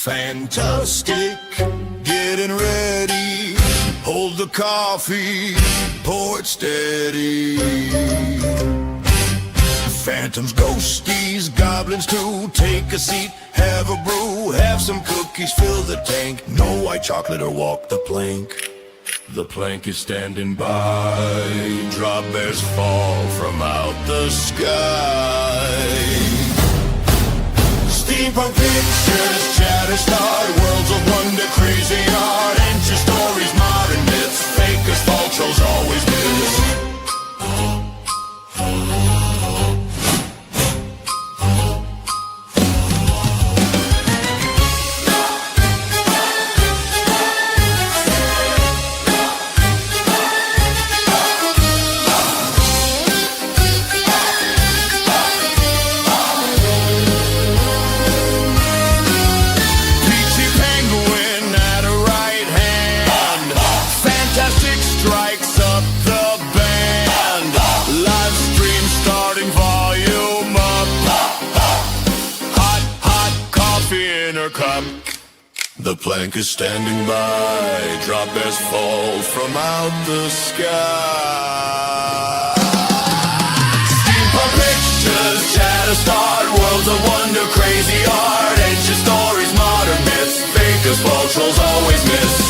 Fantastic, getting ready. Hold the coffee, pour it steady. Phantoms, ghosties, goblins too. Take a seat, have a brew, have some cookies, fill the tank. No white chocolate or walk the plank. The plank is standing by. Drop bears fall from out the sky. Steampunk pictures, chatter start, worlds of wonder, crazy art, ancient stories, modern myths, fakers, fall trolls always miss. The plank is standing by, drop bears fall from out the sky. Steampunk pictures, chatter start, worlds of wonder, crazy art, ancient stories, modern myths, fakers, fall trolls always miss.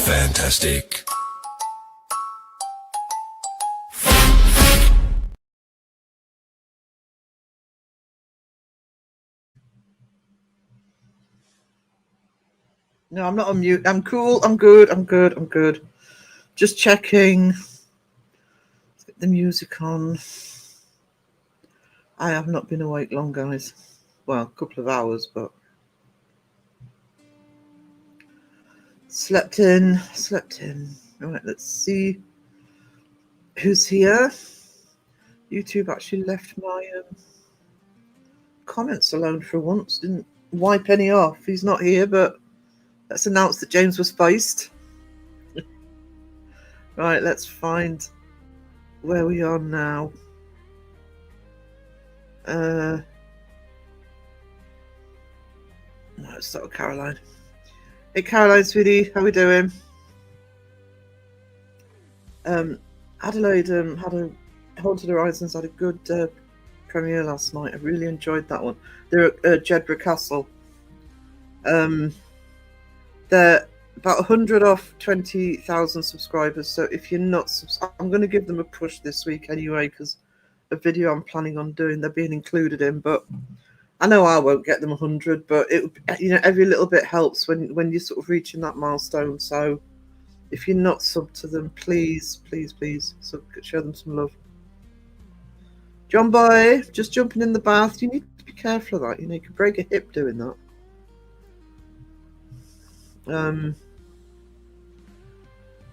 Fantastic. No, I'm not on mute. I'm cool. I'm good. Just checking. Let's get the music on. I have not been awake long, guys. Well, a couple of hours, but slept in. All right, let's see who's here. YouTube actually left my comments alone for once. Didn't wipe any off. He's not here, but let's announce that James was spiced. Right, let's find where we are now. No, let's start with Caroline. Hey, Caroline, sweetie, how we doing? Adelaide had a Haunted Horizons had a good premiere last night. I really enjoyed that one. They're at Jedburgh Castle. They're about 100 off 20,000 subscribers. So if you're not I'm going to give them a push this week anyway, because a video I'm planning on doing, they're being included in. But I know I won't get them 100, but it, every little bit helps when you're sort of reaching that milestone. So if you're not subbed to them, please show them some love. John Boy, just jumping in the bath. You need to be careful of that. You could break a hip doing that.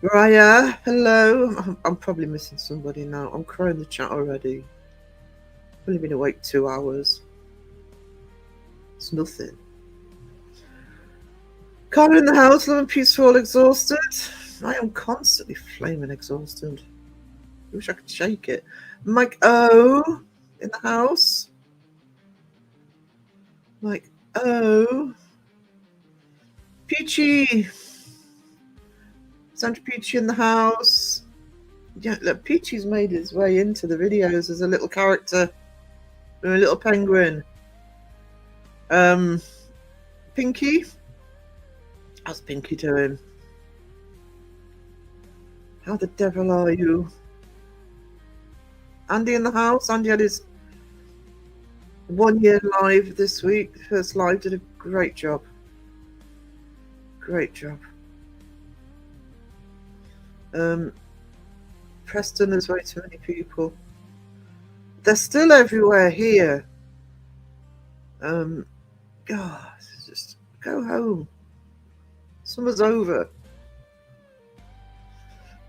Raya, hello. I'm probably missing somebody now. I'm crying the chat already. I've only been awake 2 hours. It's nothing. Connor in the house, loving peaceful, exhausted. I am constantly flaming exhausted. I wish I could shake it. Mike O in the house. Mike O. Peachy. Sandra Peachy in the house. Yeah, look, Peachy's made his way into the videos as a little character. A little penguin. Pinky. How's Pinky doing? How the devil are you? Andy in the house. Andy had his 1 year live this week. First live, did a great job. Great job. Preston, there's way too many people. They're still everywhere here. God, Go home. Summer's over.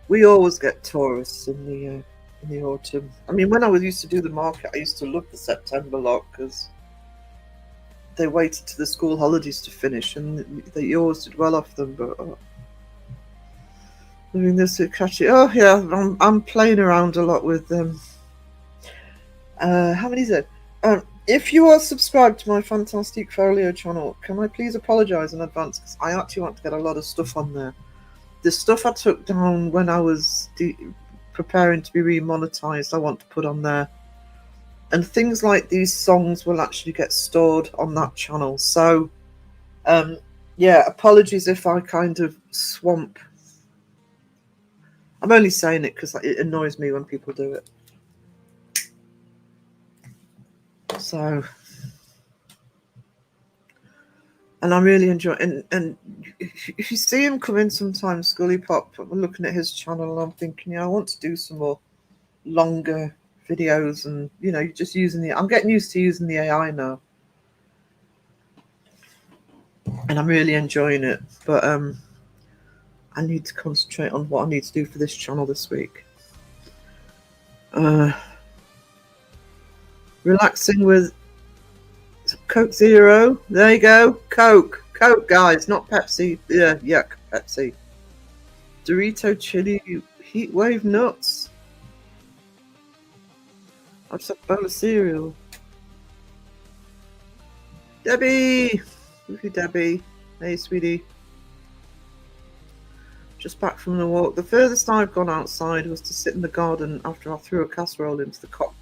We always get tourists in the autumn. I mean, when I used to do the market, I used to love the September lot because they waited to the school holidays to finish, and they always did well off them. But I mean, this would catch it. Oh yeah, I'm playing around a lot with them. How many is it? If you are subscribed to my Fantastic Folio channel, can I please apologise in advance because I actually want to get a lot of stuff on there. The stuff I took down when I was preparing to be remonetized, I want to put on there. And things like these songs will actually get stored on that channel. So, yeah, apologies if I kind of swamp. I'm only saying it because it annoys me when people do it. So, and I really enjoy it. And if you see him come in sometimes, Scully Pop, I'm looking at his channel and I'm thinking, yeah, I want to do some more longer videos, and you know, just using I'm getting used to using the AI now, and I'm really enjoying it. But I need to concentrate on what I need to do for this channel this week. Relaxing with Coke Zero. There you go. Coke, guys, not Pepsi. Yeah, yuck, Pepsi. Dorito chili heat wave nuts. I'll just have a bowl of cereal. Debbie! Look at Debbie. Hey, sweetie. Just back from the walk. The furthest I've gone outside was to sit in the garden after I threw a casserole into the crock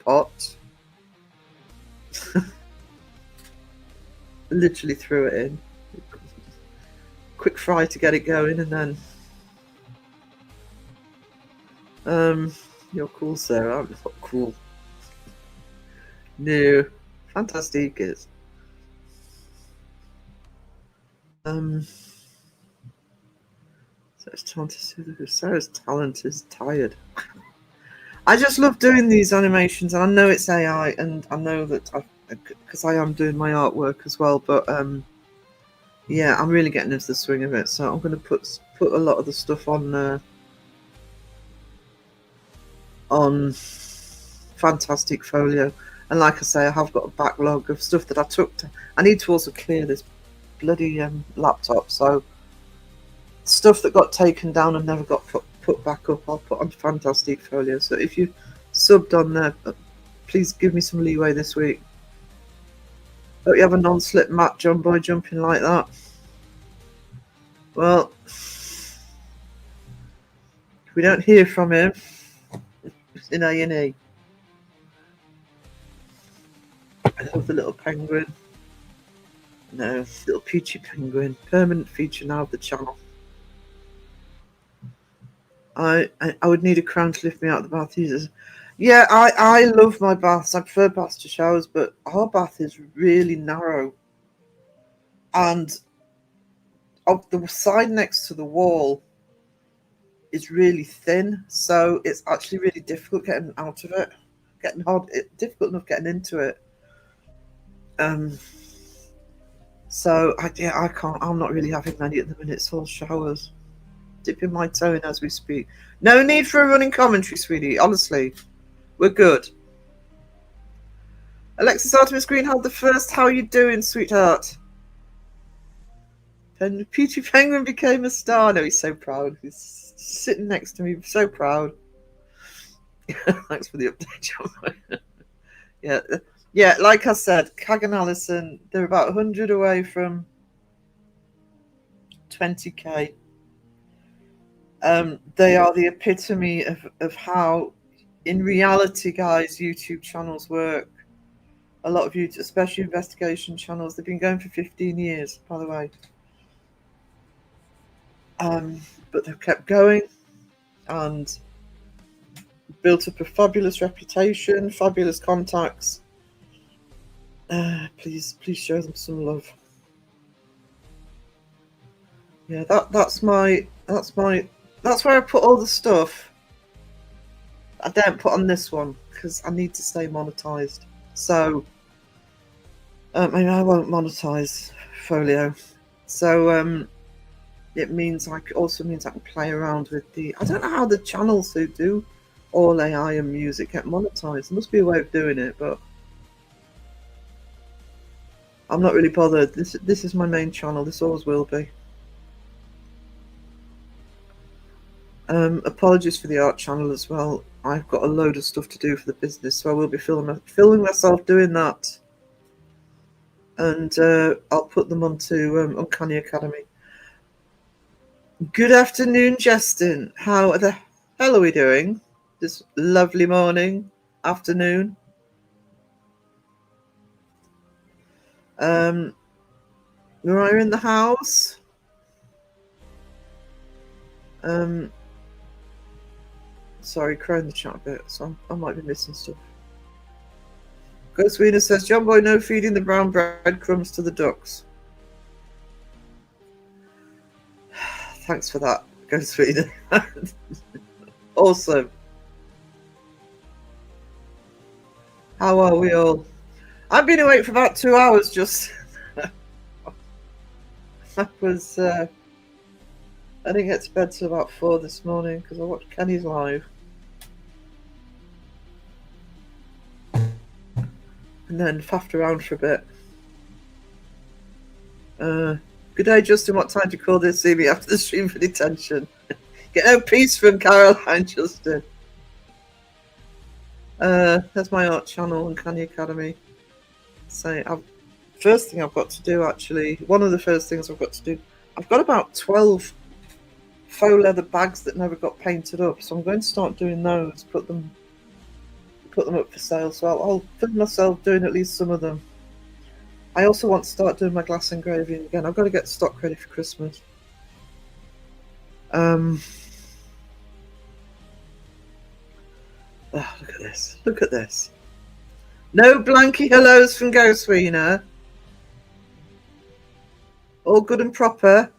pot. Literally threw it in. Quick fry to get it going, and then... You're cool, Sarah. I'm not cool. No. Fantastic is. So it's time to see that Sarah's talent is tired. I just love doing these animations, and I know it's AI, and I know that because I am doing my artwork as well. But yeah, I'm really getting into the swing of it. So I'm going to put a lot of the stuff on Fantastic Folio, and like I say, I have got a backlog of stuff that I took. I need to also clear this bloody laptop. So stuff that got taken down and never got put back up, I'll put on Fantastic Folio. So if you subbed on there, please give me some leeway this week. Hope you have a non-slip mat, John Boy, jumping like that. Well, if we don't hear from him, it's in A&E. I love the little penguin. No, little peachy penguin. Permanent feature now of the channel. I would need a crown to lift me out of the bath. Yeah, I love my baths. I prefer baths to showers, but our bath is really narrow. And of the side next to the wall is really thin, so it's actually really difficult getting out of it. Difficult enough getting into it. So I can't. I'm not really having many at the minute. It's all showers. Dipping my toe in as we speak. No need for a running commentary, sweetie. Honestly, we're good. Alexis Artemis Green had the first. How are you doing, sweetheart? And Peachy Penguin became a star. No, he's so proud. He's sitting next to me, so proud. Thanks for the update, John. Yeah. Like I said, Kagan Allison, they're about 100 away from 20k. They are the epitome of how, in reality, guys, YouTube channels work. A lot of YouTube, especially investigation channels, they've been going for 15 years, by the way. But they've kept going and built up a fabulous reputation, fabulous contacts. Please show them some love. Yeah, that's where I put all the stuff. I don't put on this one because I need to stay monetized. So maybe I won't monetize portfolio. So it means also means I can play around with the. I don't know how the channels who do all AI and music get monetized. There must be a way of doing it, but I'm not really bothered. This is my main channel. This always will be. Apologies for the art channel as well. I've got a load of stuff to do for the business, so I will be filming myself doing that, and I'll put them onto Uncanny Academy. Good afternoon, Justin. How the hell are we doing this lovely morning, afternoon? Mariah in the house. Sorry, crowing the chat a bit, so I might be missing stuff. Ghost Wiener says, John Boy, no feeding the brown breadcrumbs to the ducks. Thanks for that, Ghost Wiener. Awesome. How are we all? I've been awake for about 2 hours just. I didn't get to bed till about 4 this morning because I watched Kenny's live. And then faffed around for a bit. Good day, Justin. What time do you call this? See me after the stream for detention. Get no peace from Caroline, Justin. There's my art channel, Uncanny Academy. So, first thing I've got to do, actually, one of the first things I've got to do, I've got about 12 faux leather bags that never got painted up, so I'm going to start doing those, put them up for sale. So I'll film myself doing at least some of them. I also want to start doing my glass engraving again. I've got to get stock ready for Christmas. Oh, look at this. Look at this. No blanky hellos from Ghost Wiener. All good and proper.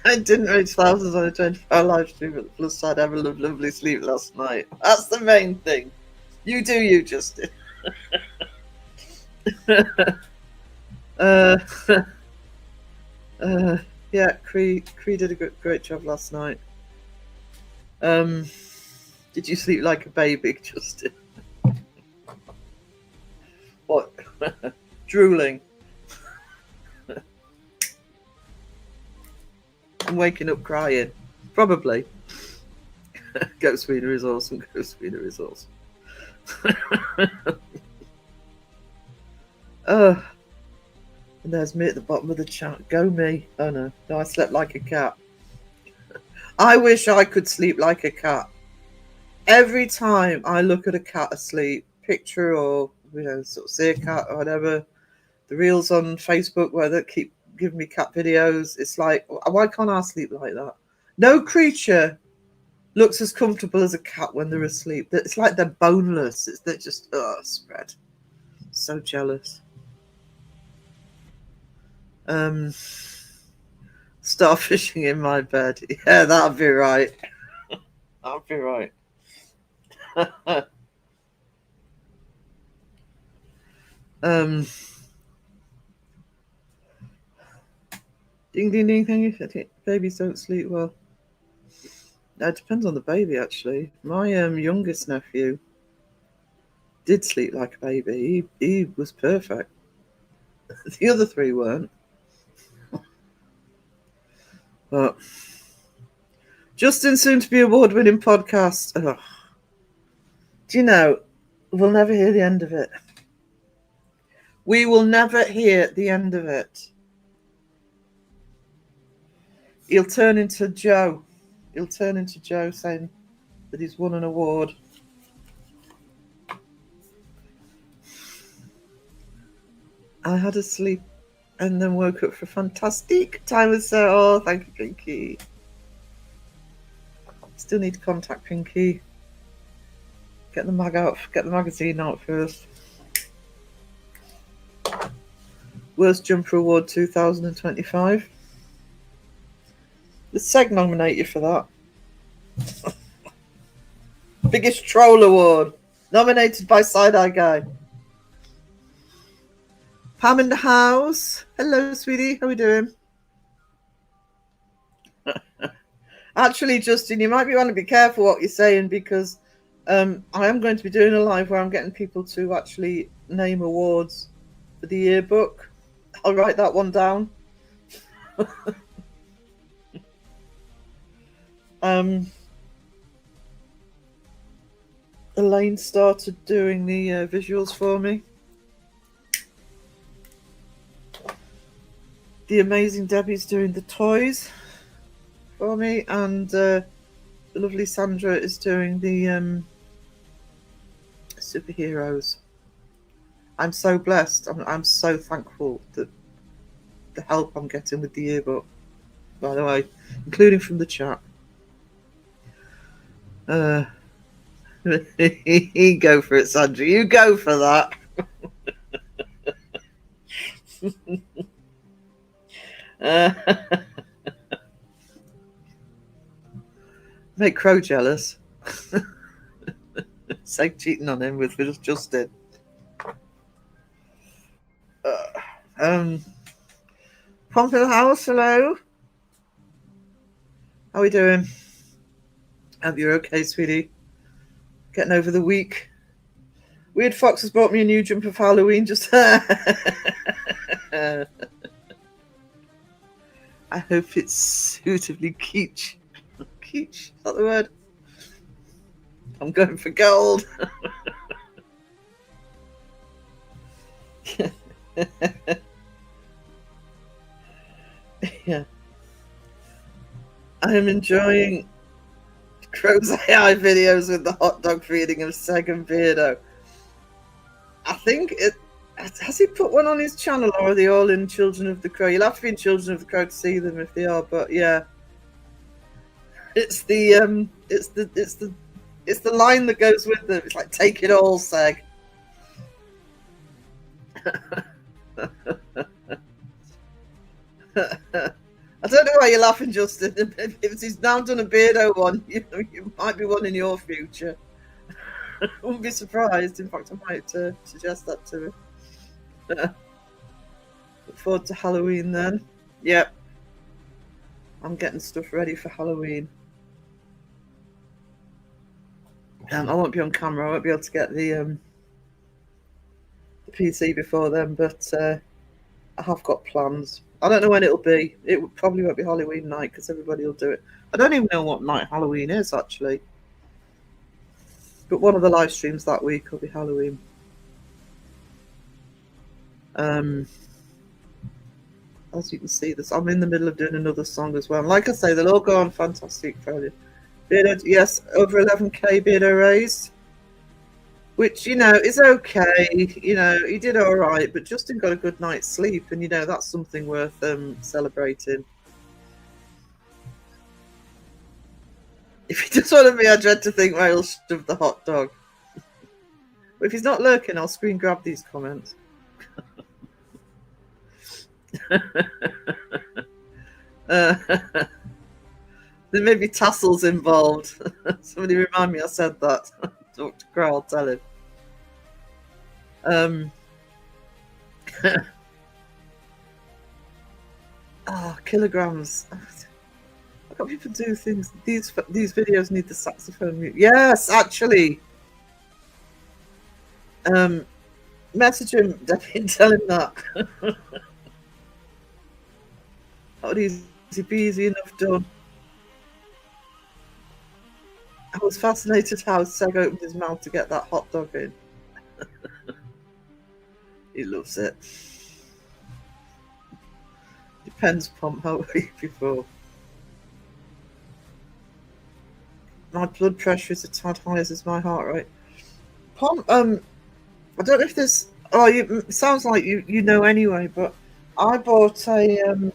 I didn't reach thousands on a 24-hour live stream, but the plus side, I have a lovely sleep last night. That's the main thing. You do you, Justin. Yeah, Cree did a great job last night. Did you sleep like a baby, Justin? What? Drooling. I'm waking up crying. Probably. Ghost Wiener is awesome. Ghost Wiener is awesome. Oh. And there's me at the bottom of the chat. Go me. Oh no. No, I slept like a cat. I wish I could sleep like a cat. Every time I look at a cat asleep, picture or, sort of see a cat or whatever, the reels on Facebook where they keep giving me cat videos, it's like, why can't I sleep like that? No creature looks as comfortable as a cat when they're asleep. It's like they're boneless. They're just, spread. So jealous. Starfishing in my bed. Yeah, that'll be right. That'll be right. Ding ding ding, thank you. Babies don't sleep well. It depends on the baby, actually. My youngest nephew did sleep like a baby. He was perfect. The other three weren't. But Justin, soon to be award-winning podcast. Oh. Do you know, we'll never hear the end of it. We will never hear the end of it. He'll turn into Joe. He'll turn into Joe saying that he's won an award. I had a sleep and then woke up for fantastic time with Sarah. Oh, thank you, Pinky. Still need to contact Pinky. Get the magazine out first. Worst Jumper Award 2025. The SEG nominate you for that. Biggest Troll Award, nominated by Side Eye Guy. Pam in the house. Hello, sweetie. How are we doing? Actually, Justin, you might want to be careful what you're saying because I am going to be doing a live where I'm getting people to actually name awards for the yearbook. I'll write that one down. Elaine started doing the visuals for me. The amazing Debbie's doing the toys for me, and the lovely Sandra is doing the superheroes. I'm so blessed. I'm so thankful that the help I'm getting with the yearbook, by the way, including from the chat. You go for it, Sandra. You go for that. Make Crow jealous. Seg cheating on him with Justin. Pump in the house, hello. How are we doing? Hope you're okay, sweetie. Getting over the week. Weird Fox has bought me a new jumper for Halloween. Just I hope it's suitably kitsch. Kitsch, is that the word? I'm going for gold. Yeah. I am enjoying Crow's AI videos with the hot dog feeding of Seg and Beardo. I think it has he put one on his channel, or are they all in Children of the Crow? You'll have to be in Children of the Crow to see them if they are, but yeah. It's the line that goes with them. It's like, take it all, Seg. I don't know why you're laughing, Justin. If he's now done a Beardo one, you might be one in your future. I wouldn't be surprised. In fact, I might suggest that to him. Look forward to Halloween then. Yep. I'm getting stuff ready for Halloween. I won't be on camera. I won't be able to get the PC before then, but I have got plans. I don't know when it'll be. It probably won't be Halloween night because everybody will do it. I don't even know what night Halloween is, actually. But one of the live streams that week will be Halloween. As you can see, I'm in the middle of doing another song as well. And like I say, they'll all go on fantastic Friday. Beardo, yes, over 11k Beardo raised, which, is okay. He did all right, but Justin got a good night's sleep, and, that's something worth celebrating. If he does want to be, I dread to think where he'll shove the hot dog. But if he's not lurking, I'll screen grab these comments. There may be tassels involved. Somebody remind me I said that. Dr. Crow, I'll tell him. Kilograms. How can people do things? These videos need the saxophone mute. Yes, actually. Message him, Debbie, and tell him that. That would easy peasy enough done. I was fascinated how Seg opened his mouth to get that hot dog in. He loves it. Depends, Pump, how were you before? My blood pressure is a tad high as is my heart rate. Pump, I don't know if this... Oh, it sounds like you know anyway, but I bought a...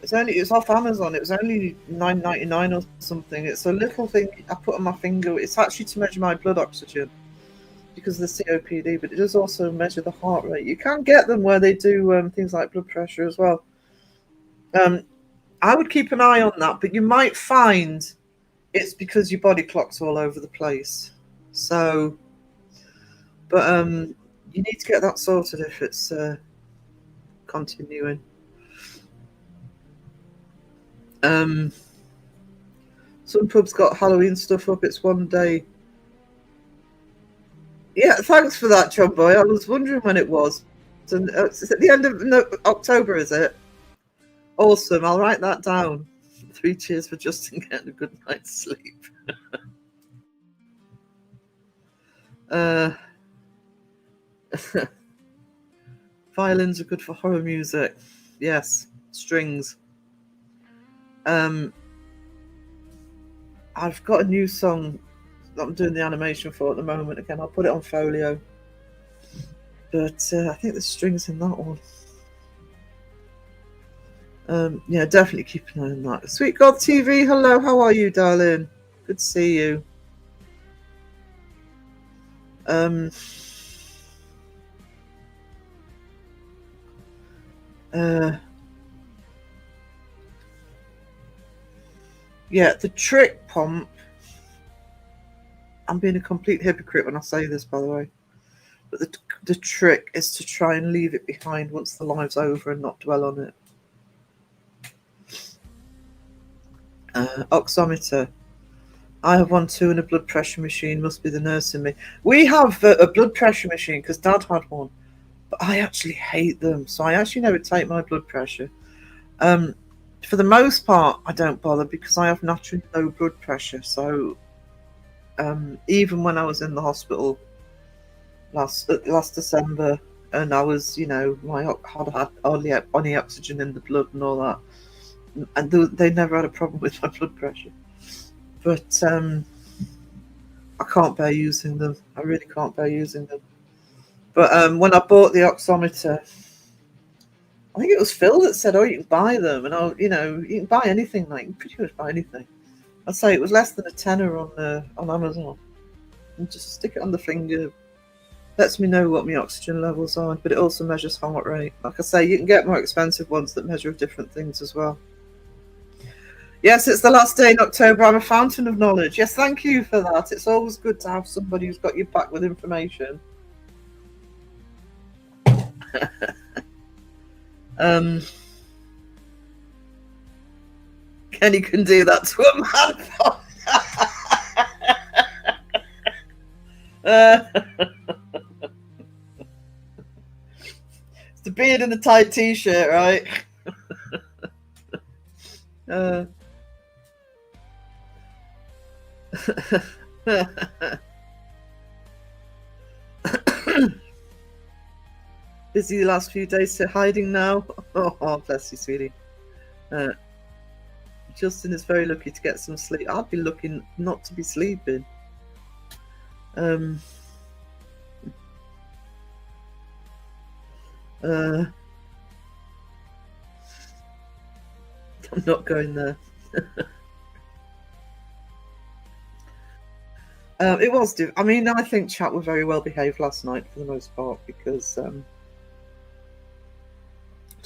It was off Amazon. It was only $9.99 or something. It's a little thing I put on my finger. It's actually to measure my blood oxygen because of the COPD, but it does also measure the heart rate. You can get them where they do things like blood pressure as well. I would keep an eye on that, but you might find it's because your body clock's all over the place. So, but you need to get that sorted if it's continuing. Some pubs got Halloween stuff up. It's one day. Yeah, thanks for that, John Boy. I was wondering when it was. And it's at the end of October, is it? Awesome. I'll write that down. 3 cheers for Justin getting a good night's sleep. Violins are good for horror music. Yes, strings. I've got a new song that I'm doing the animation for at the moment. Again, I'll put it on Folio. But I think there's strings in that one. Yeah, definitely keep an eye on that. Sweet God TV, hello, how are you, darling? Good to see you. Yeah, the trick, Pomp. I'm being a complete hypocrite when I say this, by the way. But the trick is to try and leave it behind once the live's over and not dwell on it. Oximeter. I have one too, and a blood pressure machine. Must be the nurse in me. We have a blood pressure machine because Dad had one, but I actually hate them, so I actually never take my blood pressure. For the most part, I don't bother because I have naturally low blood pressure. So even when I was in the hospital last December, and I was, I had hardly any oxygen in the blood and all that, and they never had a problem with my blood pressure. But I can't bear using them. I really can't bear using them. But when I bought the oximeter, I think it was Phil that said, "Oh, you can buy them," and you can buy anything. Like, you can pretty much buy anything. I'd say it was less than $10 on Amazon. And just stick it on the finger. Lets me know what my oxygen levels are, but it also measures heart rate. Like I say, you can get more expensive ones that measure different things as well. Yes, it's the last day in October. I'm a fountain of knowledge. Yes, thank you for that. It's always good to have somebody who's got your back with information. Kenny can do that to a man. It's the beard and the tight t-shirt, right? Busy the last few days, so hiding now. Oh, bless you, sweetie. Justin is very lucky to get some sleep. I'd be looking not to be sleeping. I'm not going there. It was. I mean, I think chat were very well behaved last night for the most part because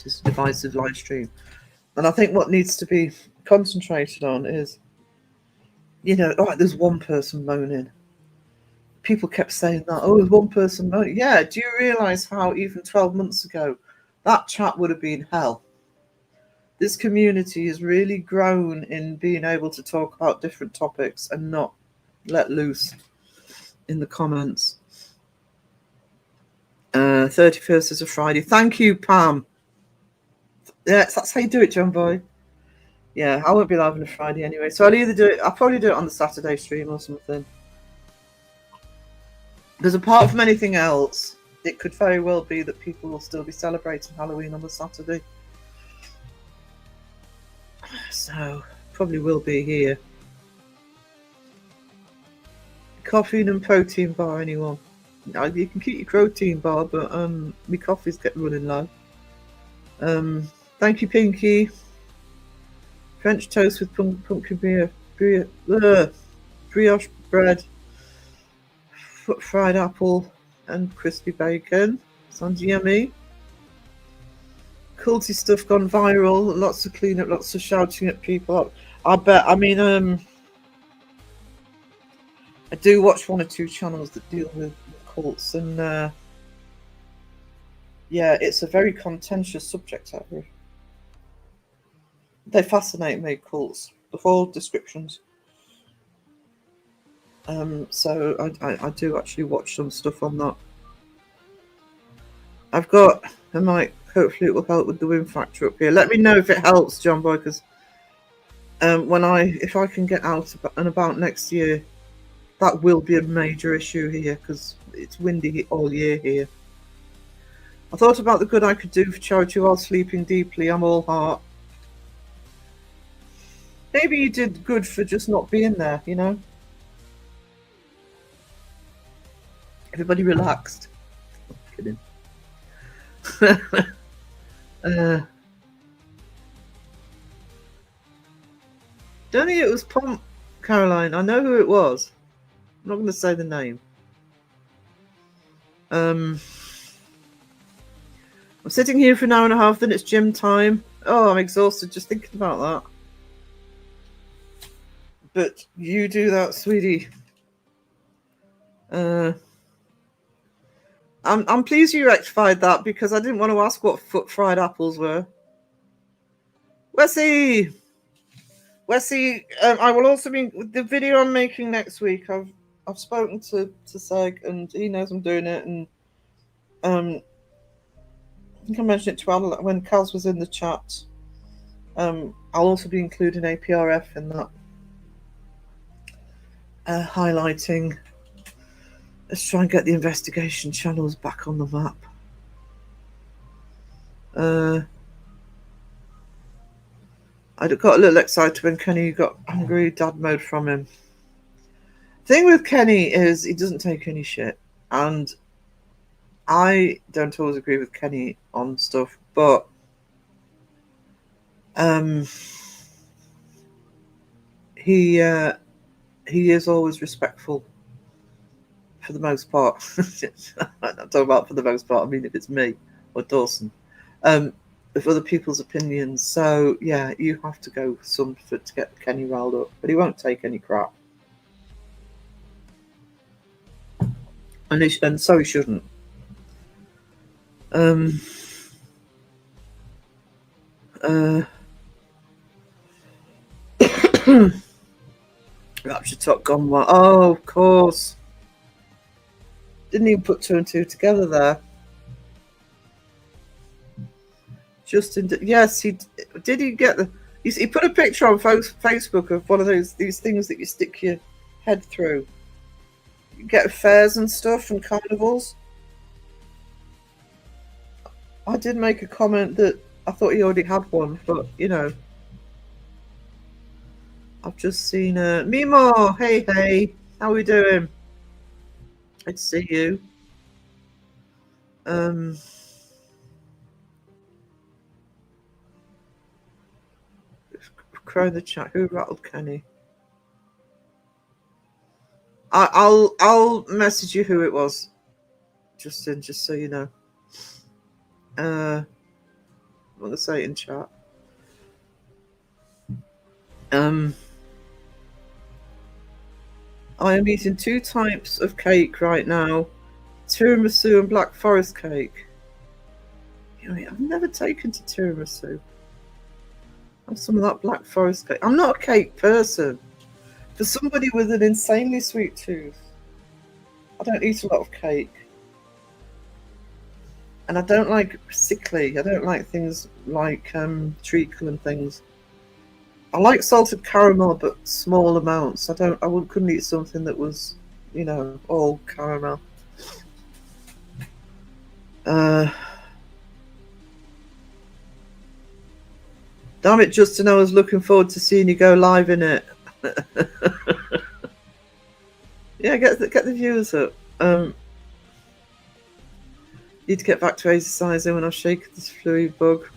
it's a divisive live stream, and I think what needs to be concentrated on is, there's one person moaning. People kept saying that. Oh, there's one person moaning. Yeah. Do you realise how even 12 months ago that chat would have been hell? This community has really grown in being able to talk about different topics and not let loose in the comments. 31st is a Friday. Thank you, Pam. Yes, that's how you do it, John Boy. Yeah, I won't be live on a Friday anyway, so I'll probably do it on the Saturday stream or something. Because apart from anything else, it could very well be that people will still be celebrating Halloween on the Saturday. So, probably will be here. Caffeine and protein bar, anyone? You can keep your protein bar, but my coffee's getting running low. Thank you, Pinky. French toast with pumpkin brioche bread, fried apple, and crispy bacon. Sounds yummy. Culty stuff gone viral. Lots of cleanup, lots of shouting at people. I bet. I mean, I do watch one or two channels that deal with cults, and yeah, it's a very contentious subject out here. They fascinate me, cults, the whole descriptions. So I do actually watch some stuff on that. I've got a mic. Hopefully, it will help with the wind factor up here. Let me know if it helps, John Boy, because if I can get out and about next year, that will be a major issue here because it's windy all year here. I thought about the good I could do for charity while sleeping deeply. I'm all heart. Maybe you did good for just not being there, you know? Everybody relaxed. Kidding. Don't think it was Pomp, Caroline. I know who it was. I'm not going to say the name. I'm sitting here for an hour and a half, then it's gym time. Oh, I'm exhausted just thinking about that. But you do that, sweetie. I'm pleased you rectified that because I didn't want to ask what foot fried apples were. Wesley, I will also be the video I'm making next week. I've spoken to Seg and he knows I'm doing it, and I think I mentioned it to Al when Kaz was in the chat. I'll also be including APRF in that, highlighting. Let's try and get the investigation channels back on the map. I got a little excited when Kenny got angry dad mode from him. Thing with Kenny is he doesn't take any shit, and I don't always agree with Kenny on stuff, but he is always respectful for the most part. I'm talking about for the most part. I mean, if it's me or Dawson, of other people's opinions. So yeah, you have to go some to get Kenny riled up, but he won't take any crap, and so he shouldn't. Rapture Top gone well. Oh, of course. Didn't even put two and two together there. Justin, yes, he did. He get the. He put a picture on Facebook of one of these things that you stick your head through. You get fairs and stuff and carnivals. I did make a comment that I thought he already had one, but you know, I've just seen Mimo. Hey, how we doing? Good to see you. Crow in the chat. Who rattled Kenny? I'll message you who it was, Justin, just so you know. I'm gonna say it in chat. I am eating two types of cake right now: tiramisu and black forest cake. You know, I've never taken to tiramisu. Have some of that black forest cake. I'm not a cake person. For somebody with an insanely sweet tooth, I don't eat a lot of cake. And I don't like sickly. I don't like things like treacle and things. I like salted caramel, but small amounts. Couldn't eat something that was, you know, all caramel. Damn it, Justin! I was looking forward to seeing you go live in it. Yeah, get the viewers up. Need to get back to exercising when I shake this fluid bug.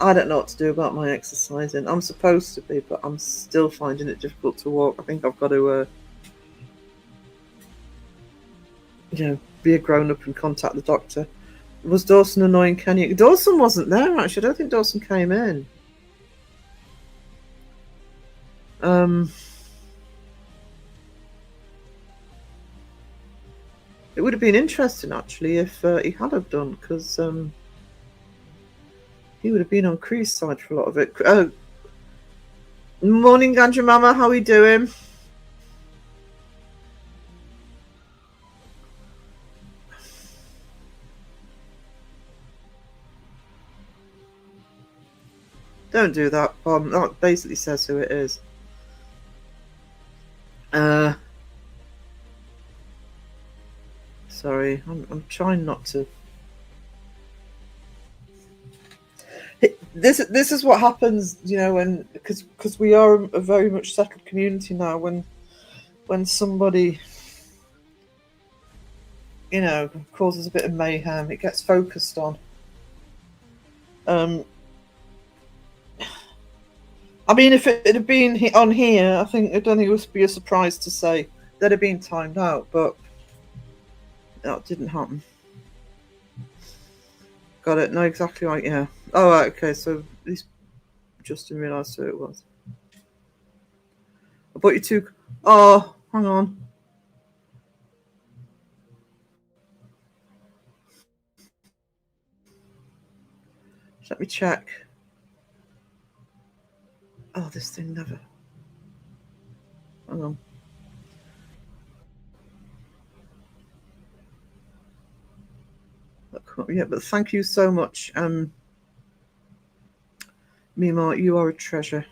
I don't know what to do about my exercising. I'm supposed to be, but I'm still finding it difficult to walk. I think I've got to, be a grown-up and contact the doctor. Was Dawson annoying Kenny? Dawson wasn't there, actually. I don't think Dawson came in. It would have been interesting actually if he had have done, because he would have been on Cree's side for a lot of it. Morning, Ganja Mama. How are we doing? Don't do that, Pom. That basically says who it is. Sorry, I'm trying not to. This is what happens, you know, when because we are a very much settled community now. When somebody, you know, causes a bit of mayhem, it gets focused on. I mean, if it had been on here, I don't think it would be a surprise to say that had been timed out, but that didn't happen. Got it. No, exactly right. Yeah. Oh, right, okay. So at least Justin realised who it was. I bought you two. Oh, hang on. Let me check. Oh, this thing never. Hang on. Yeah, but thank you so much, Mima. You are a treasure.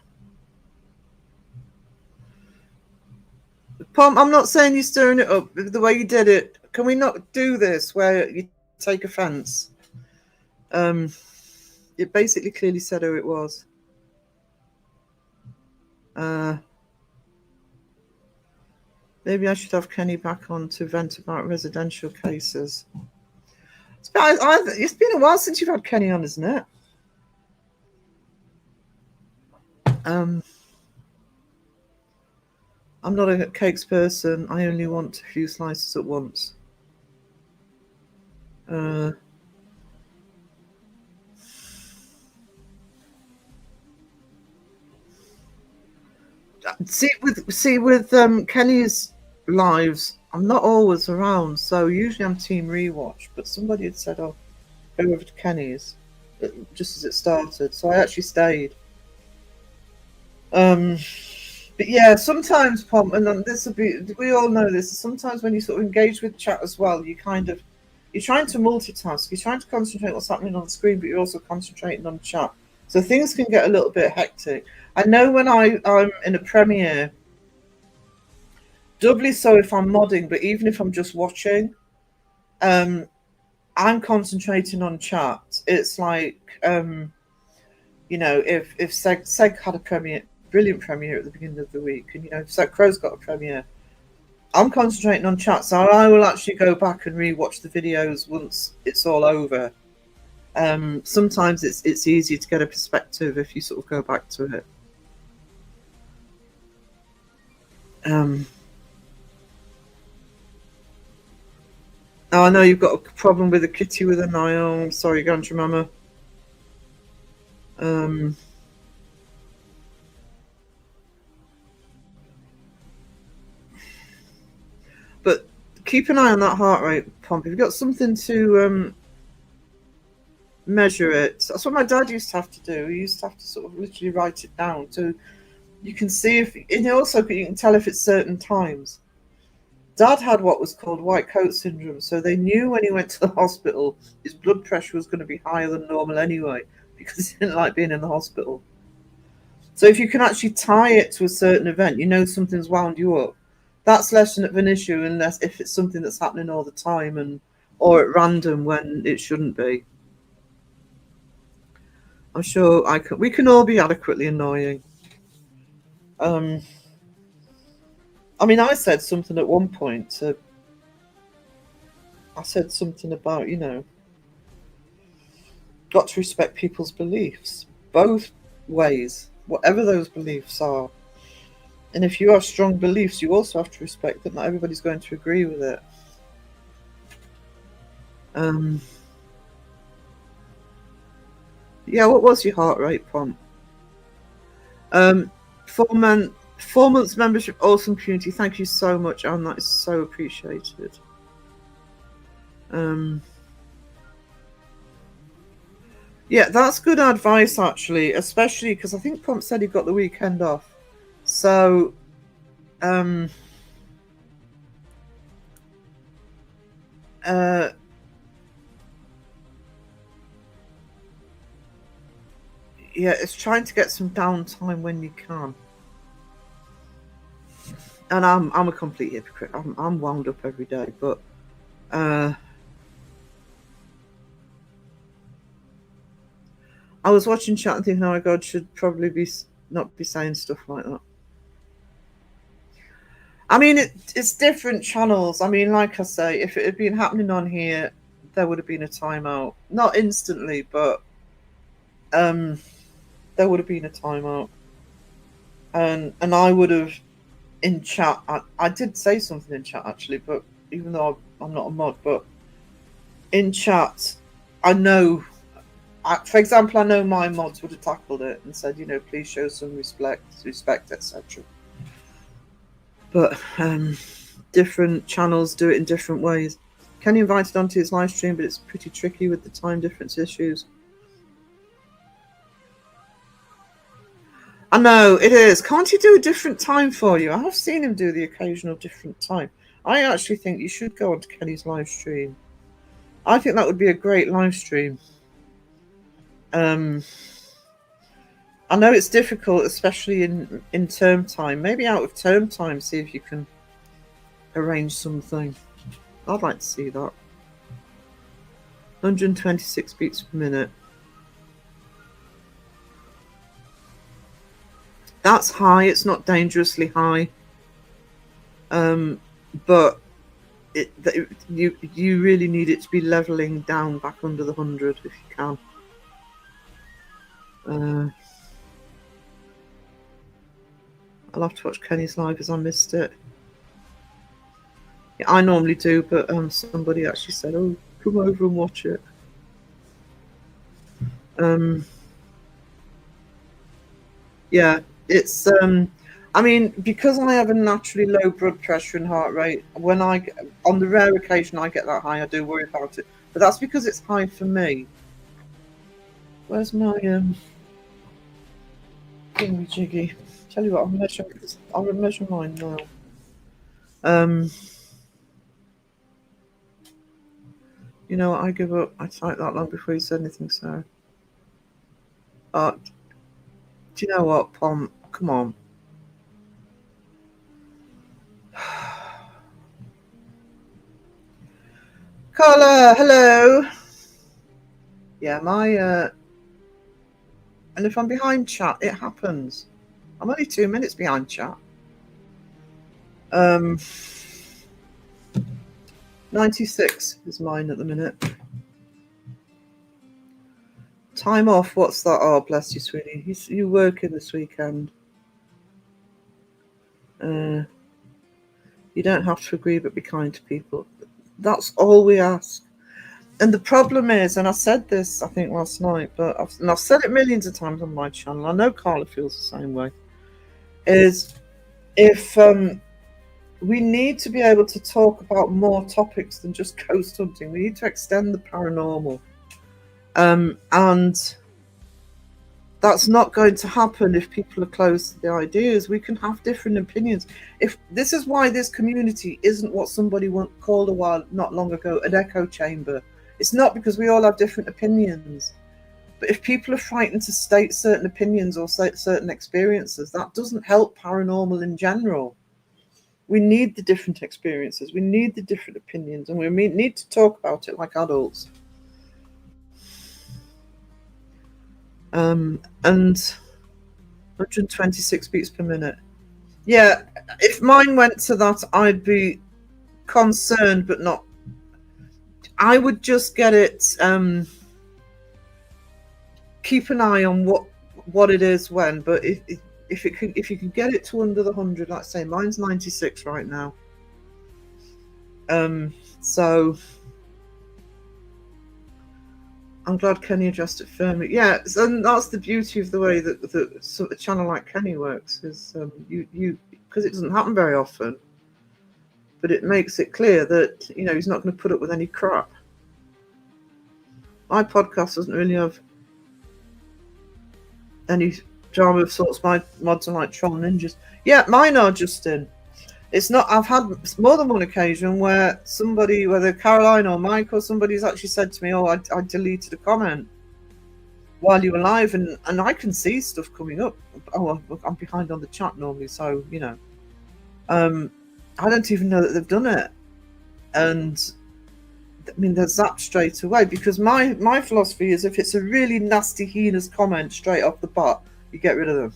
Pom, I'm not saying you're stirring it up the way you did it. Can we not do this where you take offence? It basically clearly said who it was. Maybe I should have Kenny back on to vent about residential cases. It's been a while since you've had Kenny on, isn't it? I'm not a cakes person. I only want a few slices at once. See with Kenny's lives, I'm not always around, so usually I'm team rewatch. But somebody had said, "Oh, go over to Kenny's," just as it started, so I actually stayed. But yeah, sometimes, Pom, and this will be, we all know this. Sometimes when you sort of engage with chat as well, you're trying to multitask. You're trying to concentrate what's happening on the screen, but you're also concentrating on chat. So things can get a little bit hectic. I know when I'm in a premiere, doubly so if I'm modding, but even if I'm just watching, I'm concentrating on chat. It's like, you know, if Seg had a brilliant premiere at the beginning of the week, and you know, if Seg Crow's got a premiere, I'm concentrating on chat, so I will actually go back and rewatch the videos once it's all over. Sometimes it's easier to get a perspective if you sort of go back to it. Oh, I know you've got a problem with a kitty with an eye. Oh, I'm sorry, Ganja Mama. But keep an eye on that heart rate pump. If you've got something to measure it, that's what my dad used to have to do. He used to have to sort of literally write it down so you can see if, and also you can tell if it's certain times. Dad had what was called white coat syndrome, so they knew when he went to the hospital his blood pressure was going to be higher than normal anyway, because he didn't like being in the hospital. So if you can actually tie it to a certain event, you know something's wound you up. That's less of an issue unless if it's something that's happening all the time or at random when it shouldn't be. I'm sure we can all be adequately annoying. I mean, I said something at one point. I said something about, you know, got to respect people's beliefs, both ways, whatever those beliefs are. And if you have strong beliefs, you also have to respect that not everybody's going to agree with it. Yeah, what was your heart rate, Pom? 4 months membership, awesome community. Thank you so much, Anne. That is so appreciated. Yeah, that's good advice actually, especially because I think Pomp said he got the weekend off. So, uh, yeah, it's trying to get some downtime when you can. And I'm a complete hypocrite. I'm wound up every day, but I was watching chat and thinking, oh my God, should probably be not be saying stuff like that. I mean, it's different channels. I mean, like I say, if it had been happening on here, there would have been a timeout. Not instantly, but there would have been a timeout. And I would have in chat. I did say something in chat actually, but even though I'm not a mod, but in chat, I know. For example, I know my mods would have tackled it and said, you know, please show some respect, etc. But different channels do it in different ways. Kenny invited onto his live stream, but it's pretty tricky with the time difference issues. I know it is. Can't he do a different time for you? I have seen him do the occasional different time. I actually think you should go onto Kenny's live stream. I think that would be a great live stream. I know it's difficult, especially in term time. Maybe out of term time, see if you can arrange something. I'd like to see that. 126 beats per minute. That's high. It's not dangerously high. But you really need it to be leveling down back under the 100 if you can. I'll have to watch Kenny's live as I missed it. Yeah, I normally do, but somebody actually said, "Oh, come over and watch it." Yeah, it's I mean, because I have a naturally low blood pressure and heart rate, when on the rare occasion I get that high, I do worry about it. But that's because it's high for me. Where's my thingy jiggy? Tell you what, I'll measure mine now. You know what, I give up. I typed that long before you said anything, so. Do you know what, Pom? Come on. Carla, hello. Yeah, and if I'm behind chat, it happens. I'm only 2 minutes behind chat. 96 is mine at the minute. Time off, what's that? Oh, bless you, sweetie. You working this weekend. You don't have to agree, but be kind to people. That's all we ask. And the problem is, and I said this, I think, last night, but I've said it millions of times on my channel, I know Carla feels the same way, is if we need to be able to talk about more topics than just ghost hunting. We need to extend the paranormal. And that's not going to happen if people are close to the ideas. We can have different opinions. If this is why this community isn't what somebody called a while not long ago an echo chamber. It's not because we all have different opinions. But if people are frightened to state certain opinions or certain experiences, that doesn't help paranormal in general. We need the different experiences. We need the different opinions, and we need to talk about it like adults. And 126 beats per minute. Yeah, if mine went to that, I'd be concerned, but not. I would just get it. Keep an eye on what it is when, but if you can get it to under the 100, like I say, mine's 96 right now. So I'm glad Kenny addressed it firmly. Yeah, and that's the beauty of the way that a channel like Kenny works, is you because it doesn't happen very often. but it makes it clear that, you know, he's not going to put up with any crap. My podcast doesn't really have any drama of sorts. My mods are like troll ninjas. Yeah, mine are, Justin. It's not. I've had more than one occasion where somebody, whether Caroline or Mike or somebody's actually said to me, "Oh, I deleted a comment while you were live," and I can see stuff coming up. Oh, I'm behind on the chat normally, so you know. I don't even know that they've done it, and I mean they're zapped straight away, because my philosophy is if it's a really nasty, heinous comment straight off the bat, you get rid of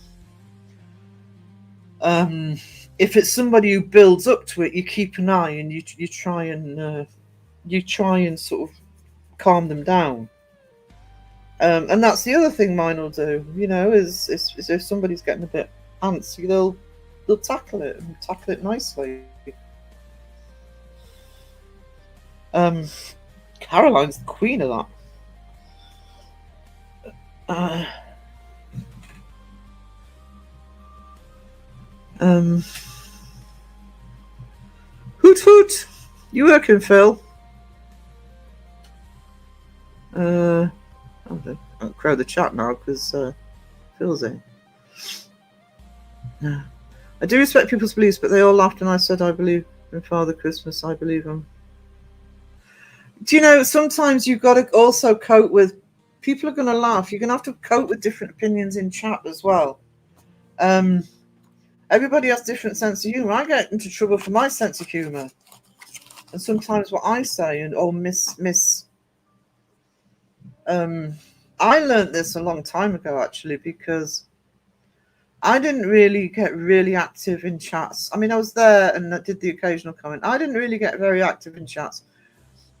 them. If it's somebody who builds up to it, you keep an eye and you try and sort of calm them down. And that's the other thing mine will do, you know, is if somebody's getting a bit antsy, they'll tackle it and tackle it nicely. Caroline's the queen of that. Hoot hoot! You working, Phil? I'll crowd the chat now because Phil's in. No. I do respect people's beliefs, but they all laughed and I said I believe in Father Christmas. I believe him. Do you know, sometimes you've got to also cope with, people are going to laugh. You're going to have to cope with different opinions in chat as well. Everybody has different sense of humour. I get into trouble for my sense of humour, and sometimes what I say I learned this a long time ago, actually, because I didn't really get really active in chats. I mean, I was there and I did the occasional comment. I didn't really get very active in chats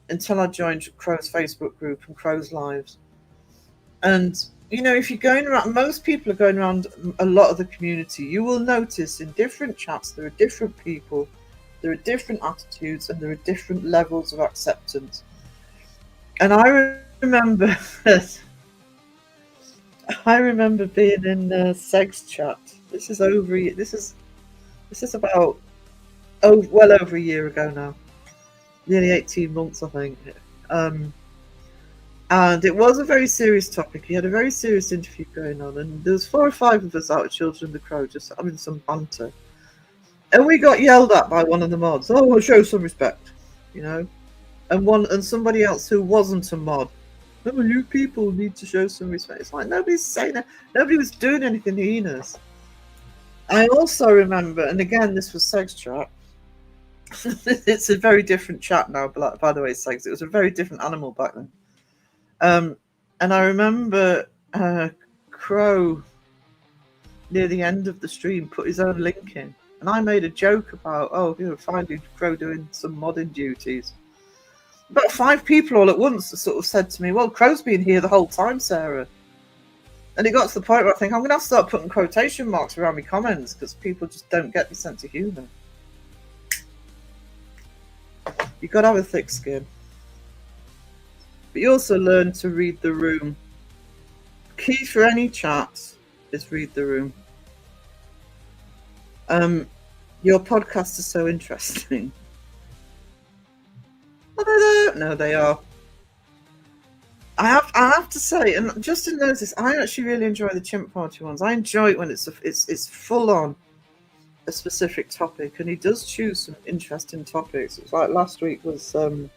until I joined Crow's Facebook group and Crow's Lives. And, you know, if you're going around, most people are going around a lot of the community, you will notice in different chats there are different people, there are different attitudes, and there are different levels of acceptance. And I remember being in Seg's chat. This is about well over a year ago now, nearly 18 months, I think. And it was a very serious topic. He had a very serious interview going on, and there was 4 or 5 of us out of Children of the Crow just having some banter, and we got yelled at by one of the mods. Oh, we'll show some respect, you know. And somebody else who wasn't a mod. Oh, you people need to show some respect. It's like nobody's saying that. Nobody was doing anything heinous. I also remember, and again, this was Seg's chat. It's a very different chat now, but by the way, Segs, it was a very different animal back then. And I remember Crow, near the end of the stream, put his own link in. And I made a joke about, oh, you know, finding Crow doing some modding duties. About 5 people all at once sort of said to me, well, Crow's been here the whole time, Sarah. And it got to the point where I think I'm going to have to start putting quotation marks around my comments because people just don't get the sense of humour. You've got to have a thick skin. But you also learn to read the room. Key for any chat is read the room. Your podcast is so interesting. No, they are. I have to say, and Justin knows this, I actually really enjoy the Chimp Party ones. I enjoy it when it's full on a specific topic, and he does choose some interesting topics. It's like last week was it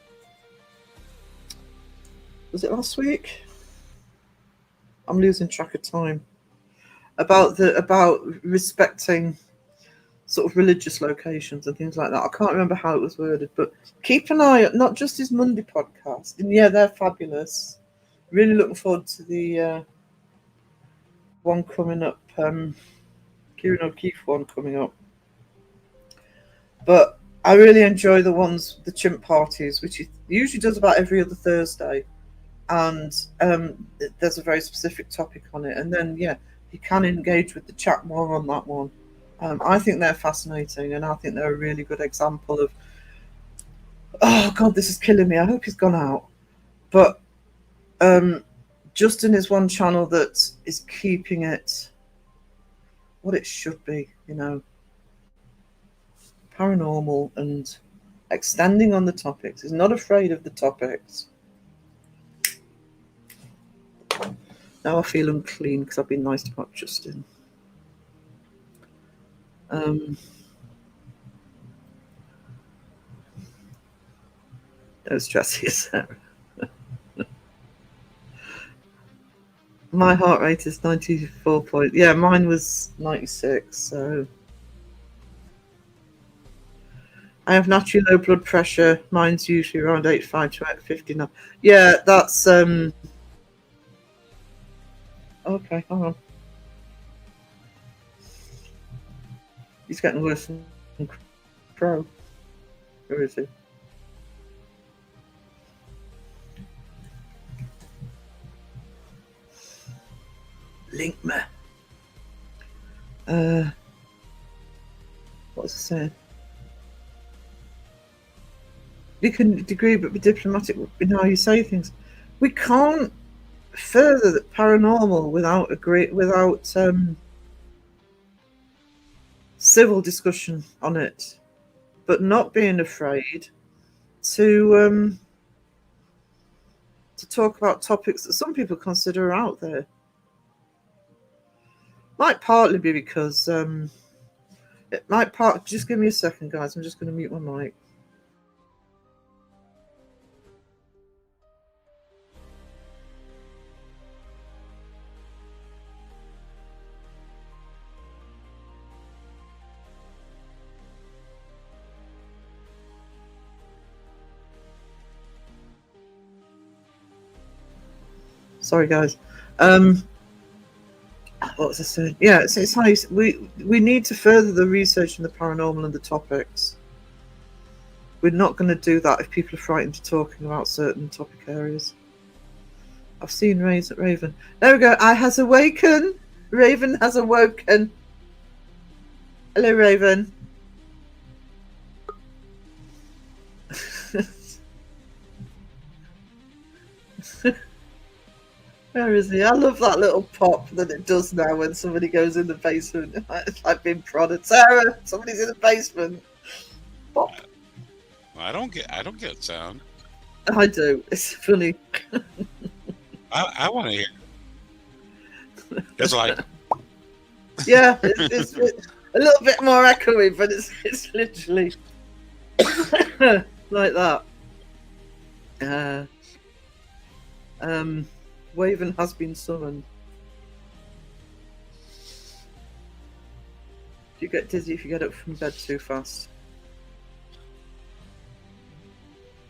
last week? I'm losing track of time. About respecting sort of religious locations and things like that. I can't remember how it was worded, but keep an eye on not just his Monday podcast. And yeah, they're fabulous. Really looking forward to the one coming up, Kieran O'Keefe one coming up. But I really enjoy the ones, the Chimp Parties, which he usually does about every other Thursday. And there's a very specific topic on it. And then, yeah, you can engage with the chat more on that one. I think they're fascinating, and I think they're a really good example of, oh God, this is killing me. I hope he's gone out. But Justin is one channel that is keeping it what it should be, you know, paranormal and extending on the topics. He's not afraid of the topics. Now I feel unclean because I've been nice about Justin. Don't stress here, Sarah. My heart rate is 94 point. Yeah, mine was 96. So I have naturally low blood pressure. Mine's usually around 85 to 59. Yeah, that's okay. Hold on. He's getting worse than Crow. Where is he? Link me. What was I saying? You can agree but be diplomatic in how you say things. We can't further the paranormal without civil discussion on it, but not being afraid to talk about topics that some people consider out there. Might partly be because it might part. Just give me a second, guys. I'm just going to mute my mic. Sorry, guys. What was I saying? Yeah, it's how we need to further the research in the paranormal and the topics. We're not going to do that if people are frightened of talking about certain topic areas. I've seen Raven. There we go. I has awakened. Raven has awoken. Hello, Raven. Where is he? I love that little pop that it does now when somebody goes in the basement. It's like being prodded. Sarah, somebody's in the basement. Pop. I don't get sound. I do. It's funny. I want to hear. It's like yeah, it's a little bit more echoey, but it's literally like that. Waven has been summoned. Do you get dizzy if you get up from bed too fast?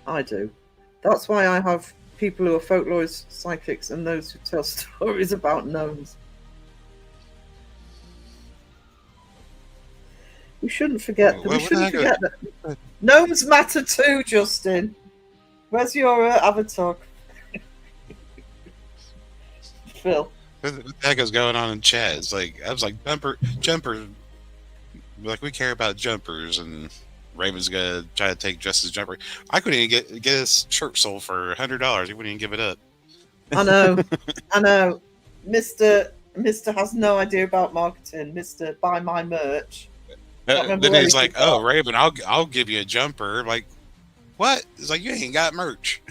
I do. That's why I have people who are folklorists, psychics, and those who tell stories about gnomes. We shouldn't forget that. We shouldn't forget that gnomes matter too, Justin. Where's your avatar? Phil. what the heck is going on in chat? It's like I was like jumper. Like we care about jumpers, and Raven's gonna try to take Justice jumper. I couldn't even get his shirt sold for $100. He wouldn't even give it up. I know. Mister has no idea about marketing. Mister, buy my merch. Then he's like, "Oh, Raven, I'll give you a jumper." I'm like, what? It's like you ain't got merch.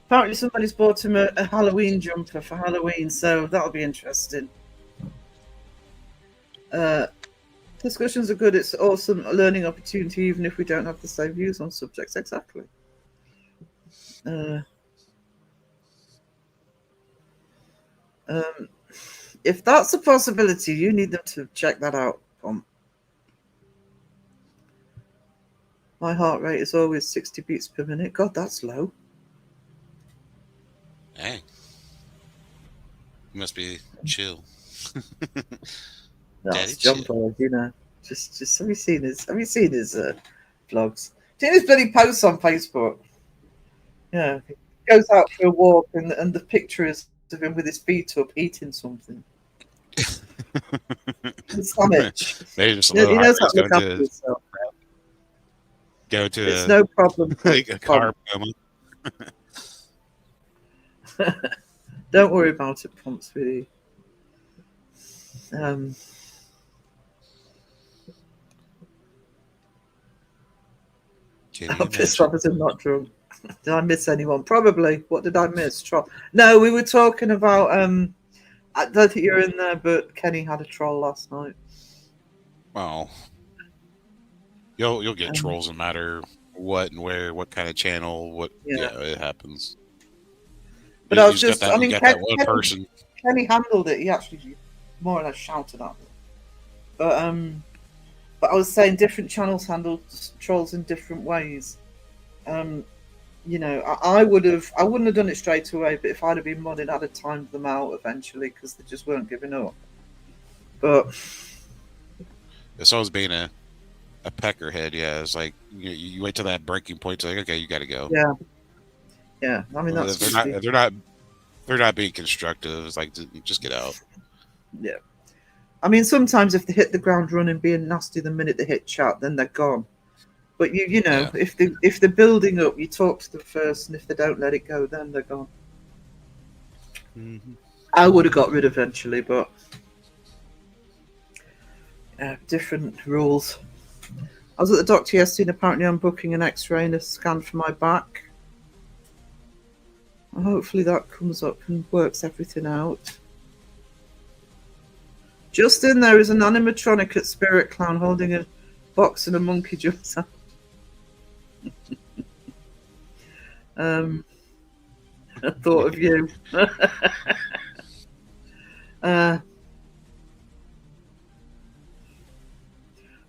Apparently, somebody's bought him a Halloween jumper for Halloween, so that'll be interesting. Discussions are good. It's awesome a learning opportunity, even if we don't have the same views on subjects. Exactly. If that's a possibility, you need them to check that out. My heart rate is always 60 beats per minute. God, that's low. Hey, you must be chill. That's Jumper, you know. Just have you seen his vlogs? Do you know his bloody posts on Facebook? Yeah, he goes out for a walk and the picture is of him with his feet up eating something. Sandwich. They just He knows how to look after himself. Go to it's no problem. Like a car. Don't worry about it, Pomps, really. Can you I'm pissed imagine? off as I'm not drunk. Did I miss anyone? Probably. What did I miss? Troll. No, we were talking about. I don't think you're in there, but Kenny had a troll last night. Well, you'll get Um, trolls no matter what and where, what kind of channel, what. Yeah. Yeah, it happens. But You, I you was just got just. that. I You mean, got that one Kenny, person. Kenny handled it. He actually more or less shouted at me. But I was saying different channels handle trolls in different ways. You know, I wouldn't have done it straight away, but if I'd have been modded, I'd have timed them out eventually because they just weren't giving up. But It's always being a peckerhead. Yeah, it's like you wait till that breaking point. It's like, okay, you got to go. yeah, I mean that's They're usually, not. They're not being constructive. It's like just get out. yeah. I mean, sometimes if they hit the ground running, being nasty the minute they hit chat, then they're gone. But you know, Yeah. if they're building up, you talk to them first, and if they don't let it go, then they're gone. Mm-hmm. I would have got rid eventually, but different rules. I was at the doctor yesterday, and apparently I'm booking an X-ray and a scan for my back. And hopefully that comes up and works everything out. Just in there is an animatronic at Spirit Clown holding a box and a monkey jumps out. I thought of you.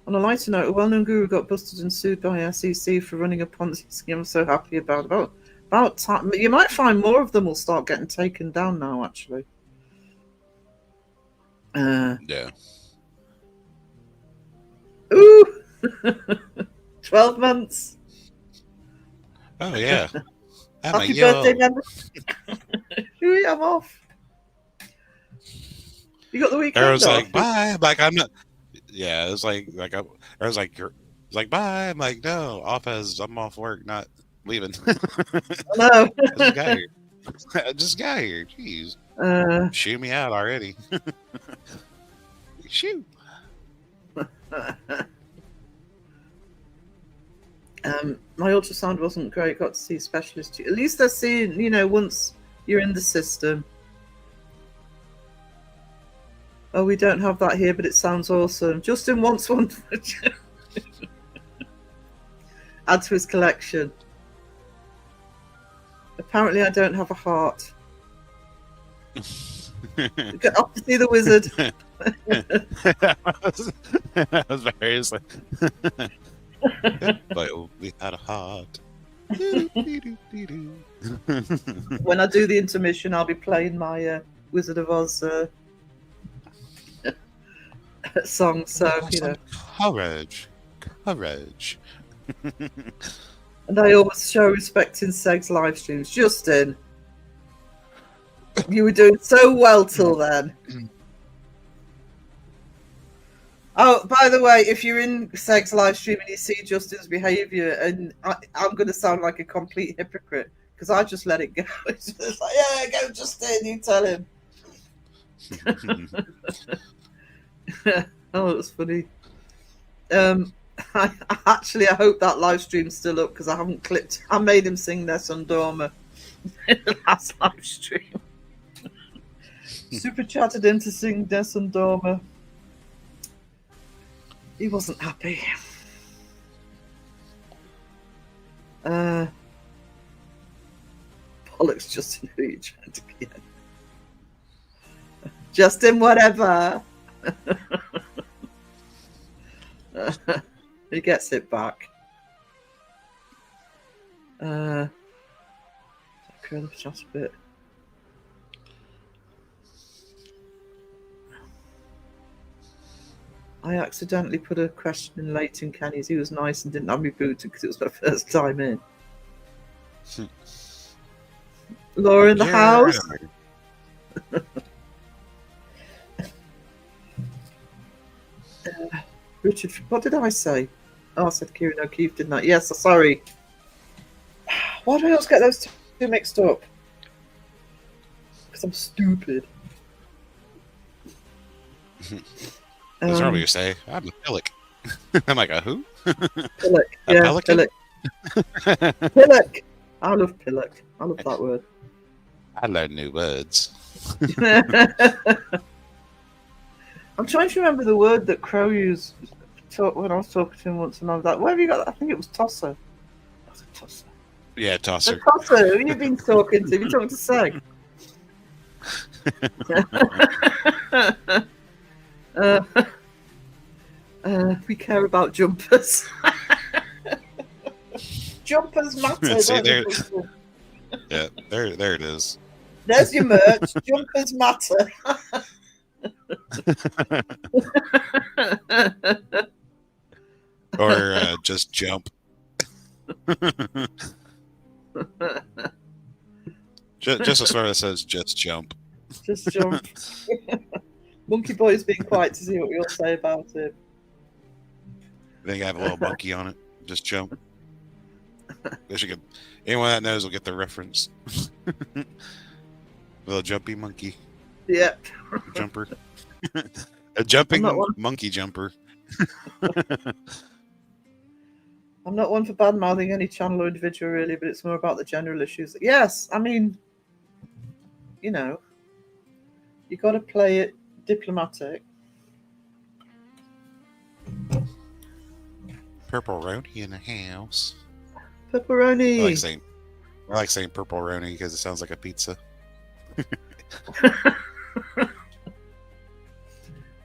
On a lighter note, a well-known guru got busted and sued by SEC for running a Ponzi scheme. I'm so happy about time. You might find more of them will start getting taken down now, actually. Yeah. Ooh! 12 months. Oh yeah. I'm Happy yo. birthday, member. Ooh, I'm off. You got the weekend Everyone's off? like, bye. I'm like, I'm not. Yeah, it's like I was like, it's like, bye. I'm like, no, off as I'm off work, not leaving. No. I just got here. I just got here. Jeez, shoot me out already. Shoot. My ultrasound wasn't great. Got to see a specialist. At least they're seeing, you know, once you're in the system. Oh, we don't have that here, but it sounds awesome. Justin wants one. Add to his collection. Apparently, I don't have a heart. Get off to see the wizard. That was very but we had a heart. When I do the intermission, I'll be playing my Wizard of Oz song. So you know, courage. and I always show respect in Seg's live streams. Justin, you were doing so well till then. Oh, by the way, if you're in Seg's live stream and you see Justin's behaviour, and I'm going to sound like a complete hypocrite because I just let it go. It's just like, yeah, go Justin, you tell him. Oh, it was funny. I hope that live stream's still up because I haven't clipped. I made him sing Nessun Dorma in the last live stream. Super chatted him to sing Nessun Dorma. He wasn't happy. Bollocks, Justin, who you trying to get? Justin, whatever. He gets it back. Curl up just a bit. I accidentally put a question in late in Kenny's. He was nice and didn't have me booted because it was my first time in. Laura in the house. Richard, what did I say? Oh, I said Kieran O'Keefe, didn't I? Yes, sorry. Why do I always get those two mixed up? Because I'm stupid. That's what you say. I'm a pillock. I'm like, a who? Pillock. A Yeah, pelican? Pillock. Pillock. I love pillock. I love that word. I learn new words. I'm trying to remember the word that Crow used when I was talking to him once, and I was like, "Where have you got that?" I think it was tosser. I was like, tosser. Yeah, So, tosser. tosser, who have you been talking to? Have you talking to Seg? We care about jumpers. Jumpers matter. See, Don't they, there, people? yeah, there it is. There's your merch. Jumpers matter. Or just jump. Just a swear that says just jump. Just jump. Monkey Boy's been quiet to see what you'll say about it. I think I have a little monkey on it. Just jump. Guess you could. Anyone that knows will get the reference. Little jumpy monkey Yeah. jumper. A jumping I'm not one- monkey jumper. I'm not one for bad mouthing any channel or individual really, but it's more about the general issues. Yes, I mean, you know, you got to play it diplomatic. Purple Roni in the house. Pepperoni. I like saying purple Roni because it sounds like a pizza.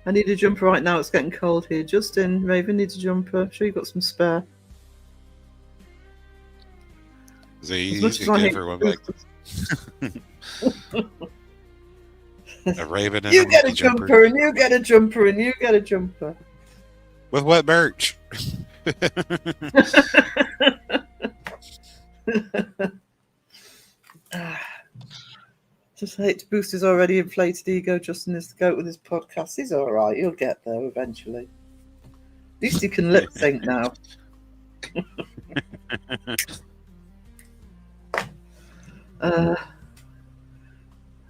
I need a jumper right now. It's getting cold here. Justin, Raven needs a jumper. I'm sure you got some spare. So As you much could as I give hate her one like a raven and you a get a monkey jumper, and you get a jumper, and you get a jumper. With what merch? Just hate to boost his already inflated ego. Justin is the goat with his podcast. He's all right. He'll get there eventually. At least he can lip sync now.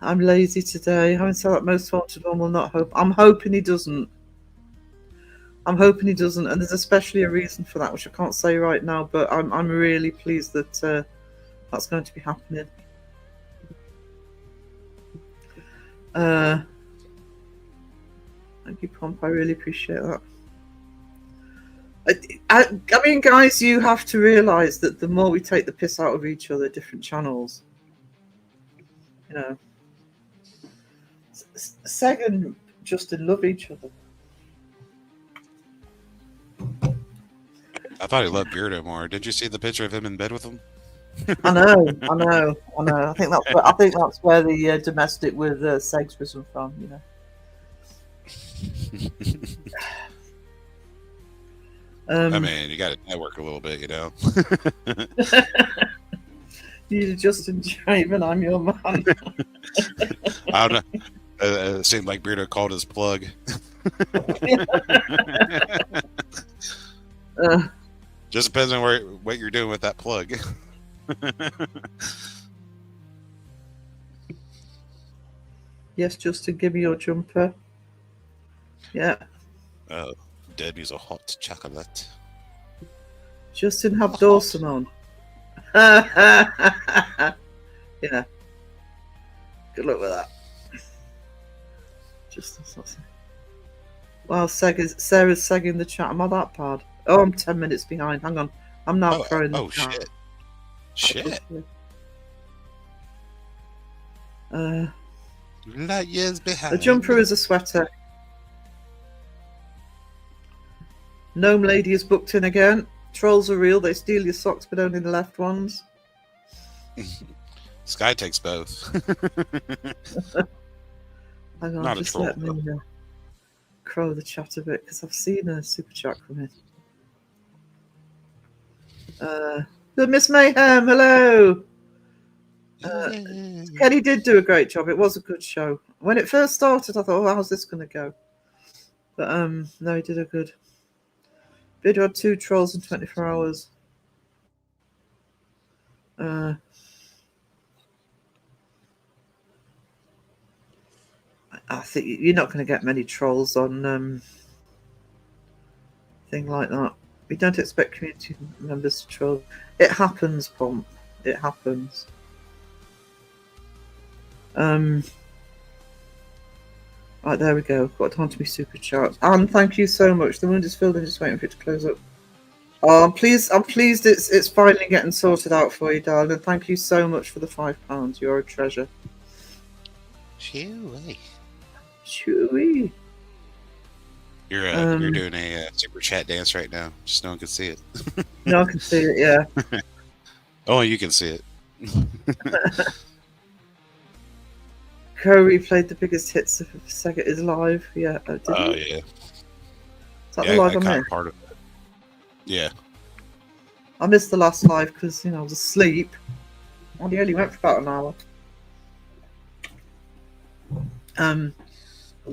I'm lazy today. Having said that, most wanted one will not hope. I'm hoping he doesn't. I'm hoping he doesn't, and there's especially a reason for that, which I can't say right now. But I'm really pleased that that's going to be happening. Thank you, Pomp. I really appreciate that. I mean, guys, you have to realise that the more we take the piss out of each other, different channels, you know, Seg and Justin love each other. I thought he loved Beardo more. Did you see the picture of him in bed with him? I know. I think that's where the domestic with Seg's risen from. You know. I mean, you got to network a little bit, you know. You're Justin Draven, I'm your man. I don't know. It seemed like Beardo called his plug. Just depends on what you're doing with that plug. Yes, Justin, give me your jumper. Yeah. Oh, Debbie's a hot chocolate. Justin, have Dawson on. Yeah. Good luck with that. Justin's not saying. Wow, Sarah's sagging the chat. Am I that bad? Oh, I'm 10 minutes behind. Hang on. I'm now throwing the chat. Shit. Light years behind. A jumper is a sweater. Gnome Lady is booked in again. Trolls are real. They steal your socks, but only the left ones. Sky takes both. Hang on, Not a just troll, let me crow the chat a bit because I've seen a super chat come in. Good Miss Mayhem, hello. Kenny did do a great job. It was a good show. When it first started, I thought, oh, how's this going to go? But no, he did a good. Video had 2 trolls in 24 hours. I think you're not going to get many trolls on thing like that. We don't expect community members to troll. It happens, Pomp. It happens. Right, there we go. Got time to be super chat. And thank you so much. The wound is filled and just waiting for it to close up. Oh, I'm pleased it's finally getting sorted out for you, darling. And thank you so much for the £5. You're a treasure. Chewy. Chewy. You're doing a super chat dance right now. Just no one can see it. No, I can see it, yeah. Oh, you can see it. Corey played the biggest hits of Sega is live. Yeah. Did Oh, he? yeah. Is that Yeah, the live I I caught missed? part of it. Yeah. I missed the last live because, I was asleep. And he only went for about an hour.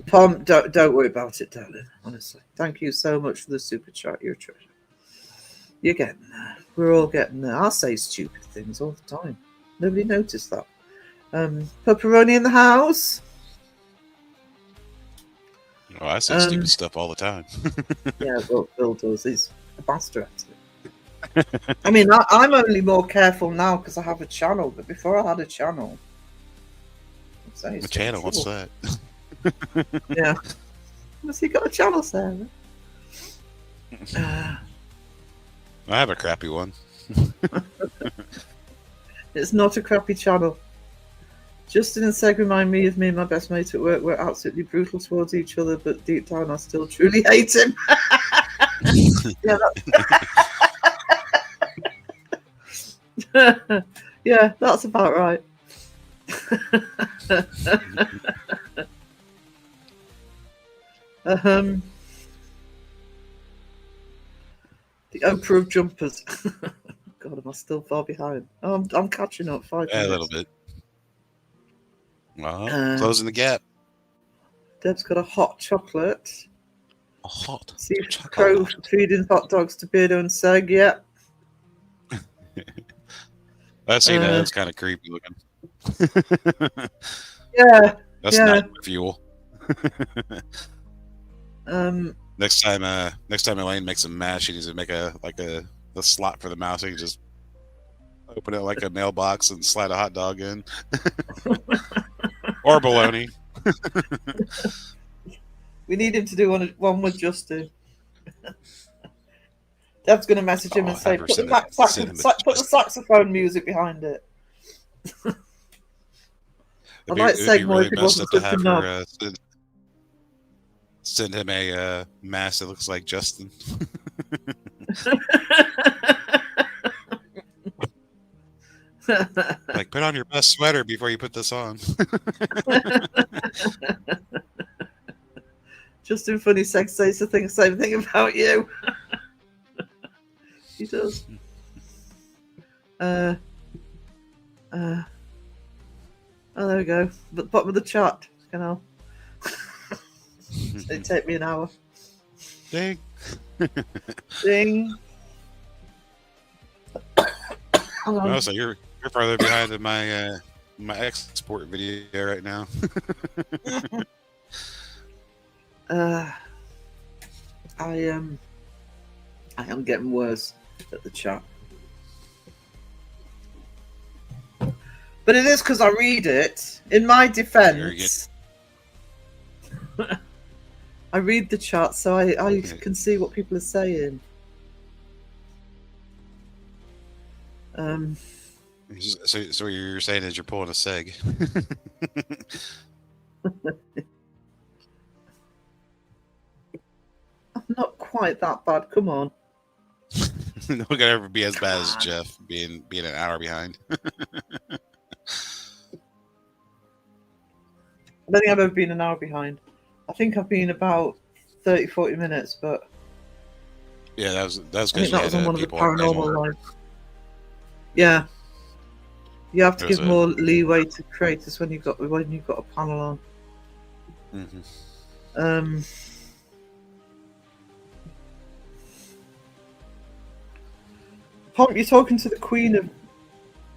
Tom, don't worry about it, darling. Honestly, thank you so much for the super chat. You're a treasure. You're getting there. We're all getting there. I say stupid things all the time. Nobody noticed that. Pepperoni in the house. Oh, I say stupid stuff all the time. Yeah, well, Bill does. He's a bastard at it. I mean, I'm only more careful now because I have a channel. But before I had a channel, I'd say The channel, what's that? Yeah. Has he got a channel, Sarah? I have a crappy one. It's not a crappy channel. Justin and Seg remind me of me and my best mate at work. We're absolutely brutal towards each other, but deep down I still truly hate him. Yeah, yeah, that's about right. The Oprah of jumpers. God, am I still far behind? Oh, I'm catching up. 5 minutes. Yeah, a little bit. Well, closing the gap. Deb's got a hot chocolate. A hot See chocolate. Crow feeding hot dogs to Beardo and Seg. Yeah. I've seen that. It's kind of creepy looking. Yeah. That's Yeah. not fuel. Next Next time Elaine makes a mash, she needs to make the slot for the mouse. So you can just open it like a mailbox and slide a hot dog in, or bologna. We need him to do one with Justin. Deb's going to message him and say, put the saxophone music behind it. I'd like to say more if it wasn't such a knob. Send him a mask that looks like Justin. Like, put on your best sweater before you put this on. Justin Funny Sex says the same thing about you. He does. Oh, there we go. At the bottom of the chat. It'd take me an hour. Ding. Ding. Oh, so you're farther behind than my export video right now. I am getting worse at the chat. But it is because I read it. In my defense, I read the chat so I can see what people are saying. So what you're saying is you're pulling a seg. I'm not quite that bad. Come on. No one can ever be as bad as Jeff being an hour behind. I don't think I've ever been an hour behind. I think I've been about 30, 40 minutes, but Yeah, that was I because think you that was on had one of the people on paranormal panel. lives. Yeah. You have to There's give more leeway to creators when you've got a panel on. Mm-hmm. Pomp, you're talking to the queen of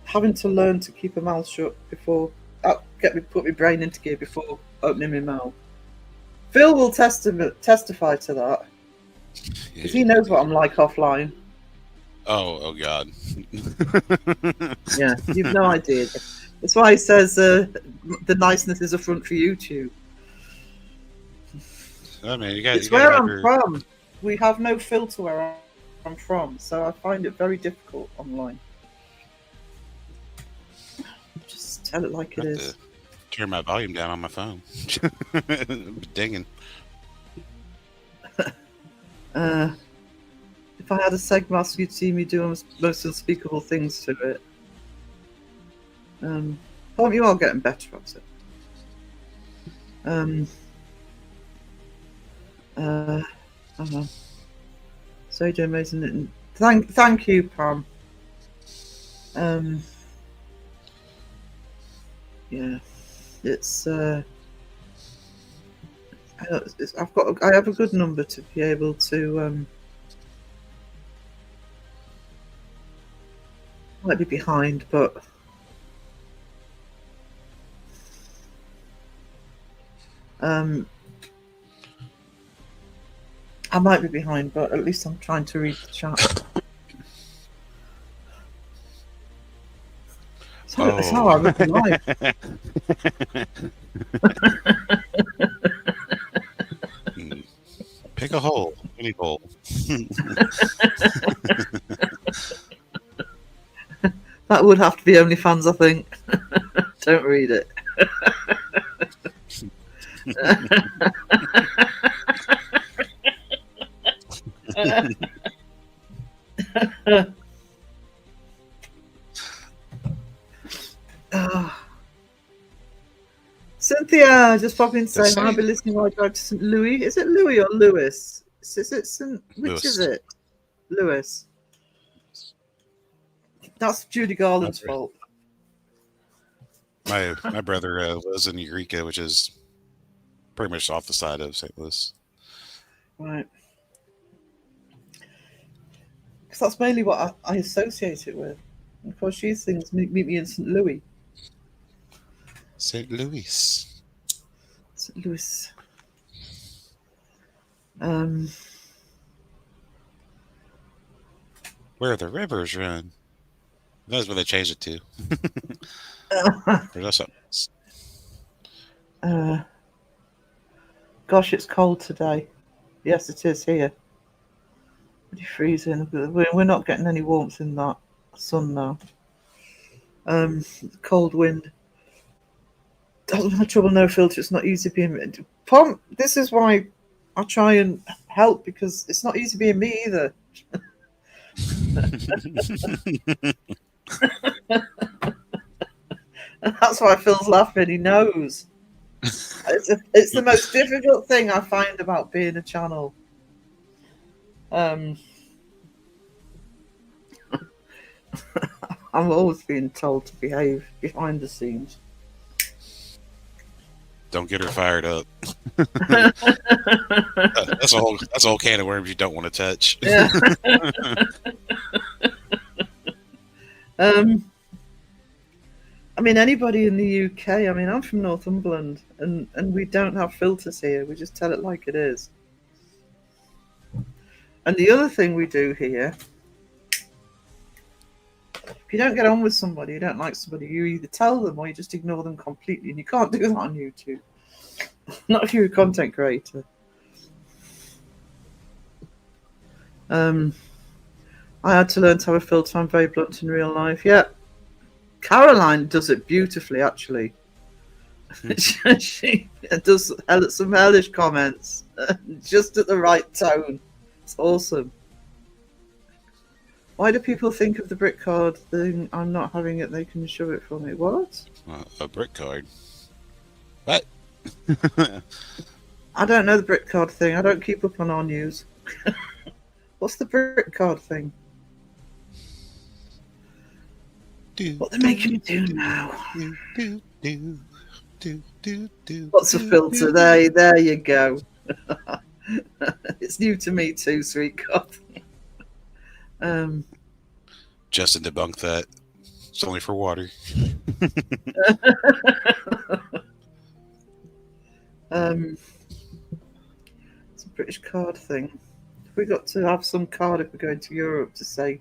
having to learn to keep a mouth shut before put my brain into gear before opening my mouth. Phil will testify to that. because he knows what I'm like offline. Oh God. Yeah, you've no idea. That's why he says the niceness is a front for YouTube. I mean, It's you gotta where have I'm your. from. We have no filter where I'm from, so I find it very difficult online. Just tell it like it I have is. to turn my volume down on my phone. Dinging. If I had a Segmaster, you'd see me do most unspeakable things to it. Tom, you are getting better at it. So you do amazing. Thank you, Pam. Yeah, it's I have a good number to be able to might be behind, but I might be behind, but at least I'm trying to read the chat. That's how I look in life. Pick a hole, any hole. That would have to be OnlyFans, I think. Don't read it. Cynthia, just pop in saying I'll be listening while I drive to St. Louis. Is it Louis or Lewis? Is it St. Which Lewis. is it? Lewis. That's Judy Garland's fault. My brother lives in Eureka, which is pretty much off the side of St. Louis. Right. Because that's mainly what I associate it with. And of course, she thinks meet me in St. Louis. St. Louis. St. Louis. Where the rivers run. That's what they changed it to. Or that's something else. Gosh, it's cold today. Yes, it is here. Pretty freezing. We're not getting any warmth in that sun now. Cold wind. Doesn't have trouble, no filter. It's not easy being Pom. This is why I try and help, because it's not easy being me either. That's why Phil's laughing. He knows. It's the most difficult thing I find about being a channel. I'm always being told to behave behind the scenes. Don't get her fired up. That's a whole can of worms you don't want to touch. Yeah. I mean, anybody in the UK. I mean, I'm from Northumberland, and we don't have filters here. We just tell it like it is. And the other thing we do here, if you don't get on with somebody, you don't like somebody, you either tell them or you just ignore them completely. And you can't do that on YouTube. Not if you're a content creator. I had to learn to have a filter. I'm very blunt in real life. Yeah. Caroline does it beautifully, actually. She does some hellish comments, just at the right tone. It's awesome. Why do people think of the brick card thing? I'm not having it. They can shove it for me. What? A brick card. What? I don't know the brick card thing. I don't keep up on our news. What's the brick card thing? What they're making me do now? What's a filter? There you go. It's new to me too, sweet God. Justin debunked that. It's only for water. It's a British card thing. We got to have some card if we're going to Europe to say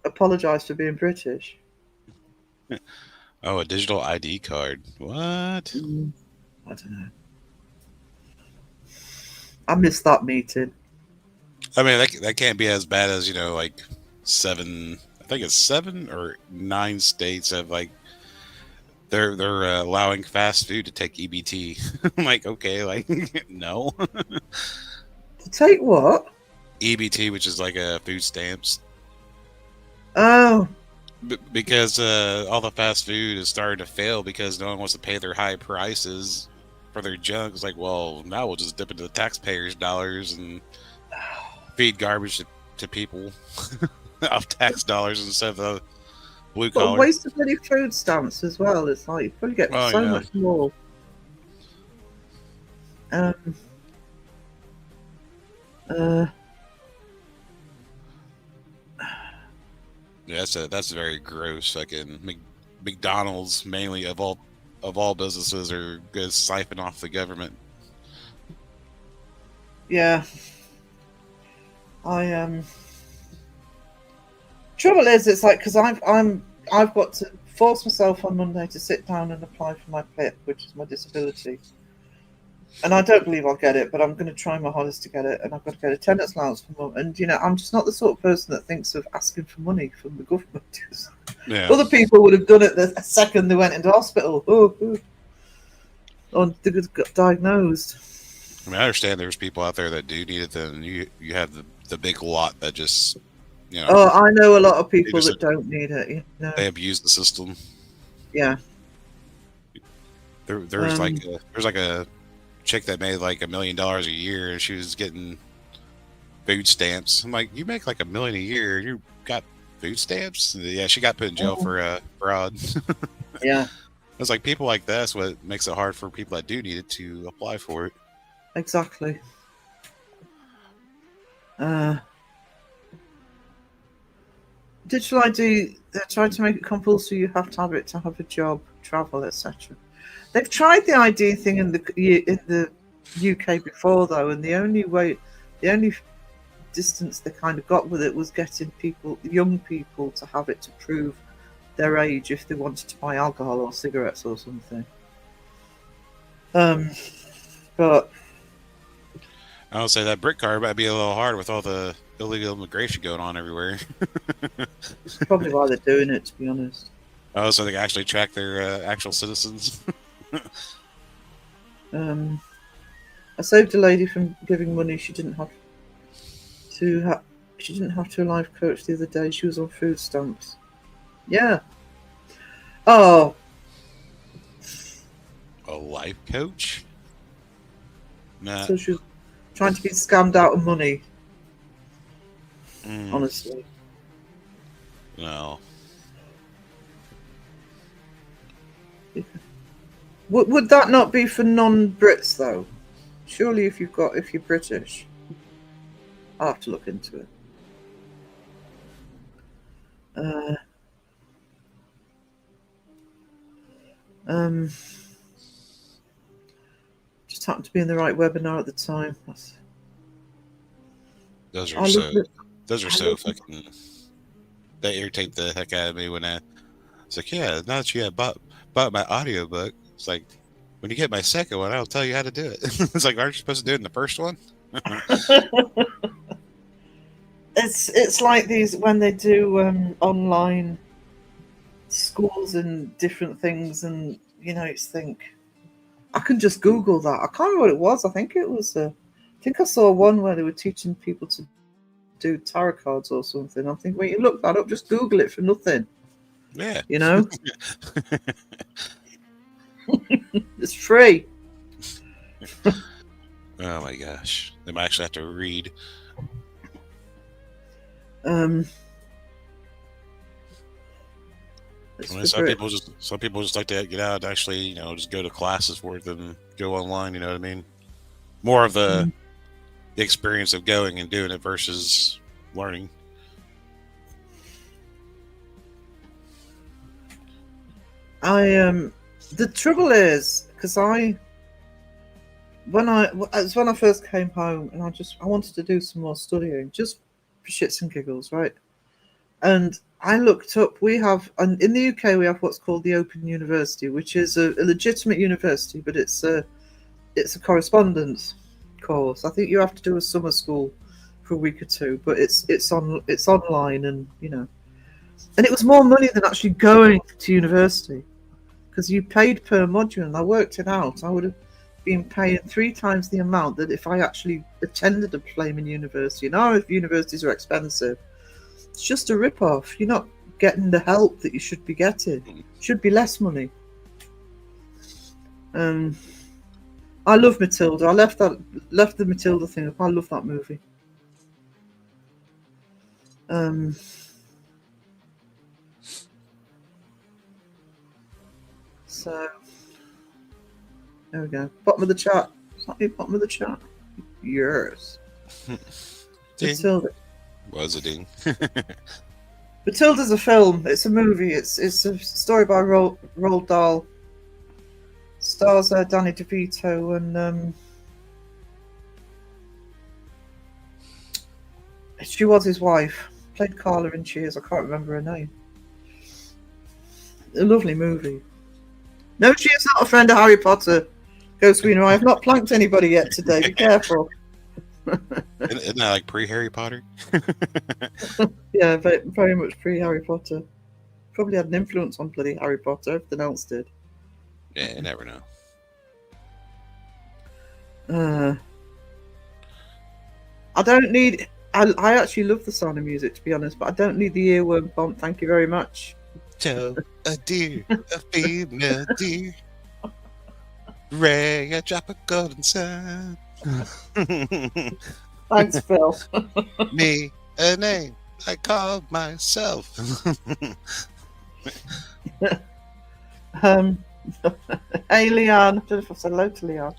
apologise for being British. Oh, a digital ID card. What? I don't know. I missed that meeting. I mean, that can't be as bad as, like 7. I think it's 7 or 9 states have like they're allowing fast food to take EBT. I'm like, okay, like no. To take what? EBT, which is like a food stamps. Oh, Because all the fast food is starting to fail because no one wants to pay their high prices for their junk. It's like, well, now we'll just dip into the taxpayers' dollars and feed garbage to people off tax dollars instead of the blue but a collar. waste of any food stamps as well. It's like you probably get Oh, so yeah. much more. Yeah, that's very gross. Fucking McDonald's, mainly of all businesses, are going to siphon off the government. Yeah. Trouble is, it's like because I've got to force myself on Monday to sit down and apply for my PIP, which is my disability. And I don't believe I'll get it, but I'm going to try my hardest to get it. And I've got to get a tenant's allowance for mum. And I'm just not the sort of person that thinks of asking for money from the government. Yeah. Other people would have done it the second they went into hospital. Or they got diagnosed. I mean, I understand there's people out there that do need it. Then you have the big lot that just Oh, I know a lot of people just- that don't need it. they abuse the system. Yeah. There's like a chick that made like $1 million a year, and she was getting food stamps. I'm like, you make like $1 million a year, you got food stamps? And yeah, she got put in jail for fraud. Yeah. It's like people like that's what makes it hard for people that do need it to apply for it. Exactly. Digital ID, they're trying to make it compulsory. You have to have it to have a job, travel, etc. They've tried the ID thing in the UK before, though, and the only distance they kind of got with it was getting young people, to have it to prove their age if they wanted to buy alcohol or cigarettes or something. But I would say that brick card might be a little hard with all the illegal immigration going on everywhere. it's probably why they're doing it, to be honest. Oh, so they can actually track their actual citizens. I saved a lady from giving money. She didn't have to a life coach the other day. She was on food stamps. Yeah. Oh, A life coach? Nah. so she was trying to be scammed out of money. Mm, Honestly, no. would that not be for non-Brits though? Surely, if you're British, I'll have to look into it. Just happened to be in the right webinar at the time. Those I are so looked at- those are I so looked at- fucking, they irritate the heck out of me when it's like, yeah, now that you have bought my audiobook, it's like, when you get my second one, I'll tell you how to do it. It's like, aren't you supposed to do it in the first one? It's like these when they do online schools and different things, and it's think I can just Google that. I can't remember what it was. I think it was. I think I saw one where they were teaching people to do tarot cards or something. I'm thinking, wait, you look that up, just Google it for nothing. Yeah. It's free. Oh my gosh. They might actually have to read. It's I mean, for some people just like to get out and actually, just go to classes for it than go online. You know what I mean? More of the experience of going and doing it versus learning. The trouble is, because when I first came home, and I wanted to do some more studying, just for shits and giggles, right? And I looked up. And in the UK, we have what's called the Open University, which is a legitimate university, but it's a correspondence course. I think you have to do a summer school for a week or two, but it's online, and and it was more money than actually going to university because you paid per module. And I worked it out. I would have been paying 3 times the amount that if I actually attended a flaming university. Now, if universities are expensive, it's just a rip-off. You're not getting the help that you should be getting. It should be less money. I love Matilda. I left the Matilda thing up. I love that movie. So there we go. Bottom of the chat. Is that the bottom of the chat? Yes. Matilda. Was a ding. Matilda's a film. It's a movie. It's a story by Roald Dahl. Stars Danny DeVito and she was his wife. Played Carla in Cheers. I can't remember her name. A lovely movie. No, she is not a friend of Harry Potter. Ghost Wiener. I have not planked anybody yet today. Be careful. Isn't that like pre-Harry Potter? Yeah, very, very much pre-Harry Potter. Probably had an influence on bloody Harry Potter. Everything else did. Yeah, you never know. I don't need. I actually love the Sound of Music, to be honest, but I don't need the earworm bump. Thank you very much. Tell a deer, a female deer, Ray, a drop of golden sun. Thanks, Phil. Me, a name I call myself. Hey, Leon. I don't know if I said hello to Leon.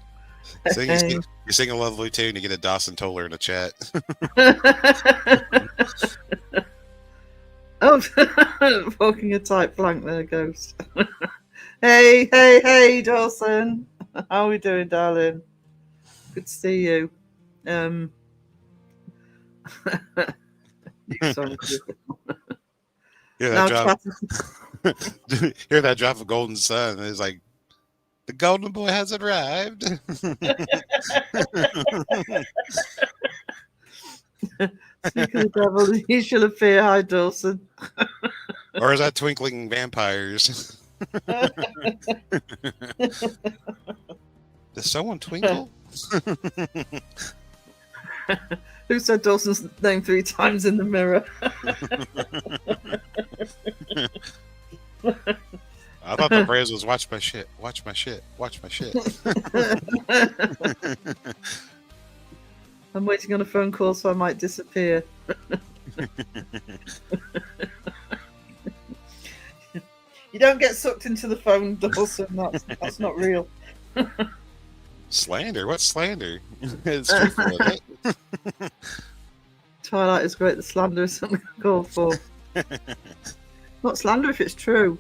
So you sing a lovely tune, you get a Dawson Toller in the chat. Oh, walking a tight flank there, Ghost. Hey, Dawson. How are we doing, darling? Good to see you. You sound beautiful. Hear that drop of golden sun. It's like, the golden boy has arrived. Speak of the devil, he shall appear. Hi, Dawson. Or is that twinkling vampires? Does someone twinkle? Who said Dawson's name 3 times in the mirror? I thought the phrase was watch my shit, watch my shit, watch my shit. I'm waiting on a phone call, so I might disappear. You don't get sucked into the phone, Dawson. That's not real. Slander? What slander? It's truthful, isn't it? Twilight is great. The slander is something to call for. Not slander if it's true.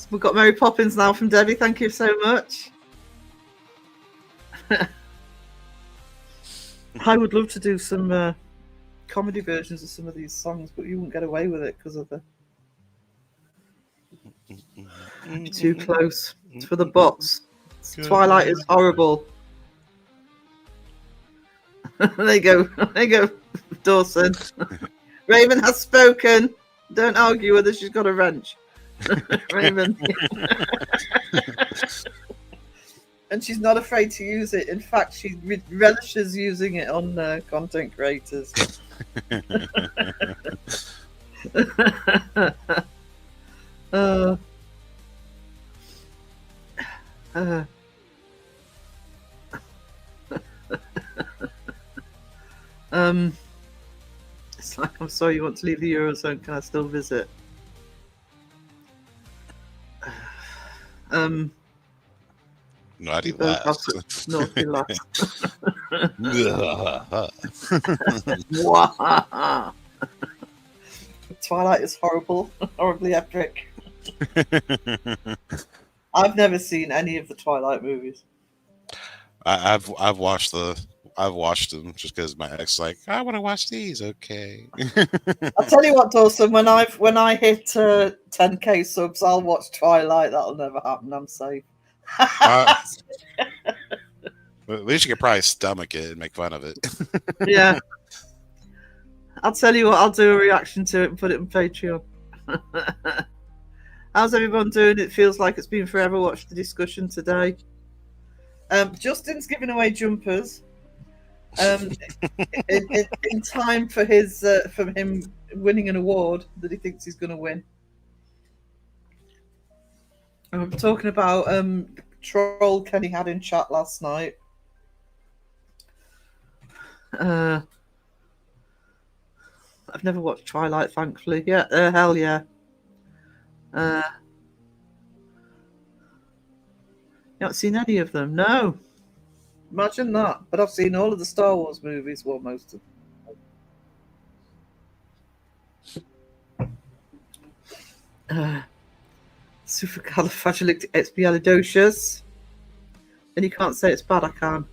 We've got Mary Poppins now from Debbie. Thank you so much. I would love to do some comedy versions of some of these songs, but you wouldn't get away with it because of the too close. It's for the bots. Twilight is horrible. There you go, Dawson. Raven has spoken. Don't argue with her. She's got a wrench. Raven. And she's not afraid to use it. In fact, she relishes using it on content creators. It's like, I'm sorry you want to leave the Eurozone. Can I still visit? Naughty Both have laugh. naughty laughs. Twilight is horrible, horribly epic. I've never seen any of the Twilight movies. I've watched them just because my ex like I want to watch these. Okay. I'll tell you what, Dawson. When I hit 10k subs, I'll watch Twilight. That'll never happen. I'm safe. Uh, at least you could probably stomach it and make fun of it. Yeah. I'll tell you what. I'll do a reaction to it and put it on Patreon. How's everyone doing? It feels like it's been forever. Watch the discussion today. Justin's giving away jumpers. In time for his from him winning an award that he thinks he's going to win. And we're talking about troll Kenny had in chat last night. I've never watched Twilight, thankfully. Yeah, hell yeah. You haven't seen any of them? No. Imagine that. But I've seen all of the Star Wars movies, well, most of them. Supercalifragilisticexpialidocious. And you can't say it's bad. I can.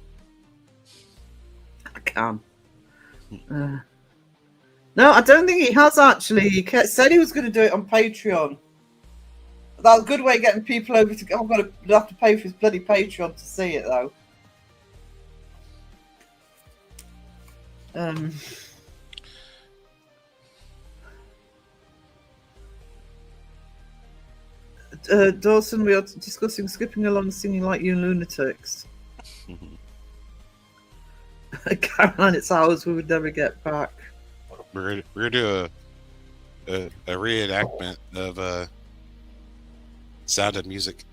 No, I don't think he has actually. He said he was going to do it on Patreon. That's a good way of getting people over to. I've got to have to pay for his bloody Patreon to see it though. Dawson, we are discussing skipping along, singing like you lunatics. Caroline, it's ours. We would never get back. We're gonna do a reenactment of Sound of Music.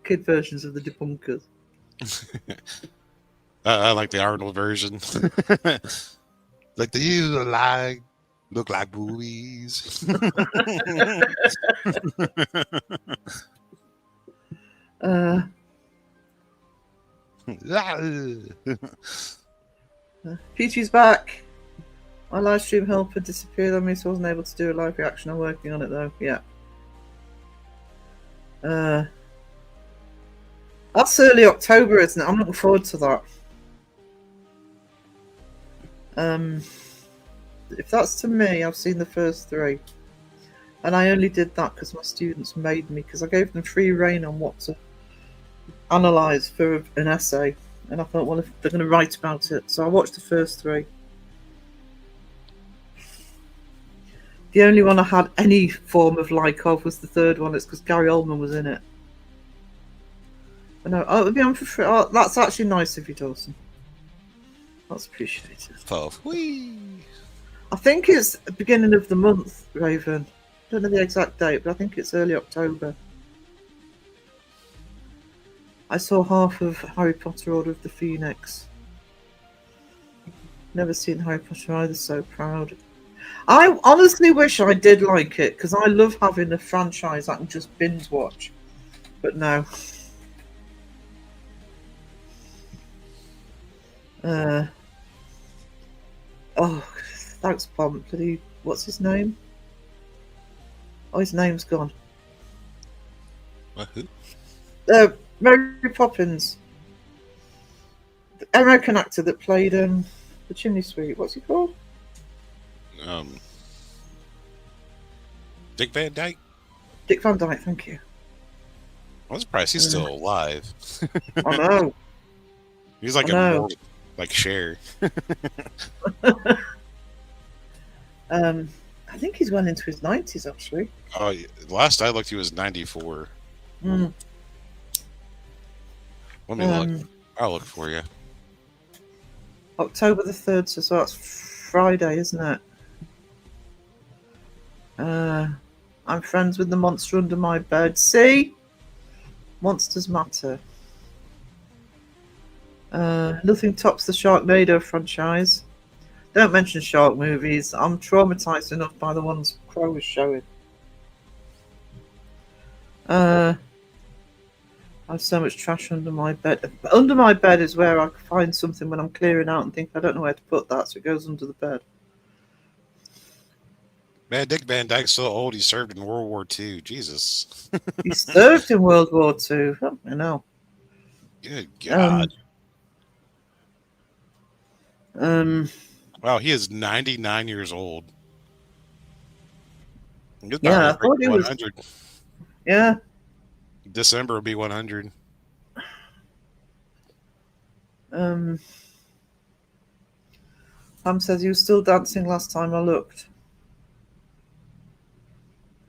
Kid versions of the Debunkers. I like the Arnold version. Like the you like look like boobies. Peachy's back. My live stream helper disappeared on me, so I wasn't able to do a live reaction. I'm working on it though. Yeah. That's early October, isn't it? I'm looking forward to that. If that's to me, I've seen the first 3. And I only did that because my students made me, because I gave them free rein on what to analyse for an essay. And I thought, well, if they're going to write about it. So I watched the first 3. The only one I had any form of like of was the third one. It's because Gary Oldman was in it. But no, it would be on for free. Oh, that's actually nice of you, Dawson. That's appreciated. I think it's the beginning of the month, Raven. I don't know the exact date, but I think it's early October. I saw half of Harry Potter Order of the Phoenix. Never seen Harry Potter either, so proud. I honestly wish I did like it, because I love having a franchise I can just binge watch. But no. Oh, thanks, Plum. What's his name? Oh, his name's gone. What, who? Mary Poppins. The American actor that played the Chimney Sweep. What's he called? Dick Van Dyke. Dick Van Dyke, thank you. I'm surprised he's still alive. I know. He's like immortal, like Cher. I think he's well into his 90s, actually. Oh, last I looked, he was 94. Mm. Let me look. I'll look for you. October the 3rd, so that's Friday, isn't it? I'm friends with the monster under my bed. See? Monsters matter. Nothing tops the Sharknado franchise. Don't mention shark movies. I'm traumatized enough by the ones Crow was showing. I have so much trash under my bed. Under my bed is where I find something when I'm clearing out and think I don't know where to put that, so it goes under the bed. Man, Dick Van Dyke's so old. He served in World War II. Jesus. He served in World War II. Oh, I know. Good Um, God. um, Wow, he is 99 years old. Good about yeah, I ready to break thought he was. 100. Yeah. December will be 100. Pam says he was still dancing last time I looked.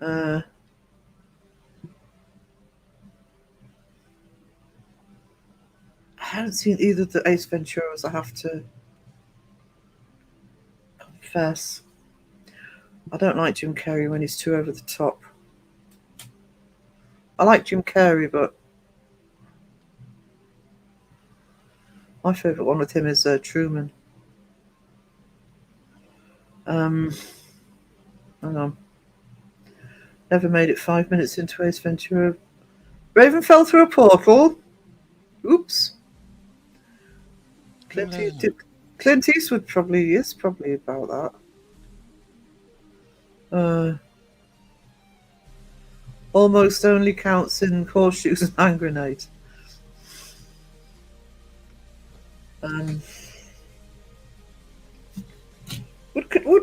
I haven't seen either of the Ace Venturas, I have to confess. I don't like Jim Carrey when he's too over the top. I like Jim Carrey, but my favourite one with him is Truman. Hang on. Never made it 5 minutes into Ace Ventura. Raven fell through a portal. Oops. Clint Eastwood probably is about that. Almost only counts in horseshoes and hand grenades. Would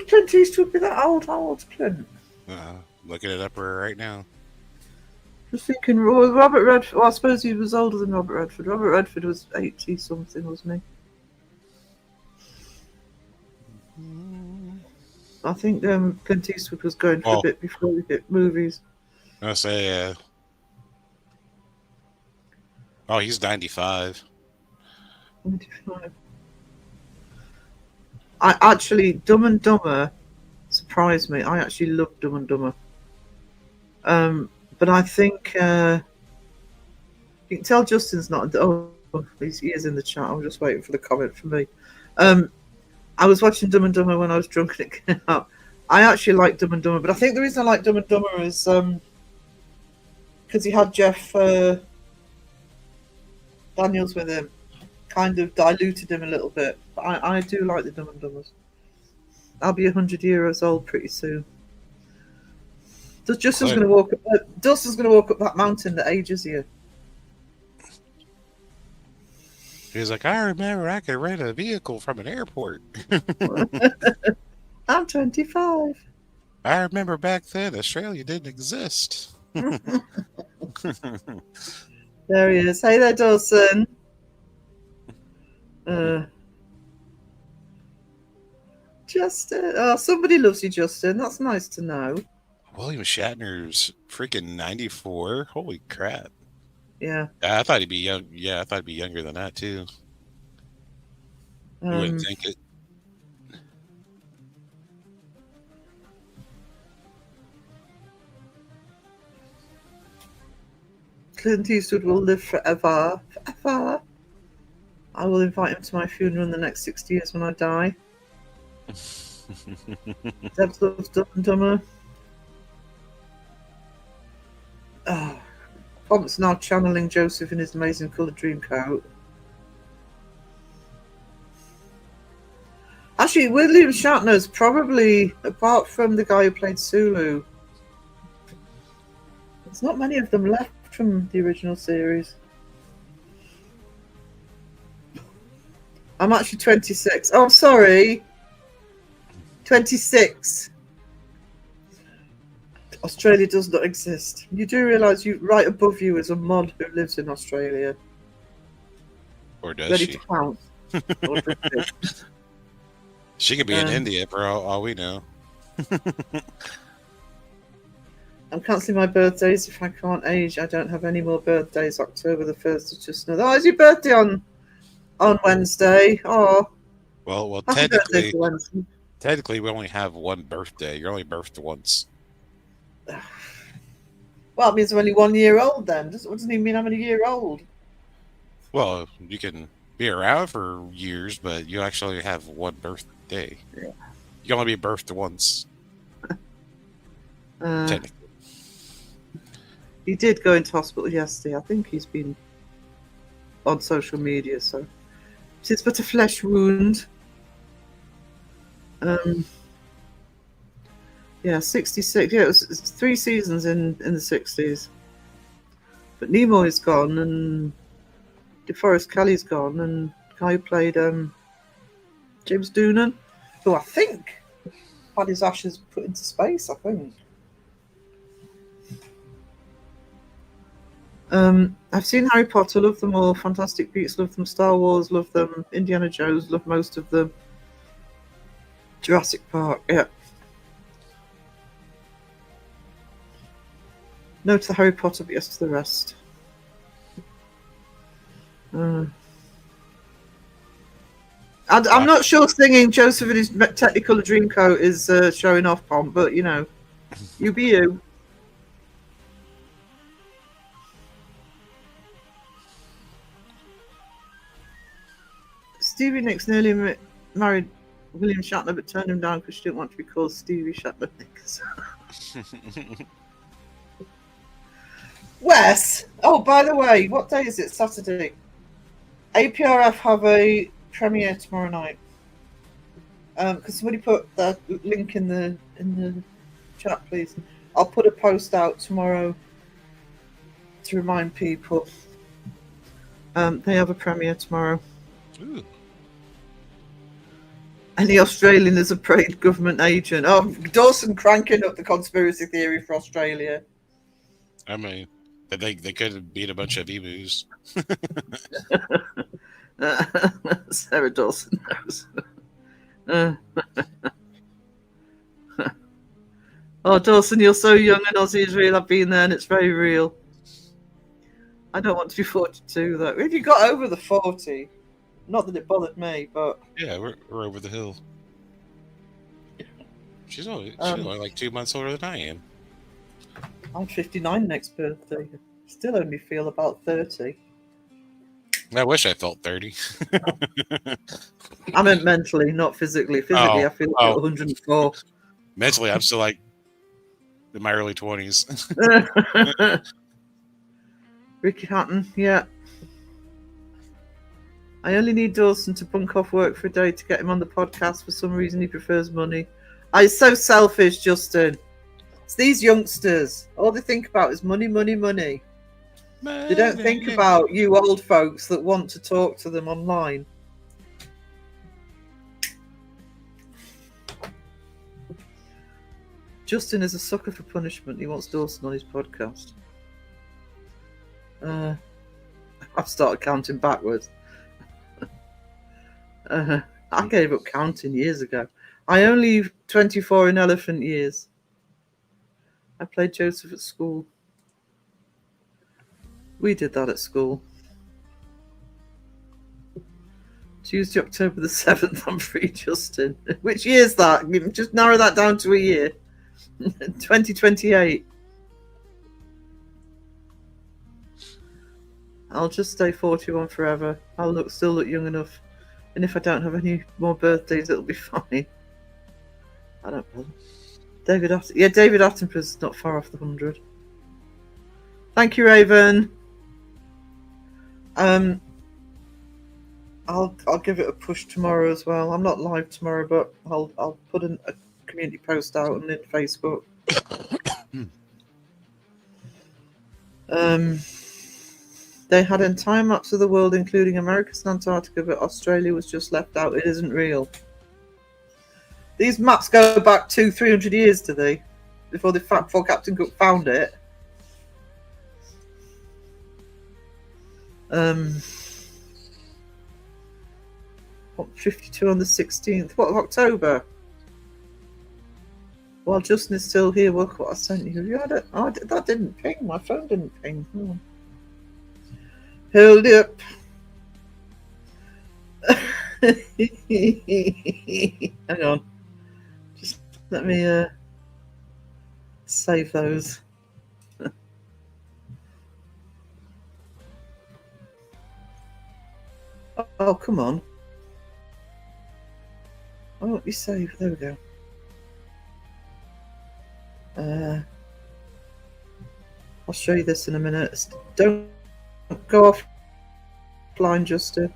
Clint Eastwood be that old, Clint? Looking it up right now. Just thinking, Robert Redford. Well, I suppose he was older than Robert Redford. Robert Redford was 80 something, wasn't he? I think Clint Eastwood was going for a bit before we hit movies. I say, oh, he's 95. 95. I actually, Dumb and Dumber surprised me. I actually love Dumb and Dumber. But I think you can tell Justin's not. Oh, he is in the chat. I'm just waiting for the comment from me. I was watching Dumb and Dumber when I was drunk and it came out. I actually like Dumb and Dumber, but I think the reason I like Dumb and Dumber is because he had Jeff Daniels with him, kind of diluted him a little bit. But I do like the Dumb and Dumbers. I'll be 100 years old pretty soon. Justin's going to walk up. Dustin's going to walk up that mountain that ages you. He's like, I remember I could rent a vehicle from an airport. I'm 25. I remember back then Australia didn't exist. There he is. Hey there, Dawson. Justin. Oh, somebody loves you, Justin. That's nice to know. William Shatner's freaking 94. Holy crap. Yeah. I thought he'd be young. Yeah, I thought he'd be younger than that too. You wouldn't think it. Clint Eastwood will live forever. Forever. I will invite him to my funeral in the next 60 years when I die. Debs loves Dumb and Dumber. Oh, Pomp's now channeling Joseph in his amazing coloured dream coat. Actually, William Shatner's probably, apart from the guy who played Sulu, there's not many of them left from the original series. I'm actually 26. Oh, I'm sorry. 26. Australia does not exist. You do realise right above you is a mod who lives in Australia. Or does ready she? To count. She could be in India for all we know. I'm cancelling my birthdays if I can't age. I don't have any more birthdays. October the 1st is just another. Oh, it's your birthday on Wednesday. Oh. Well, technically, we only have one birthday. You're only birthed once. Well, it means I'm only 1 year old then. What doesn't even mean I'm only a year old? Well, you can be around for years, but you actually have one birthday. Yeah. You can only be birthed once. Technically. He did go into hospital yesterday. I think he's been on social media, so it's but a flesh wound. Yeah, Yeah, 66. Yeah, it's 3 seasons in the 60s. But Nimoy's gone, and DeForest Kelly's gone, and the guy who played James Doonan, who I think had his ashes put into space, I think. I've seen Harry Potter, love them all. Fantastic Beasts, love them. Star Wars, love them. Indiana Jones, love most of them. Jurassic Park, yeah. No to the Harry Potter, but yes to the rest. I'm not sure singing Joseph in his Technicolor Dreamcoat is showing off, Pom, but you know, you be you. Stevie Nicks nearly married William Shatner, but turned him down because she didn't want to be called Stevie Shatner Nicks. Wes! Oh, by the way, what day is it? Saturday. APRF have a premiere tomorrow night. Because somebody put the link in the chat, please. I'll put a post out tomorrow to remind people. They have a premiere tomorrow. Ooh. And the Australian is a paid government agent. Oh, Dawson cranking up the conspiracy theory for Australia. I mean, they could have beat a bunch of emus. Sarah Dawson knows. Oh, Dawson, you're so young and Aussie is real. I've been there and it's very real. I don't want to be 42, though. If you got over the 40, not that it bothered me, but... Yeah, we're over the hill. She's only like 2 months older than I am. I'm 59 next birthday. Still only feel about 30. I wish I felt 30. I meant mentally, not physically. Physically, I feel like 104. Mentally, I'm still like in my early 20s. Ricky Hatton, yeah. I only need Dawson to bunk off work for a day to get him on the podcast. For some reason, he prefers money. It's so selfish, Justin. It's these youngsters. All they think about is money, money, money. They don't think about you old folks that want to talk to them online. Justin is a sucker for punishment. He wants Dawson on his podcast. I've started counting backwards. I gave up counting years ago. I only 24 in elephant years. I played Joseph at school. We did that at school. Tuesday, October the 7th, I'm free, Justin. Which year is that? Just narrow that down to a year. 2028. I'll just stay 41 forever. I'll still look young enough. And if I don't have any more birthdays, it'll be fine. I don't bother. David Attenborough's not far off the 100. Thank you, Raven. I'll give it a push tomorrow as well. I'm not live tomorrow, but I'll put a community post out on Facebook. They had entire maps of the world, including Americas and Antarctica, but Australia was just left out. It isn't real. These maps go back 200-300 years, do they? Before Captain Cook found it. 52 on the 16th. What, of October? While Justin is still here, look what I sent you. That didn't ping. My phone didn't ping. Hold up. Hang on. Just let me save those. Oh, come on. Why won't you save? There we go. I'll show you this in a minute. Don't go offline, Justin.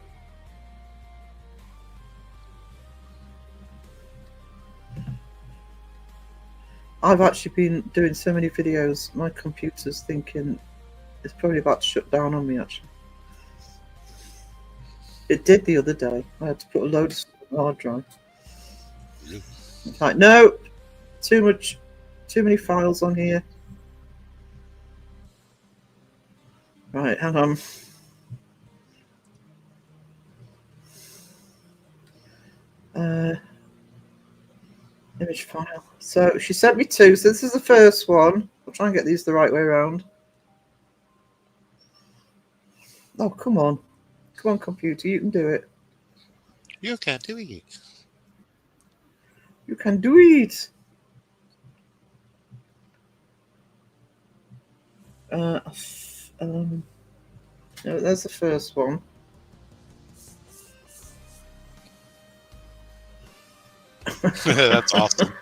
I've actually been doing so many videos, my computer's thinking it's probably about to shut down on me, actually. It did the other day. I had to put a load of stuff on the hard drive. It's like, no, too many files on here. Right, hang on. Image file. So she sent me 2. So this is the first one. I'll try and get these the right way around. Oh, come on. Come on, computer. You can do it. You can't do it. You can do it. No, there's the first one. That's awesome.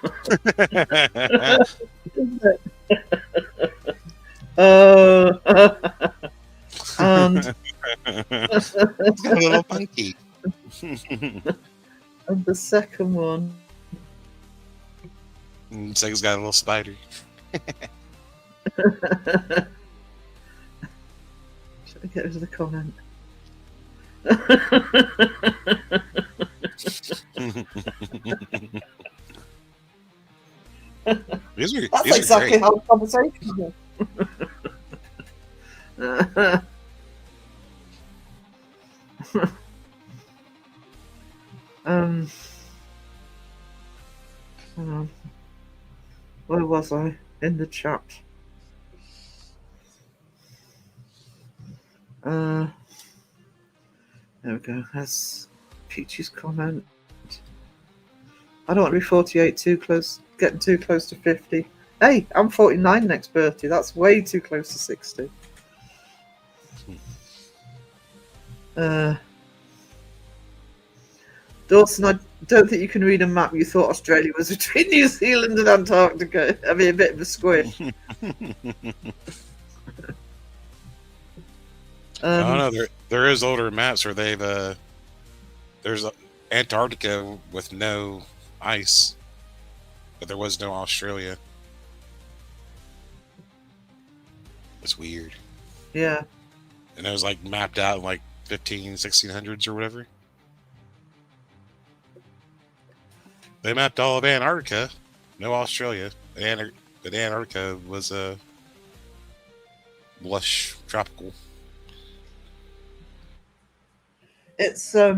And It's got a little monkey. and the second one. And Sega's got a little spider. Should we get rid of the comment? These That's are exactly great. how the conversation goes. Hang on. Where was I? In the chat. There we go. That's Peachy's comment. I don't want to be 48 too close, getting too close to 50. Hey, I'm 49 next birthday. That's way too close to 60. Dawson, I don't think you can read a map. You thought Australia was between New Zealand and Antarctica. I mean, a bit of a squish. Oh no, there is older maps where they've there's Antarctica with no ice, but there was no Australia. It's weird. Yeah. And it was like mapped out in like 1600s or whatever. They mapped all of Antarctica, no Australia. But Antarctica was lush tropical. It's I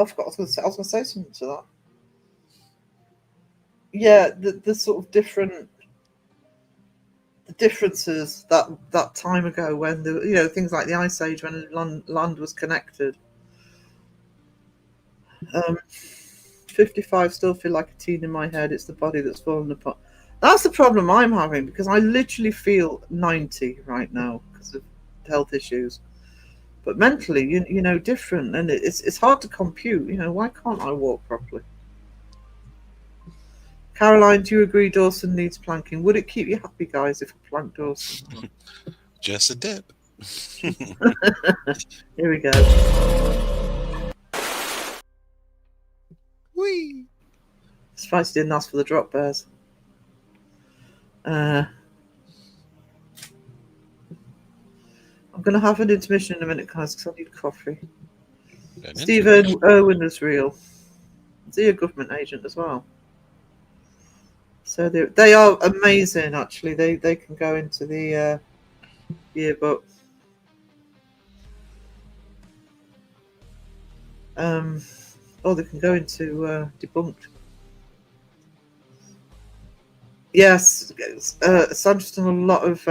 forgot I was going to say something to that. Yeah, the sort of differences that time ago when the things like the Ice Age when land was connected. 55 still feel like a teen in my head. It's the body that's falling apart. That's the problem I'm having because I literally feel 90 right now because of health issues. But mentally, different, and it's hard to compute. Why can't I walk properly? Caroline, do you agree Dawson needs planking? Would it keep you happy, guys, if I planked Dawson? Just a dip. Here we go. Whee! Spicy didn't ask for the drop bears. I'm going to have an intermission in a minute, guys, because I need coffee. Stephen Irwin is real. Is he a government agent as well? So they are amazing, actually. They can go into the yearbook. Or they can go into debunked. Yes, Sandra's done a lot of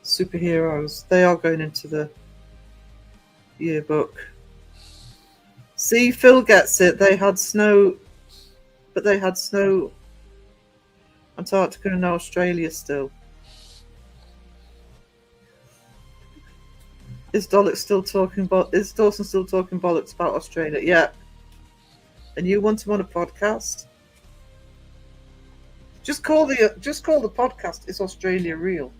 superheroes. They are going into the yearbook. See, Phil gets it. They had snow, but they had snow Antarctica and Australia still. Is Dawson still talking bollocks about Australia? Yeah. And you want him on a podcast? Just call the podcast "Is Australia Real?"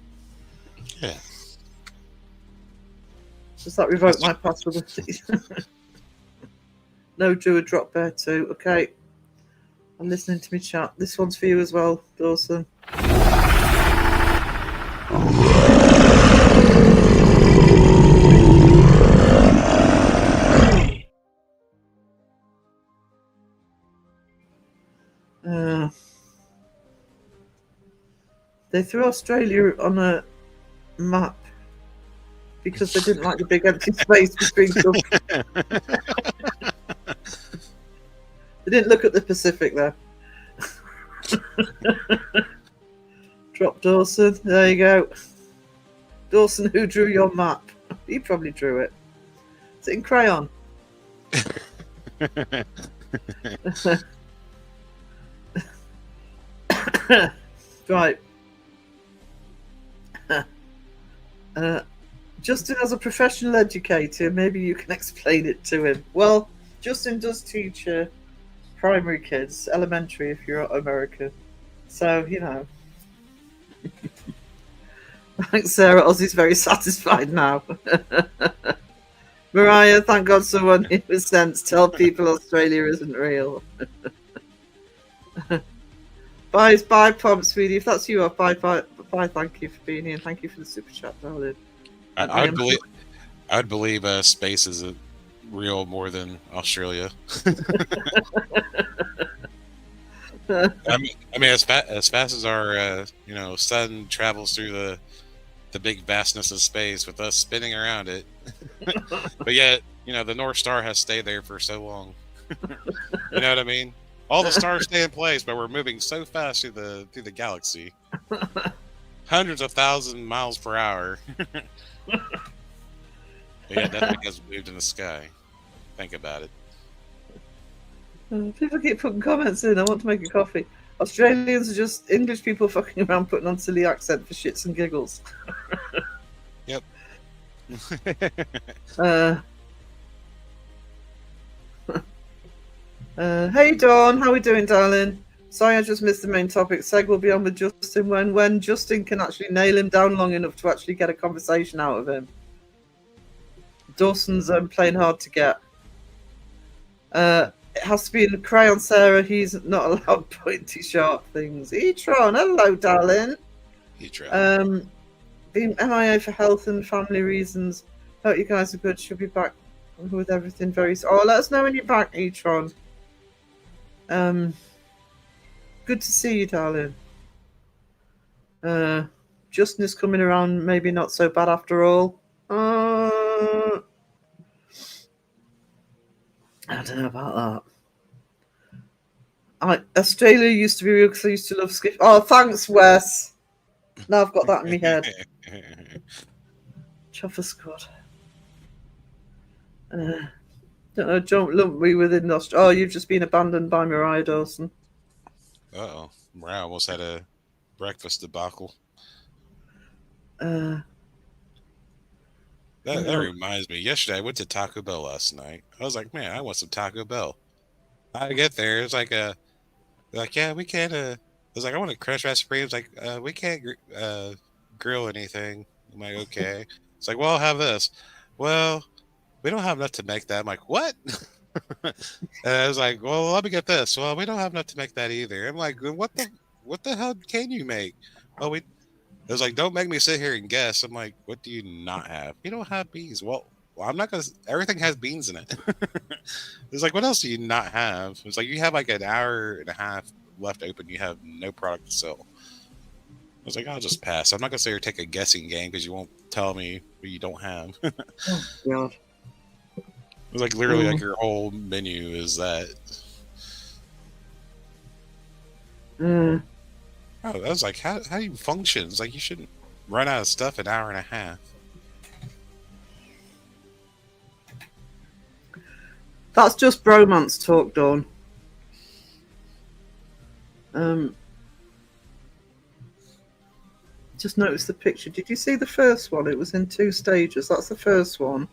Yeah. Does that revoke my password? No, Drew, a drop there too. Okay. I'm listening to me chat. This one's for you as well, Dawson. They threw Australia on a map because they didn't like the big empty space between them. They didn't look at the Pacific there. Drop Dawson. There you go. Dawson, who drew your map? He probably drew it. Is it in crayon? Right. Justin, as a professional educator, maybe you can explain it to him. Well, Justin does teach primary kids, elementary if you're American. So, you know. Thanks, Sarah. Ozzy's very satisfied now. Mariah, thank God someone with sense tell people Australia isn't real. Bye, Pom, sweetie. If that's you, bye. Thank you for being here. Thank you for the super chat, darling. I would believe space is real more than Australia. I mean, as fast as our sun travels through the big vastness of space with us spinning around it, but yet the North Star has stayed there for so long. You know what I mean? All the stars stay in place, but we're moving so fast through the galaxy, hundreds of thousands of miles per hour. But yeah, nothing has moved in the sky. Think about it. People keep putting comments in. I want to make a coffee. Australians are just English people fucking around putting on silly accent for shits and giggles. Yep. Hey Dawn, how we doing, darling? Sorry, I just missed the main topic. Seg will be on with Justin when Justin can actually nail him down long enough to actually get a conversation out of him. Dawson's playing hard to get. It has to be in crayon, Sarah. He's not allowed pointy, sharp things. E-tron, hello, darling. E-tron. Being MIA for health and family reasons. Hope you guys are good. Should be back with everything very soon. Oh, let us know when you're back, E-tron. Good to see you, darling. Justin is coming around, maybe not so bad after all. I don't know about that. Australia used to be real because I used to love skip. Oh, thanks, Wes. Now I've got that in my head. Chopper squad. Don't know, don't lump me within Australia. Oh, you've just been abandoned by Mariah Dawson. Uh-oh. Mariah almost had a breakfast debacle. That reminds me. Yesterday, I went to Taco Bell last night. I was like, man, I want some Taco Bell. I get there. It's like yeah, we can't. I was like, I want a Crunch Wrap Supreme. It's like, we can't grill anything. I'm like, okay. It's like, well, I'll have this. Well, we don't have enough to make that. I'm like, what? And I was like, well, let me get this. Well, we don't have enough to make that either. I'm like, what the hell can you make? Oh, it was like, don't make me sit here and guess. I'm like, what do you not have? You don't have beans. Well, I'm not gonna. Everything has beans in it. It's like, what else do you not have? It's like you have like an hour and a half left open. You have no product to sell. I was like, I'll just pass. I'm not gonna sit here and take a guessing game because you won't tell me what you don't have. Oh God. It was like literally like your whole menu is that. Oh, that was like, how do you function? It's like you shouldn't run out of stuff in an hour and a half. That's just bromance talk, Dawn. Just noticed the picture. Did you see the first one? It was in 2 stages. That's the first one.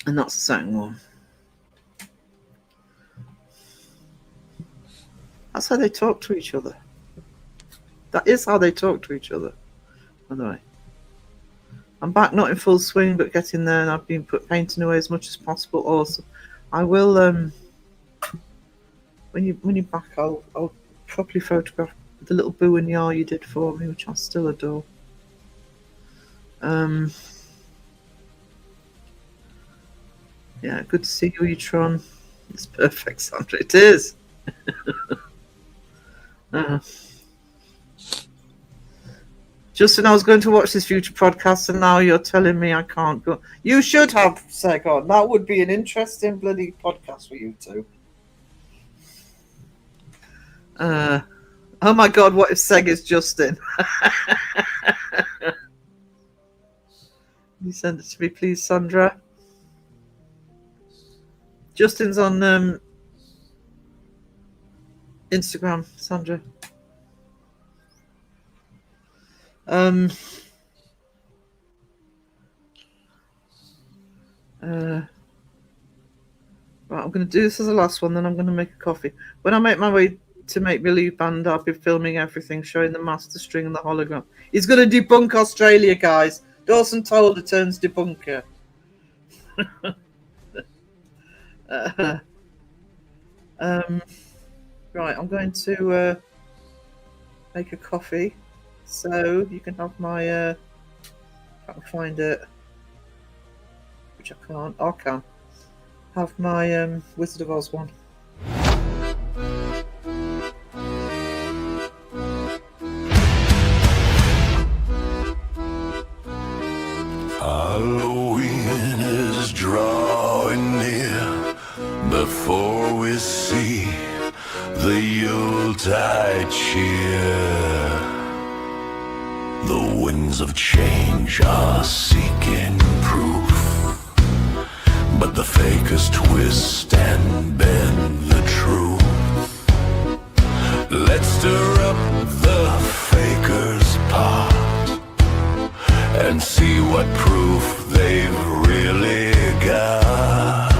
And that's the second one. That's how they talk to each other. That is how they talk to each other, by the way. I'm back, not in full swing, but getting there, and I've been painting away as much as possible. Also, I will when you're back, I'll properly photograph the little boo and yar you did for me, which I still adore. Yeah, good to see you, Utron. It's perfect, Sandra. It is. Justin, I was going to watch this future podcast, and now you're telling me I can't go. You should have Seg on. That would be an interesting bloody podcast for you two. Oh my God, what if Seg is Justin? Can you send it to me, please, Sandra? Justin's on Instagram, Sandra. Right, I'm going to do this as the last one, then I'm going to make a coffee. When I make my way to Make Believe Band, I'll be filming everything, showing the master string and the hologram. He's going to debunk Australia, guys. Dawson Tolder turns debunker. Right, I'm going to make a coffee, so you can have my. If I can find it, which I can't. I can have my Wizard of Oz one. Halloween is drawing near before we see the Yuletide cheer. The winds of change are seeking proof, but the fakers twist and bend the truth. Let's stir up the fakers' pot and see what proof they've really got.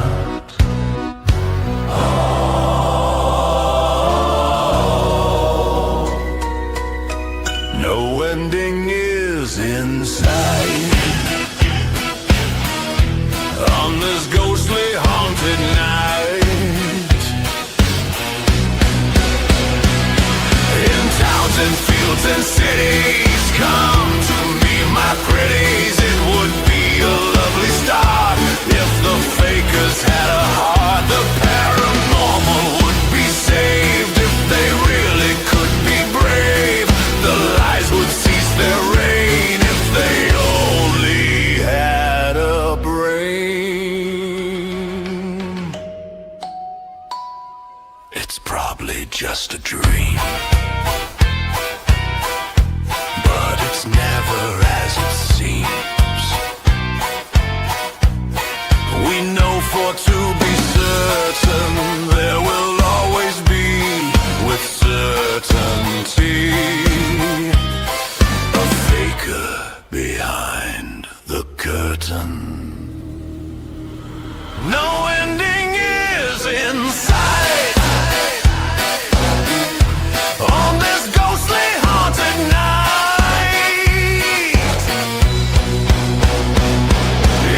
No ending is in sight on this ghostly haunted night. In towns and fields and cities, come to me, my pretties. It would be a lovely start if the fakers had a heart. The paranormal would be saved if they really could be brave. The lies would cease their reign if they only had a brain. It's probably just a dream, but it's never as it seems. We know for to be certain there will always be, with certainty, a faker behind the curtain. No ending is in sight on this ghostly haunted night.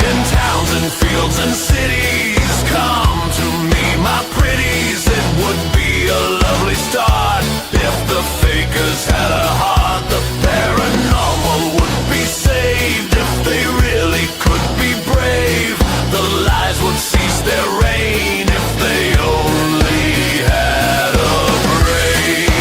In towns and fields and cities, come to me, my pretties. It would be a lovely start if the fakers had a heart. The paranormal would be saved if they really could be brave. The lies would cease their reign if they only had a brain.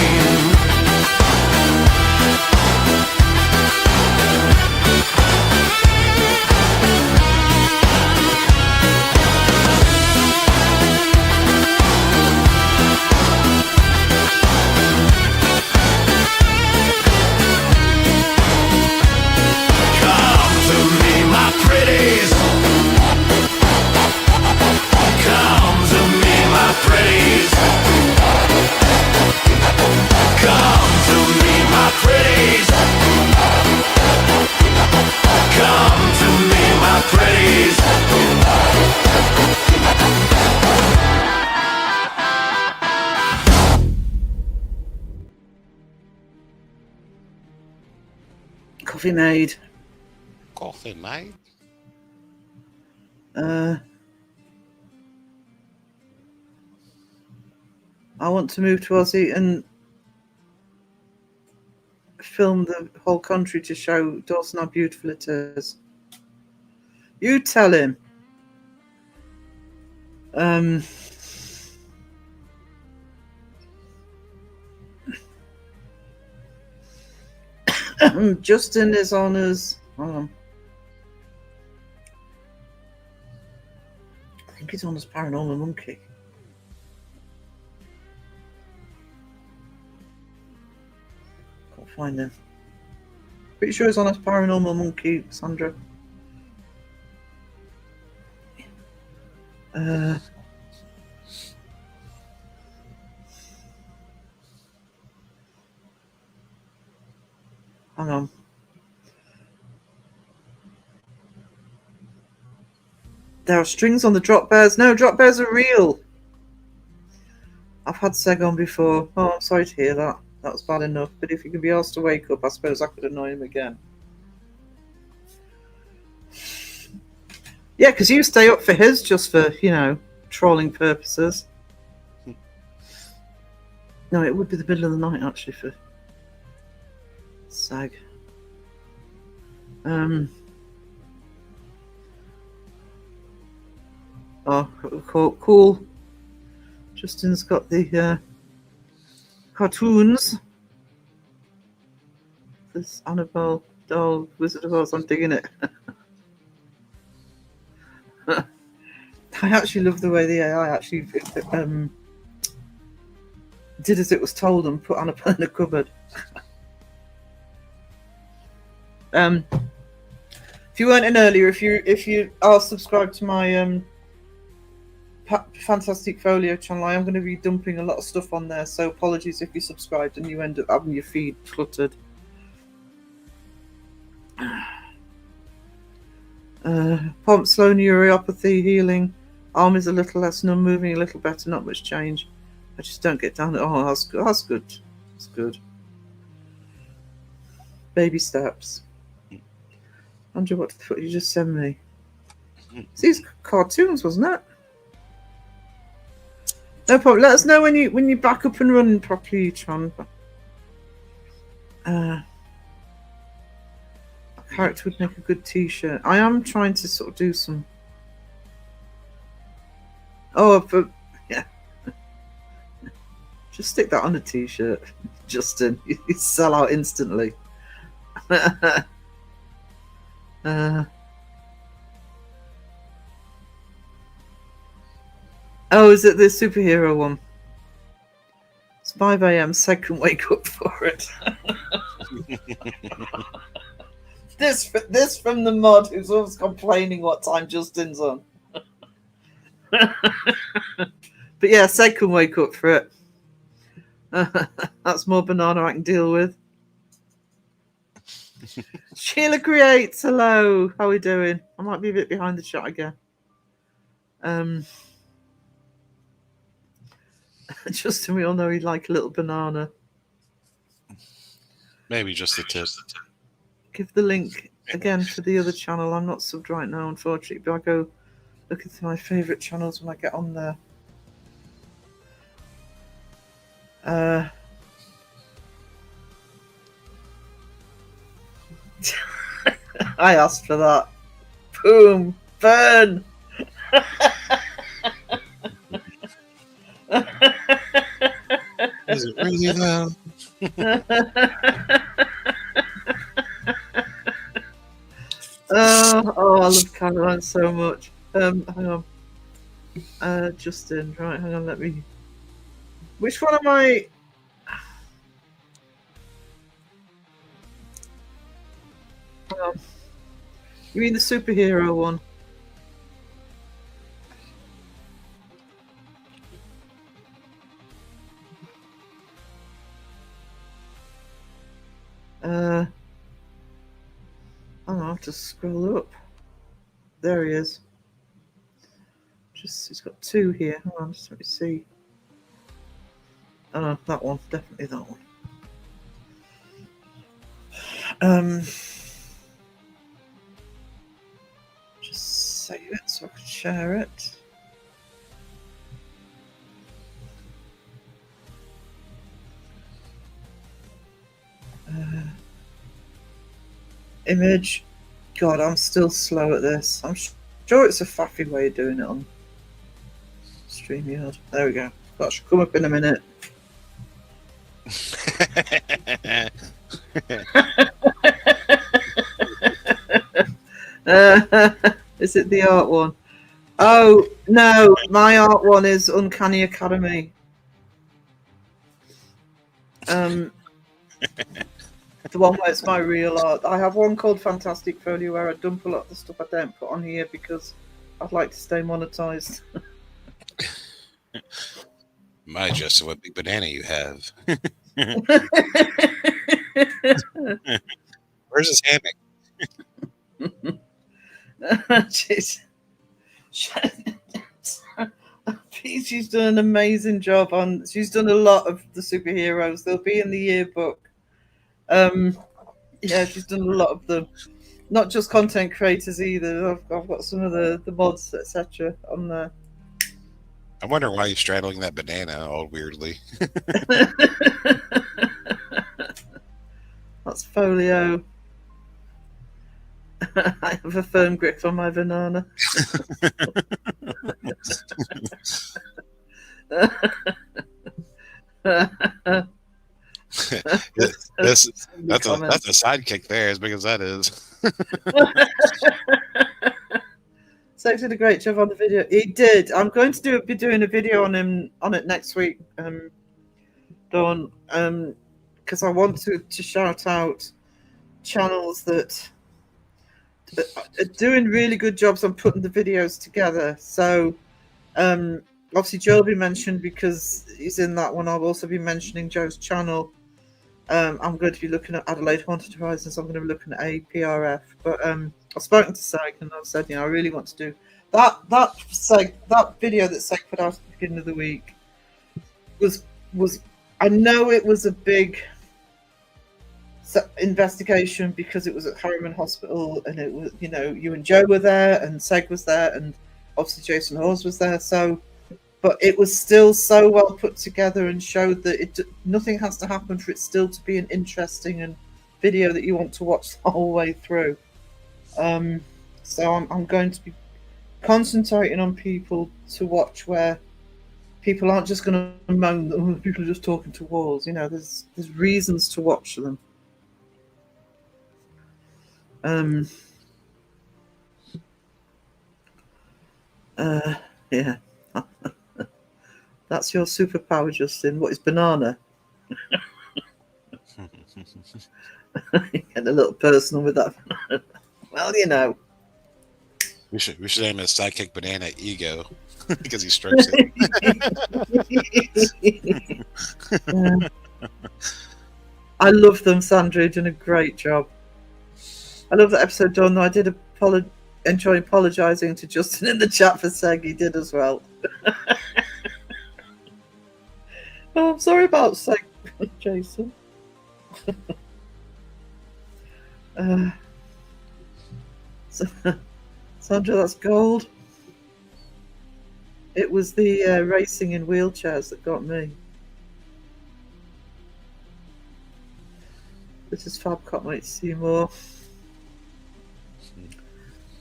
Come to me, my pretties. Come to me, my pretties. Come to me, my pretties. Come to me, my pretties. Coffee made. Coffee night. I want to move to Aussie and film the whole country to show Dawson how beautiful it is. You tell him. Justin is on his. I think he's on his Paranormal Monkey. Can't find him. Pretty sure he's on his Paranormal Monkey, Sandra. Hang on. There are strings on the drop bears. No, drop bears are real. I've had Seg on before. Oh, I'm sorry to hear that. That was bad enough. But if you can be asked to wake up, I suppose I could annoy him again. Yeah, because you stay up for his just for, trolling purposes. No, it would be the middle of the night, actually, for Seg. Oh, cool. Justin's got the cartoons. This Annabelle doll, Wizard of Oz, I'm digging it. I actually love the way the AI actually did as it was told and put Annabelle in a cupboard. If you weren't in earlier, if you are subscribed to my Fantastic Folio channel, I am going to be dumping a lot of stuff on there, so apologies if you subscribed and you end up having your feed cluttered. Pump, slow neuropathy, healing. Arm is a little less numb, moving a little better, not much change. I just don't get down. Oh, that's good. That's good. That's good. Baby steps. Andrew, what the fuck did you just send me? It's these cartoons, wasn't it? No problem. Let us know when you back up and running properly, Tron. A character would make a good T-shirt. I am trying to sort of do some. Oh, but yeah. Just stick that on a T-shirt, Justin. You sell out instantly. Oh, is it the superhero one? It's 5 a.m. Seg can wake up for it. This from the mod who's always complaining what time Justin's on. But yeah, Seg can wake up for it. That's more banana I can deal with. Sheila Creates, hello. How are we doing? I might be a bit behind the chat again. Justin, we all know he'd like a little banana. Maybe just a tip. Give the link again for the other channel. I'm not subbed right now, unfortunately, but I go look at my favourite channels when I get on there. I asked for that. Boom! Burn! Is it really though? Oh, I love Caroline so much. Hang on. Justin, right, hang on, let me. Which one am I? Hang on. You mean the superhero one? I'll have to scroll up. There he is. He's got two here. Hang on, just let me see. Oh no, that one, definitely that one. save it so I can share it. Image. God, I'm still slow at this. I'm sure it's a faffy way of doing it on StreamYard. There we go. That should come up in a minute. Is it the art one? Oh, no. My art one is Uncanny Academy. The one where it's my real art. I have one called Fantastic Folio where I dump a lot of the stuff I don't put on here because I'd like to stay monetized. My Justin, what big banana you have. Where's his hammock? Jeez. She's done an amazing job on. She's done a lot of the superheroes. They'll be in the yearbook. Yeah, she's done a lot of them. Not just content creators either. I've got some of the mods, etc. on there. I wonder why you're straddling that banana all weirdly. That's folio. I have a firm grip on my banana. that's a sidekick there, as big as that is. So did a great job on the video. He did. I'm going to be doing a video on it next week, Dawn, because I want to shout out channels that are doing really good jobs on putting the videos together. So obviously Joe will be mentioned because he's in that one. I'll also be mentioning Joe's channel. I'm going to be looking at Adelaide Haunted Horizons. I'm going to be looking at APRF. But I've spoken to Seg and I've said, I really want to do that video that Seg put out at the beginning of the week was I know it was a big investigation because it was at Harriman Hospital and it was, you and Joe were there and Seg was there and obviously Jason Hawes was there. So, but it was still so well put together and showed that nothing has to happen for it still to be an interesting and video that you want to watch the whole way through. So I'm going to be concentrating on people to watch where people aren't just going to moan that people are just talking to walls. There's reasons to watch them. Yeah. That's your superpower, Justin. What is banana? Get a little personal with that. Well, We should name his sidekick banana Ego because he strokes it. I love them, Sandra. You're doing a great job. I love that episode, Dawn. I did enjoy apologising to Justin in the chat for Seg. He did as well. Oh, I'm sorry about Seg, Jason. Sandra, that's gold. It was the racing in wheelchairs that got me. This is Fab. Can't wait to see more.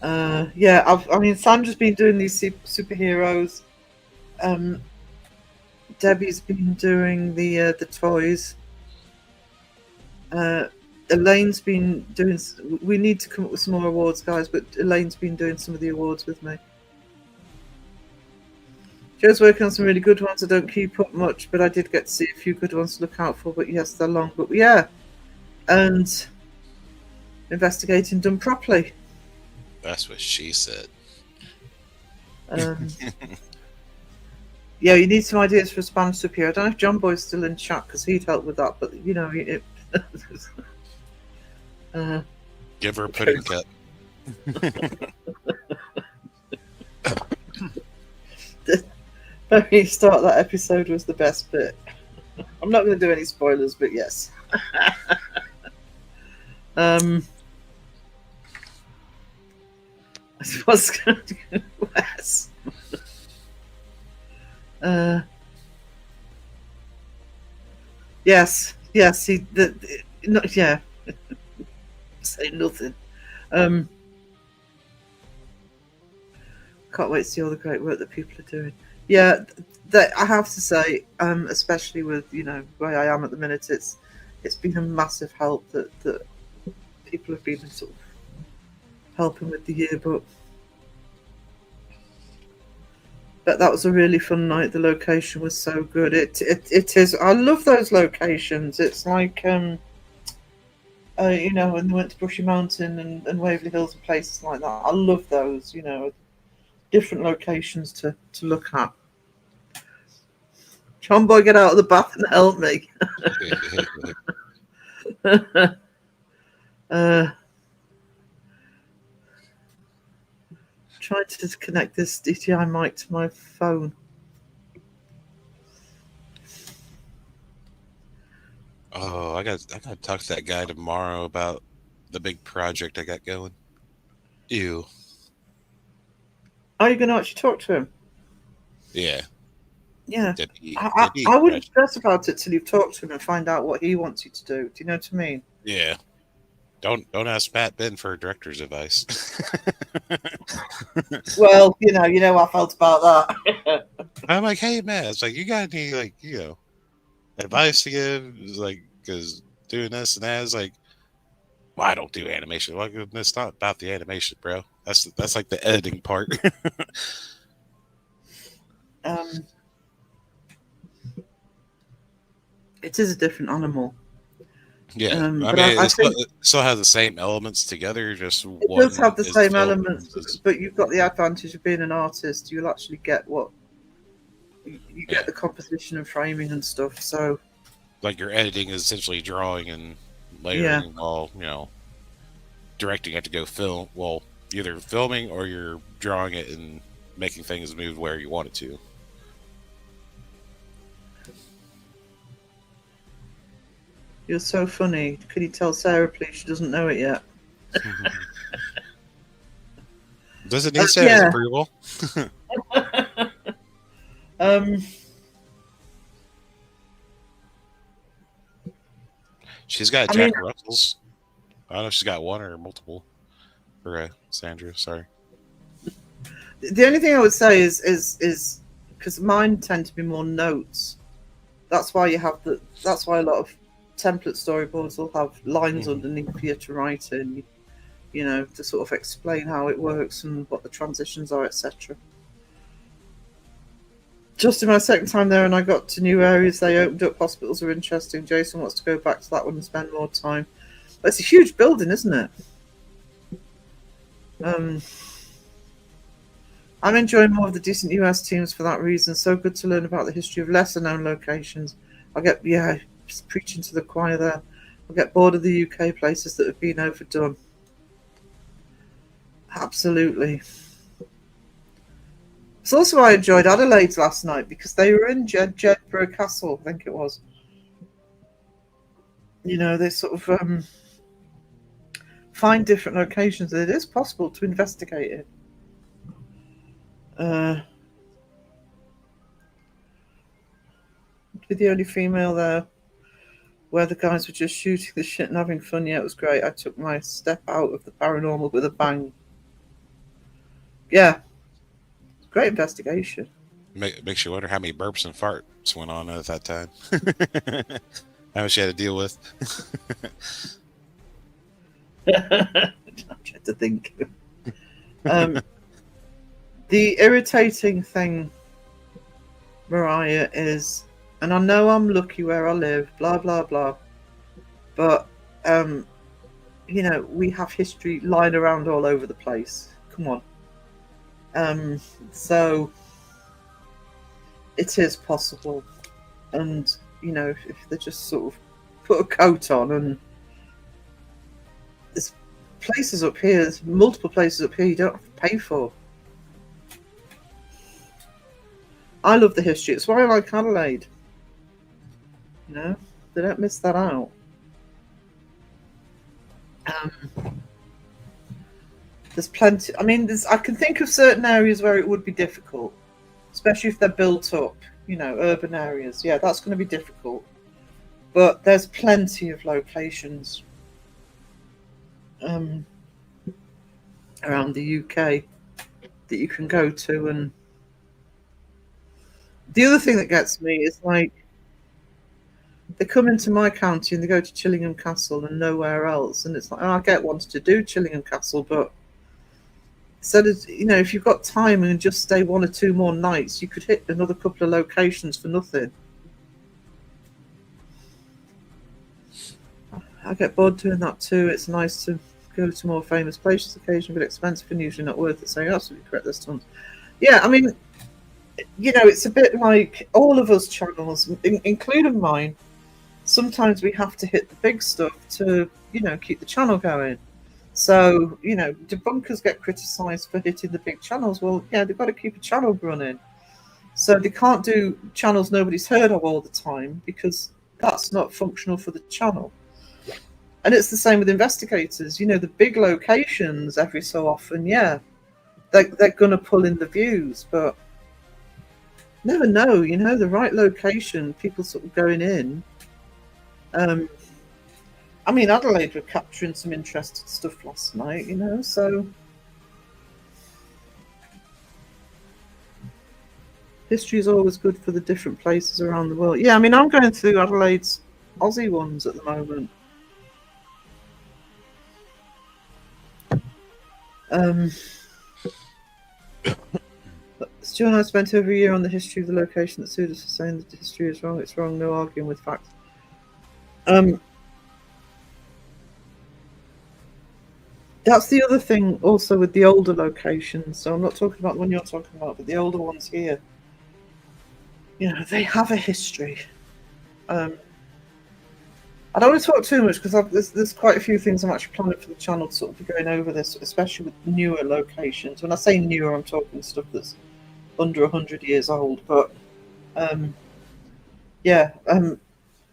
Yeah, Sandra's been doing these superheroes. Debbie's been doing the toys. Elaine's been doing. We need to come up with some more awards, guys. But Elaine's been doing some of the awards with me. Joe's working on some really good ones. I don't keep up much, but I did get to see a few good ones to look out for. But yes, they're long. But yeah, and investigating done properly. That's what she said. Yeah, you need some ideas for a Spanish superhero. I don't know if John Boy's still in chat because he'd help with that. But Give her a pudding cup. The very start of that episode was the best bit. I'm not going to do any spoilers, but yes. What's going to go west? Yes, yes. Yeah. Say nothing. Can't wait to see all the great work that people are doing. Yeah, I have to say, especially with where I am at the minute, it's been a massive help that people have been sort of helping with the yearbook. But that was a really fun night. The location was so good. It is. I love those locations. It's like when they went to Brushy Mountain and Waverley Hills and places like that. I love those. Different locations to look at. John Boy, get out of the bath and help me. Trying to disconnect this DJI mic to my phone. Oh, I got to talk to that guy tomorrow about the big project I got going. Ew. Are you going to actually talk to him? Yeah. Yeah. Debbie I wouldn't stress about it till you've talked to him and find out what he wants you to do. Do you know what I mean? Yeah. Don't ask Pat Ben for director's advice. Well, you know how I felt about that. I'm like, hey man, it's like you got any advice to give? It's like, because doing this and that is like, well, I don't do animation. Like, it's not about the animation, bro. That's like the editing part. It is a different animal. Yeah, I mean, I think it still has the same elements together. Just it does have the same elements, but you've got the advantage of being an artist. You'll actually get you get the composition and framing and stuff. So, like, your editing is essentially drawing and layering, while directing it to go film. Well, either filming or you're drawing it and making things move where you want it to. You're so funny. Can you tell Sarah, please? She doesn't know it yet. Does it need Sarah's approval? She's got Jack Russells. I don't know if she's got one or multiple. For Sandra, sorry. The only thing I would say is because mine tend to be more notes. That's why that's why a lot of template storyboards will have lines underneath for you to write in, to sort of explain how it works and what the transitions are, etc. Just in my second time there, and I got to new areas they opened up. Hospitals are interesting. Jason wants to go back to that one and spend more time. But it's a huge building, isn't it? I'm enjoying more of the decent US teams for that reason. So good to learn about the history of lesser known locations. I get preaching to the choir there. I get bored of the UK places that have been overdone. Absolutely. It's also I enjoyed Adelaide last night because they were in Jedburgh Castle, I think it was. They sort of find different locations. It is possible to investigate it. Be the only female there, where the guys were just shooting the shit and having fun. Yeah, it was great. I took my step out of the paranormal with a bang. Yeah. Great investigation. Makes you wonder how many burps and farts went on at that time. How much you had to deal with. I'm trying to think. The irritating thing, Mariah, is, and I know I'm lucky where I live, blah, blah, blah, but, we have history lying around all over the place. Come on. So it is possible. And, if they just sort of put a coat on, and there's places up here, there's multiple places up here you don't have to pay for. I love the history. It's why I like Adelaide. They don't miss that out. There's plenty. I mean, I can think of certain areas where it would be difficult, especially if they're built up. You know, urban areas. Yeah, that's going to be difficult. But there's plenty of locations around the UK that you can go to. And the other thing that gets me is like they come into my county and they go to Chillingham Castle and nowhere else. And it's like, oh, I get wanted to do Chillingham Castle, but instead of, you know, if you've got time and just stay 1 or 2 more nights, you could hit another couple of locations for nothing. I get bored doing that too. It's nice to go to more famous places occasionally, but expensive and usually not worth it. So you're absolutely correct, there's tons. Yeah, I mean, you know, it's a bit like all of us channels, including mine. Sometimes we have to hit the big stuff to, you know, keep the channel going. So, you know, debunkers get criticised for hitting the big channels. Well, yeah, they've got to keep a channel running. So they can't do channels nobody's heard of all the time because that's not functional for the channel. And it's the same with investigators. You know, the big locations every so often, yeah, they're going to pull in the views, but never know, you know, the right location, people sort of going in. I mean, Adelaide were capturing some interesting stuff last night, you know, so history is always good for the different places around the world. Yeah, I mean, I'm going through Adelaide's Aussie ones at the moment. Stu and I spent over a year on the history of the location that sued us for saying that the history is wrong. It's wrong, no arguing with facts. That's the other thing also with the older locations. So I'm not talking about the one you're talking about, but the older ones here. You know, they have a history. I don't want to talk too much because there's quite a few things I'm actually planning for the channel to sort of be going over this, especially with newer locations. When I say newer, I'm talking stuff that's under 100 years old. But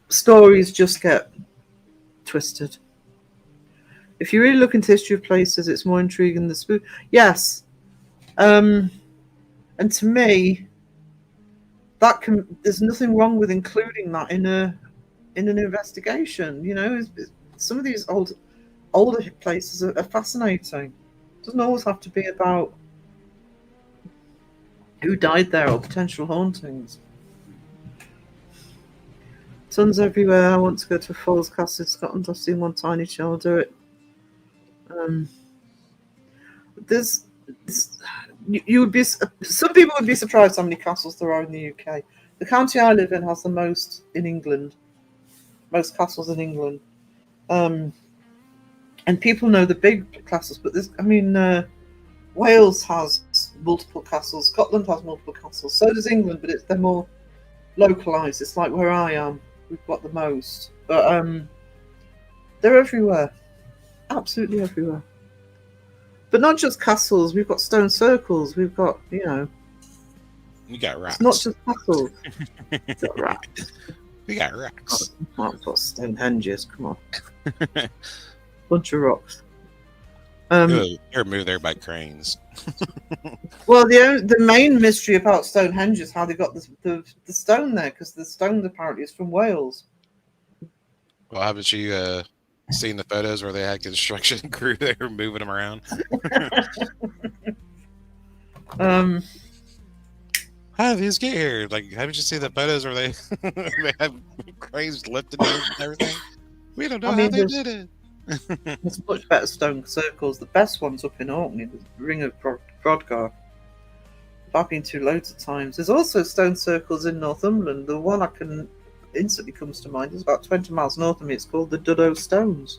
stories just get twisted. If you really look into history of places, it's more intriguing than spook. Yes, and to me, there's nothing wrong with including that in an investigation. You know, some of these older places are fascinating. It doesn't always have to be about who died there or potential hauntings. Tons everywhere. I want to go to Falls Castle in Scotland. I've seen one tiny child do it. You would be. Some people would be surprised how many castles there are in the UK. The county I live in has the most in England. Most castles in England, and people know the big castles. But Wales has multiple castles. Scotland has multiple castles. So does England, but they're more localised. It's like where I am. We've got the most, but they're everywhere. Absolutely everywhere. But not just castles. We've got stone circles. We've got, you know. We got rocks. It's not just castles. We've got rocks. We got rocks. I've got Stonehenges. Come on. Bunch of rocks. They're moved there by cranes. Well, the main mystery about Stonehenge is how they got the stone there, because the stone apparently is from Wales. Well, haven't you seen the photos where they had construction crew there moving them around? How did these get here? Like, haven't you seen the photos where they have cranes lifting and everything? We don't know how they did it. There's much better stone circles. The best one's up in Orkney, the Ring of Brodgar. I've been to loads of times. There's also stone circles in Northumberland. The one I can instantly comes to mind is about 20 miles north of me. It's called the Duddo Stones.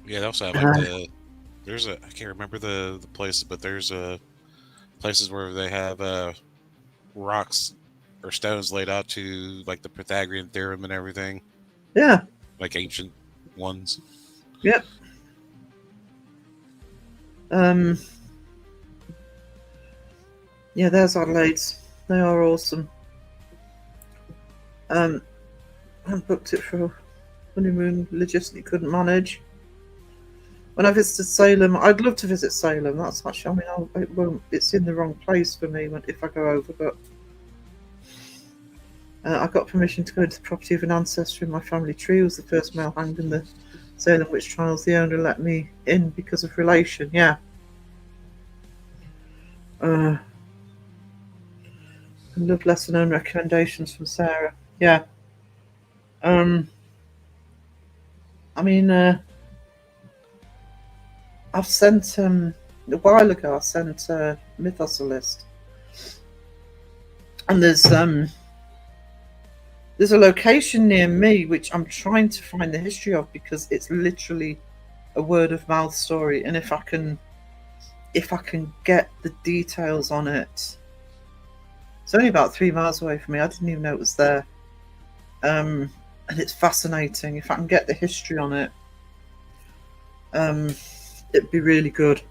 Yeah, they also have like I can't remember the places, but there's places where they have rocks or stones laid out to like the Pythagorean theorem and everything. Yeah. Like ancient ones. Yep. Yeah, there's Adelaide's. They are awesome. I booked it for a honeymoon, logistically couldn't manage. When I visited Salem, I'd love to visit Salem. That's actually, I mean, it won't. It's in the wrong place for me if I go over. But I got permission to go into the property of an ancestor in my family tree. Who was the first male hanged in the Salem witch trials. The owner let me in because of relation. Yeah. Love lesser known recommendations from Sarah. Yeah. I mean, I've sent a while ago. I sent Mythos a list, and there's a location near me which I'm trying to find the history of because it's literally a word of mouth story, and if I can get the details on it. It's only about 3 miles away from me. I didn't even know it was there. And it's fascinating. If I can get the history on it, it'd be really good.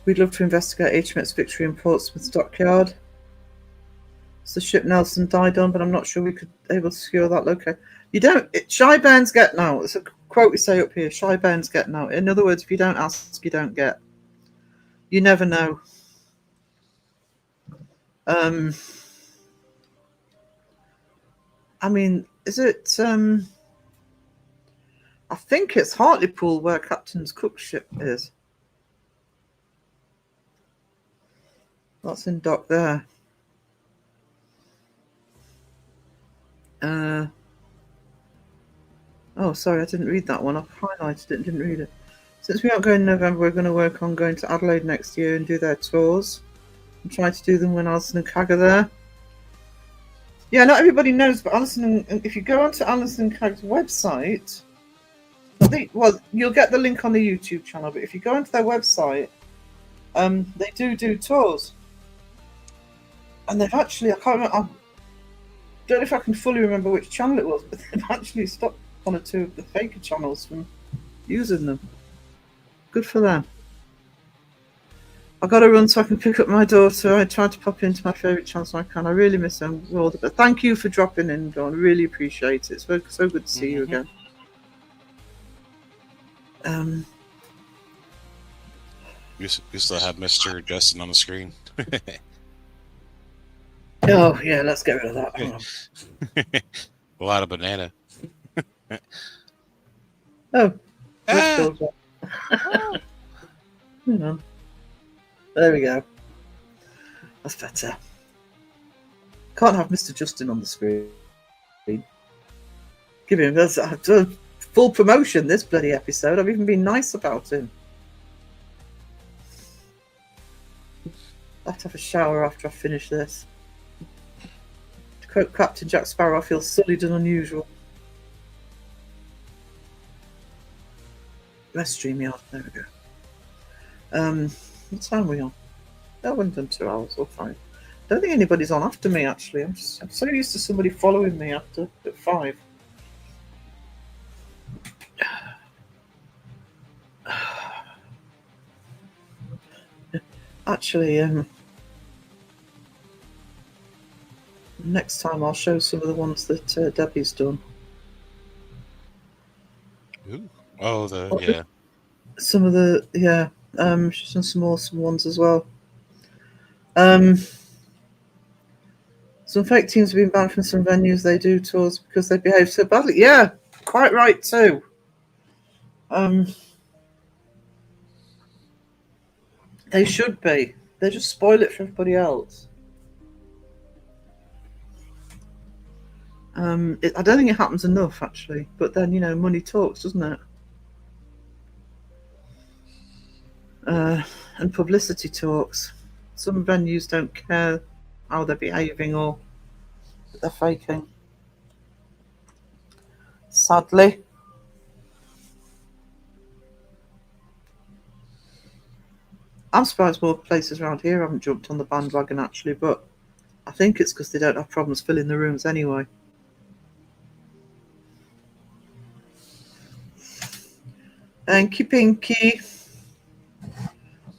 We'd love to investigate HMS Victory in Portsmouth dockyard. It's the ship Nelson died on, but I'm not sure we could able to secure that location. You don't. Shy Bairns get now. It's a quote we say up here. Shy Bairns get now. In other words, if you don't ask, you don't get. You never know. I mean, is it? I think it's Hartlepool where Captain's Cook's ship is. That's in dock there. Oh, sorry, I didn't read that one. I've highlighted it and didn't read it. Since we aren't going in November, we're going to work on going to Adelaide next year and do their tours. And try to do them when Alison and Cag are there. Yeah, not everybody knows, but Alison, if you go onto Alison and Cag's website, you'll get the link on the YouTube channel, but if you go onto their website, they do tours. And they've actually, I don't know if I can fully remember which channel it was, but they've actually stopped one or two of the faker channels from using them. Good for them. I've got to run so I can pick up my daughter. I tried to pop into my favourite channel so I can. I really miss them, but thank you for dropping in, Dawn. I really appreciate it. It's so good to see you again. You still have Mr. Justin on the screen. Oh yeah, let's get rid of that. A lot of banana. Oh. Ah. Hang on. There we go. That's better. Can't have Mr. Justin on the screen. Give him a full promotion this bloody episode. I've even been nice about him. I'll have to have a shower after I finish this. To quote Captain Jack Sparrow, I feel sullied and unusual. Let's stream out. There we go. What time are we on? I haven't done 2 hours or 5. I don't think anybody's on after me, actually. I'm so used to somebody following me after at 5. Actually, next time I'll show some of the ones that Debbie's done. Ooh. Oh, yeah. Some of the, yeah. She's done some awesome ones as well. Some fake teams have been banned from some venues. They do tours because they behave so badly. Yeah, quite right too. They should be. They just spoil it for everybody else. I don't think it happens enough, actually. But then, money talks, doesn't it? And publicity talks. Some venues don't care how they're behaving or that they're faking. Sadly. I'm surprised more places around here haven't jumped on the bandwagon, actually, but I think it's because they don't have problems filling the rooms anyway. Thank you, Pinky.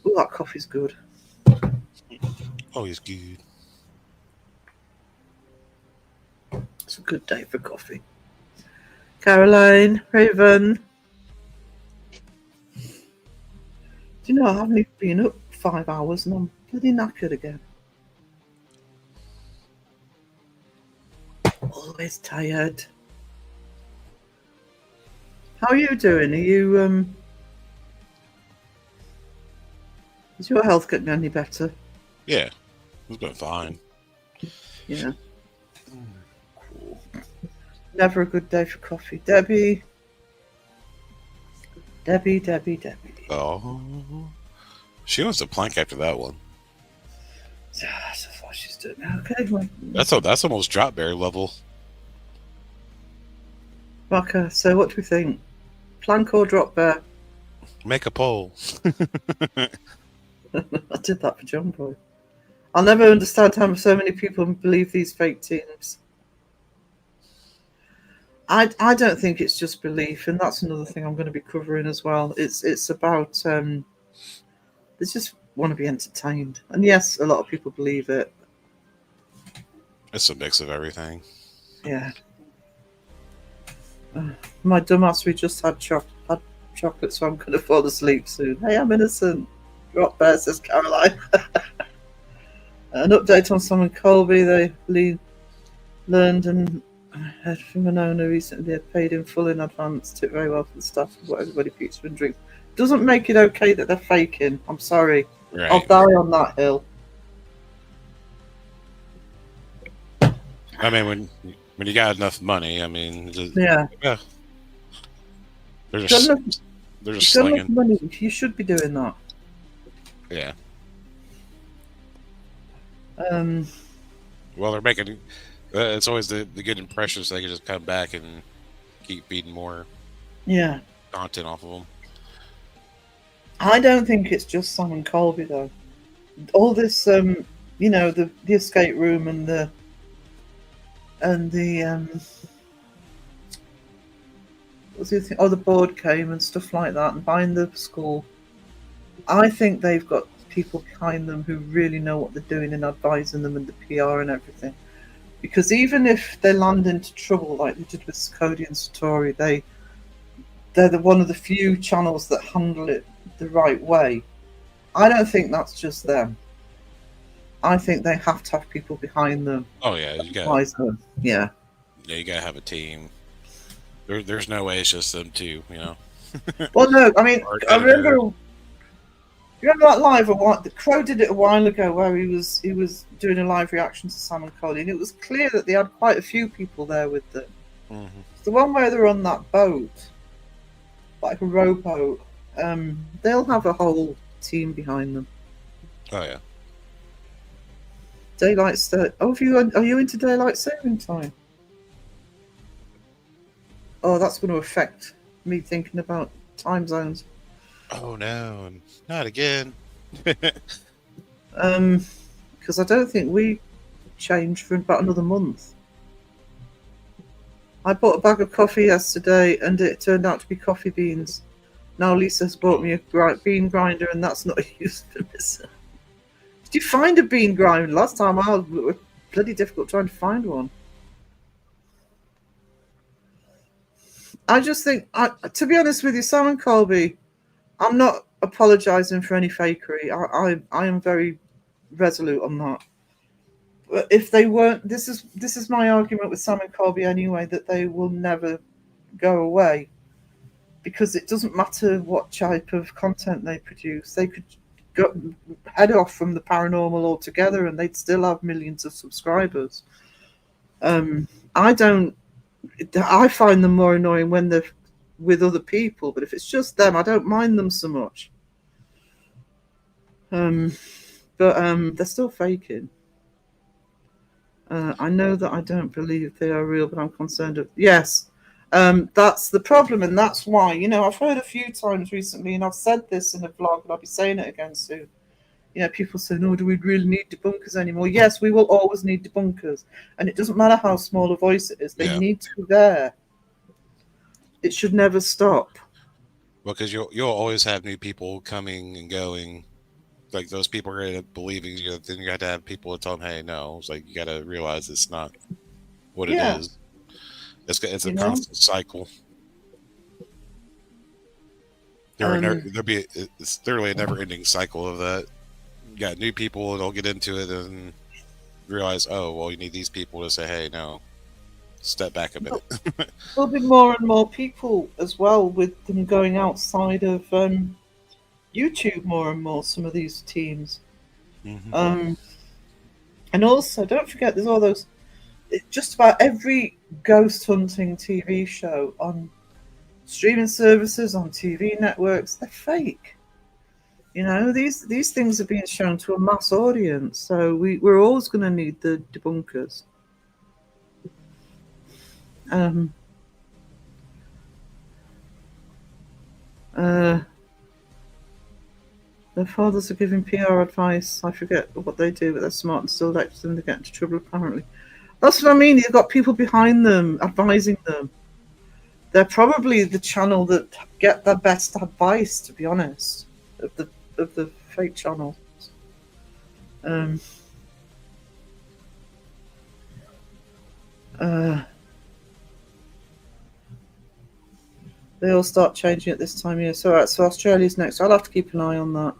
Oh, that coffee's good. Oh, it's good. It's a good day for coffee. Caroline, Raven. Do you know I haven't even been up 5 hours and I'm bloody knackered again. Always tired. How are you doing? Are you is your health getting any better? Yeah, it's been fine. Yeah. Cool. Never a good day for coffee. Debbie. Oh, she wants to plank after that one. That's what she's doing. Okay, well, That's almost drop bear level. Marker, so what do we think? Plank or drop bear? Make a poll. I did that for John Boy. I'll never understand how so many people believe these fake teams. I don't think it's just belief, and that's another thing I'm going to be covering as well. It's about they just want to be entertained, and yes, a lot of people believe it. It's a mix of everything. Yeah. My dumbass, we just had chocolate, so I'm going to fall asleep soon. Hey, I'm innocent. Drop bear, says Caroline. An update on Sam and Colby. They learned and heard from an owner recently they paid in full in advance. Took very well for the staff of what everybody pizza and drinks. Doesn't make it okay that they're faking. I'm sorry. Right. I'll die on that hill. I mean, when you got enough money, I mean, Yeah. they're Got just enough, they're just got enough slinging. money. You should be doing that. Yeah. Well, they're making. It's always the good impression, so they can just come back and keep feeding more Yeah. content off of them. I don't think it's just Sam and Colby though. All this, the escape room and the what's the other thing? Oh, the board game and stuff like that, and buying the school. I think they've got people behind them who really know what they're doing and advising them and the PR and everything. Because even if they land into trouble like they did with Cody and Satori, they're one of the few channels that handle it the right way. I don't think that's just them. I think they have to have people behind them. Oh yeah, you got. Advise them. Yeah. Yeah, you gotta have a team. There's no way it's just them two, you know. Well, no, I mean, Or I editor. remember that live a while. The Crow did it a while ago, where he was doing a live reaction to Sam and Colby, and it was clear that they had quite a few people there with them. Mm-hmm. The one where they're on that boat, like a rowboat, they'll have a whole team behind them. Oh yeah. Daylight are you into daylight saving time? Oh, that's going to affect me thinking about time zones. Oh no, not again. Because I don't think we change for about another month. I bought a bag of coffee yesterday, and it turned out to be coffee beans. Now Lisa's bought me a bean grinder, and that's not a use for this. Did you find a bean grinder? Last time it was bloody difficult trying to find one. I just think, to be honest with you, Sam and Colby, I'm not apologising for any fakery. I am very resolute on that. But if they weren't, this is my argument with Sam and Colby anyway, that they will never go away, because it doesn't matter what type of content they produce. They could head off from the paranormal altogether, and they'd still have millions of subscribers. I find them more annoying when they're with other people, but if it's just them, I don't mind them so much. But they're still faking. I know that I don't believe they are real, but I'm concerned. Yes, that's the problem, and that's why, I've heard a few times recently, and I've said this in a vlog, and I'll be saying it again soon. People say, no, do we really need debunkers anymore? Yes, we will always need debunkers. And it doesn't matter how small a voice it is. They need to be there. It should never stop. Well, because you'll always have new people coming and going. Like, those people are going to believing you. Then you got to have people to tell them, hey, no. It's like, you got to realize it's not what it is. It's a You know? constant cycle. Um, There'll be it's literally a never ending cycle of that. You got new people that'll get into it and realize, oh well, you need these people to say, hey, no, step back a bit. there'll be more and more people as well with them going outside of YouTube more and more. Some of these teams, Mhm. um, and also don't forget there's all those. Just about every ghost hunting TV show on streaming services, on TV networks, they're fake. You know, these things are being shown to a mass audience, so we're always going to need the debunkers. Um, uh, their fathers are giving PR advice. I forget what they do, but they're smart and still lecture them to get into trouble. Apparently, that's what I mean. You've got people behind them advising them. They're probably the channel that get the best advice, to be honest, of the fake channels. Um, uh, they all start changing at this time of year. So, right, so Australia's next. I'll have to keep an eye on that.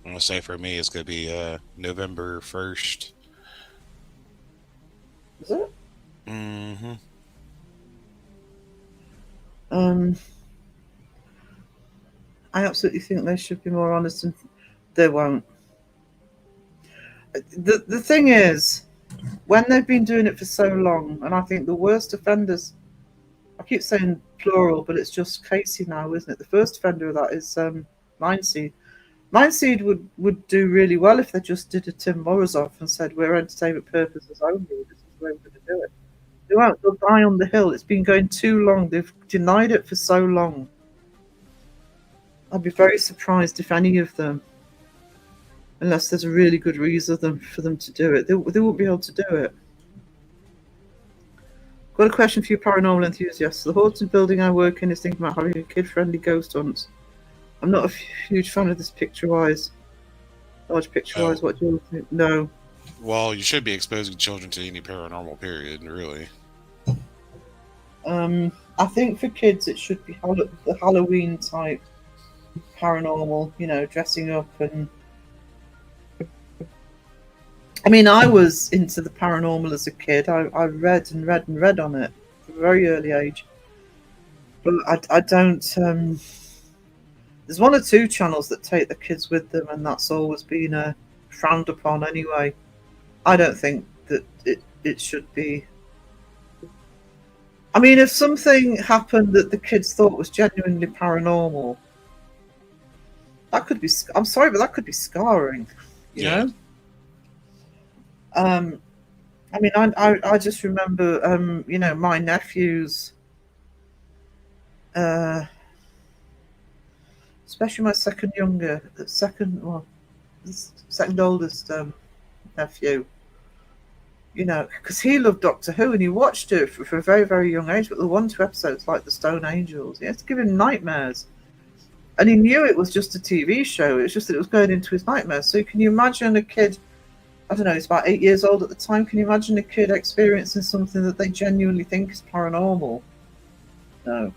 I'm gonna say for me, it's gonna be November 1st. Is it? Mm-hmm. Um, I absolutely think they should be more honest, and they won't. The thing is, when they've been doing it for so long, and I think the worst offenders, I keep saying plural, but it's just Casey now, isn't it? The first offender of that is Mindseed. Mindseed would do really well if they just did a Tim Morozov and said, we're entertainment purposes only, this is the way we're going to do it. They won't, they'll die on the hill. It's been going too long. They've denied it for so long. I'd be very surprised if any of them, unless there's a really good reason for them to do it, they won't be able to do it. Got a question for you, paranormal enthusiasts. The Haunted building I work in is thinking about having a kid-friendly ghost hunts. I'm not a huge fan of this picture-wise. Large picture-wise, what do you think? No. Well, you should be exposing children to any paranormal period, really. I think for kids it should be the Halloween type paranormal, you know, dressing up and... I mean, I was into the paranormal as a kid. I read and read and read on it from a very early age. But I don't... there's one or two channels that take the kids with them, and that's always been frowned upon anyway. I don't think that it should be... I mean, if something happened that the kids thought was genuinely paranormal, that could be... I'm sorry, but that could be scarring, you know? I mean, I just remember, you know, my nephews, especially my second oldest nephew, you know, because he loved Doctor Who and he watched it for a very, very young age, but the 1-2 episodes like the Stone Angels, he had to give him nightmares. And he knew it was just a TV show, it was just that it was going into his nightmares. So can you imagine a kid... I don't know, he's about 8 years old at the time. Can you imagine a kid experiencing something that they genuinely think is paranormal? No.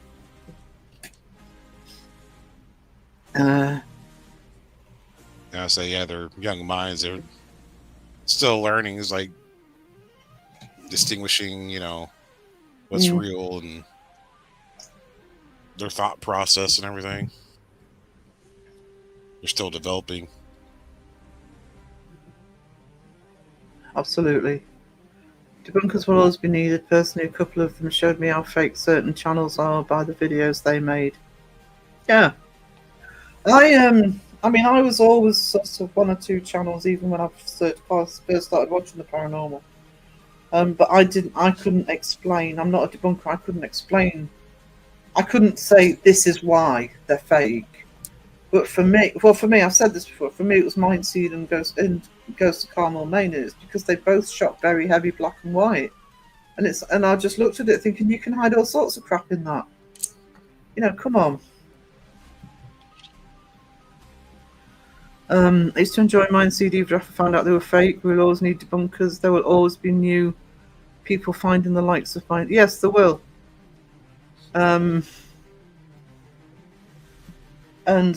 Yeah, so yeah, their young minds are still learning, is like distinguishing, you know, what's real and their thought process and everything. They're still developing. Absolutely. Debunkers will always be needed. Personally, a couple of them showed me how fake certain channels are by the videos they made. Yeah. I mean, I was always sort of 1 or 2 channels, even when I first started watching the paranormal. But I couldn't explain. I'm not a debunker. I couldn't explain. I couldn't say this is why they're fake. But for me, I've said this before. For me, it was Mindseed and Ghost of Carmel Maine. It's because they both shot very heavy black and white, and I just looked at it thinking you can hide all sorts of crap in that. You know, come on. I used to enjoy Mindseed even after I found out they were fake. We'll always need debunkers. There will always be new people finding the likes of mine. Yes, there will. And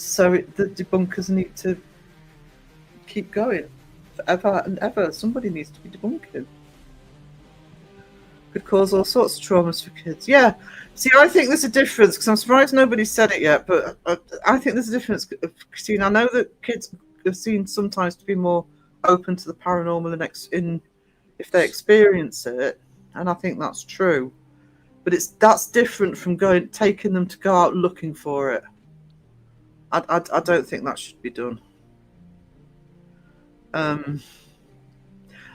so the debunkers need to keep going forever and ever. Somebody needs to be debunking. Could cause all sorts of traumas for kids. Yeah. See, I think there's a difference, because I'm surprised nobody said it yet, but I think there's a difference, Christine. I know that kids are seen sometimes to be more open to the paranormal if they experience it, and I think that's true. But that's different from taking them to go out looking for it. I don't think that should be done. And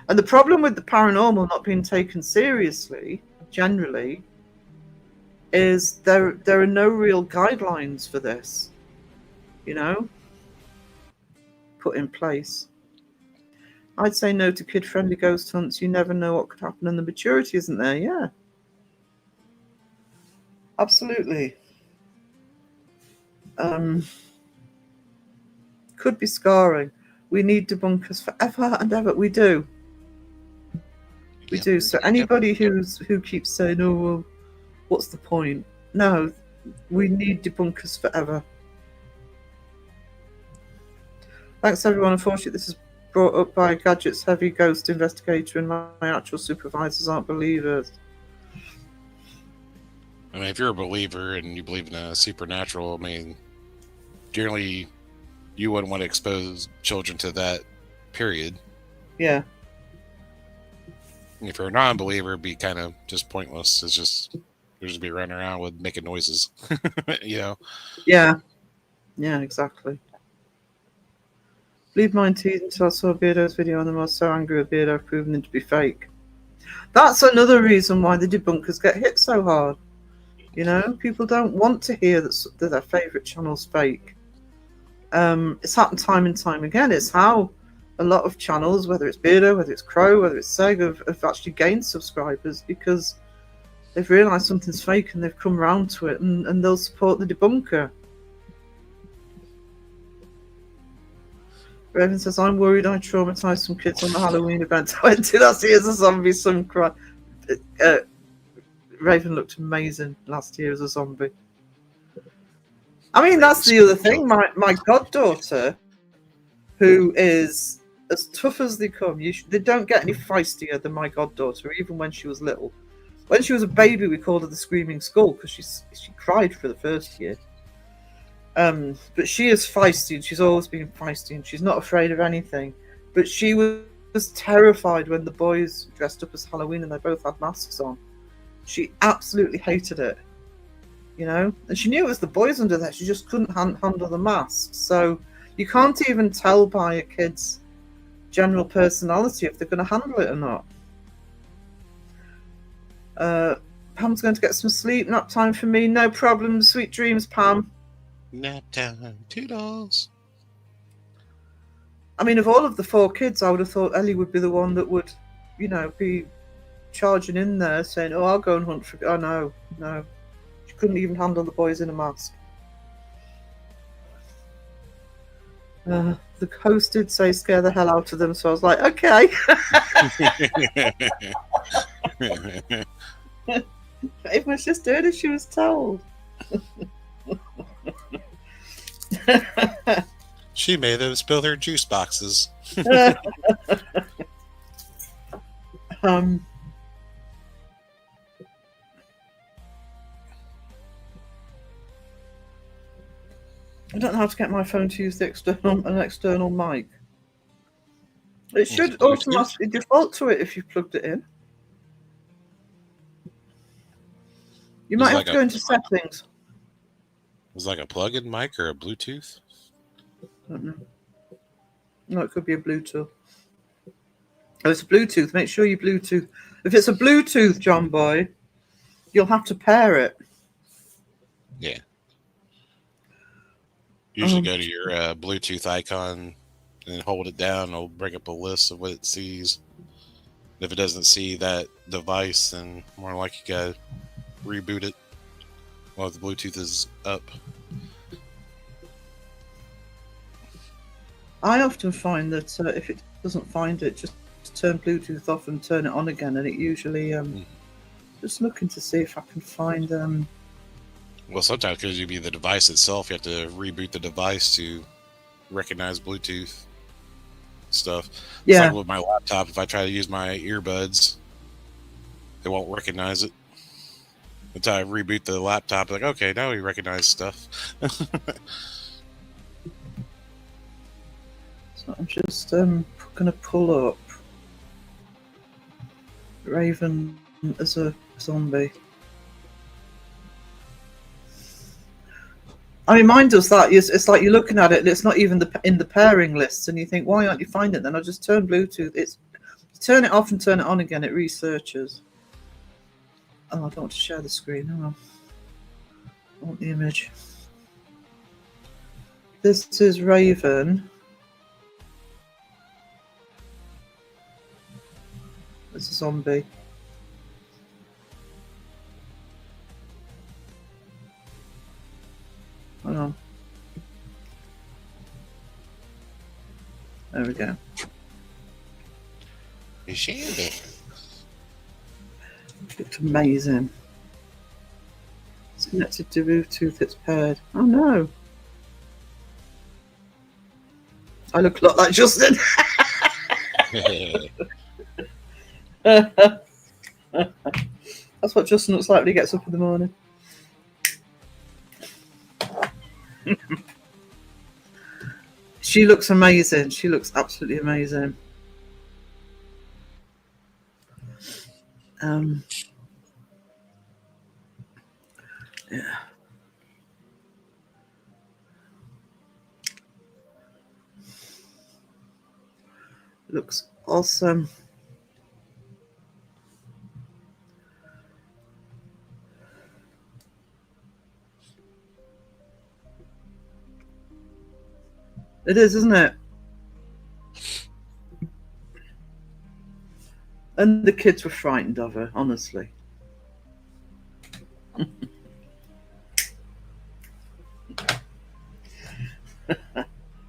the problem with the paranormal not being taken seriously, generally, is there are no real guidelines for this, put in place. I'd say no to kid-friendly ghost hunts. You never know what could happen, and the maturity isn't there. Yeah. Absolutely. Could be scarring. We need debunkers forever and ever. We do. We do. So anybody who keeps saying, "Oh, well, what's the point?" No, we need debunkers forever. Thanks, everyone. Unfortunately, this is brought up by Gadget's heavy ghost investigator, and my actual supervisors aren't believers. I mean, if you're a believer and you believe in a supernatural, I mean, generally, you wouldn't want to expose children to that, period. Yeah. If you're a non-believer, it'd be kind of just pointless. It's just you're just be running around with making noises, Yeah. Yeah, exactly. Believe mine teeth until I saw Beardo's video, and I was so angry with Beardo, I've proven him to be fake. That's another reason why the debunkers get hit so hard. People don't want to hear that their favourite channel's fake. It's happened time and time again. It's how a lot of channels, whether it's Beardo, whether it's Crow, whether it's Seg, have actually gained subscribers because they've realised something's fake and they've come round to it, and they'll support the debunker. Raven says, I'm worried I traumatised some kids on the Halloween event I went to. Last year's a zombie, some cry. Raven looked amazing last year as a zombie. I mean, that's the other thing. My goddaughter, who is as tough as they come, they don't get any feistier than my goddaughter, even when she was little. When she was a baby, we called her the Screaming Skull because she cried for the first year. But she is feisty, and she's always been feisty, and she's not afraid of anything. But she was terrified when the boys dressed up as Halloween and they both had masks on. She absolutely hated it, and she knew it was the boys under there. She just couldn't handle the masks. So you can't even tell by a kid's general personality if they're going to handle it or not. Pam's going to get some sleep. Nap time for me. No problem. Sweet dreams, Pam. Nap time. $2. I mean, of all of the 4 kids, I would have thought Ellie would be the one that would, be charging in there saying, "Oh, I'll go and hunt for." Oh, no. She couldn't even handle the boys in a mask. The host did say scare the hell out of them, so I was like, okay. If my sister heard as she was told. She made them spill their juice boxes. I don't know how to get my phone to use an external mic. It should automatically default to it if you've plugged it in. You might have to go into settings. It's like a plug-in mic or a Bluetooth? I don't know. No, it could be a Bluetooth. Oh, it's a Bluetooth. Make sure you Bluetooth. If it's a Bluetooth, John Boy, you'll have to pair it. Yeah. Usually go to your Bluetooth icon and hold it down. It'll bring up a list of what it sees. If it doesn't see that device, then more like you got to reboot it while the Bluetooth is up. I often find that if it doesn't find it, just turn Bluetooth off and turn it on again, and it usually just looking to see if I can find Well, sometimes because you be the device itself, you have to reboot the device to recognize Bluetooth stuff. It's yeah. like with my laptop. If I try to use my earbuds, it won't recognize it until I reboot the laptop. Like, okay, now we recognize stuff. So I'm just gonna pull up Raven as a zombie. I mean, mine does that. It's like you're looking at it, and it's not even in the pairing lists, and you think, why aren't you finding it? Then I just turn Bluetooth. It's turn it off and turn it on again. It researches. Oh, I don't want to share the screen. Hang on. I want the image. This is Raven. It's a zombie. Hang on. There we go. You shared it. It looked amazing. It's connected to Bluetooth, it's paired. Oh no. I look a lot like Justin. That's what Justin looks like when he gets up in the morning. She looks amazing. She looks absolutely amazing. Yeah. Looks awesome. It is, isn't it? And the kids were frightened of her, honestly.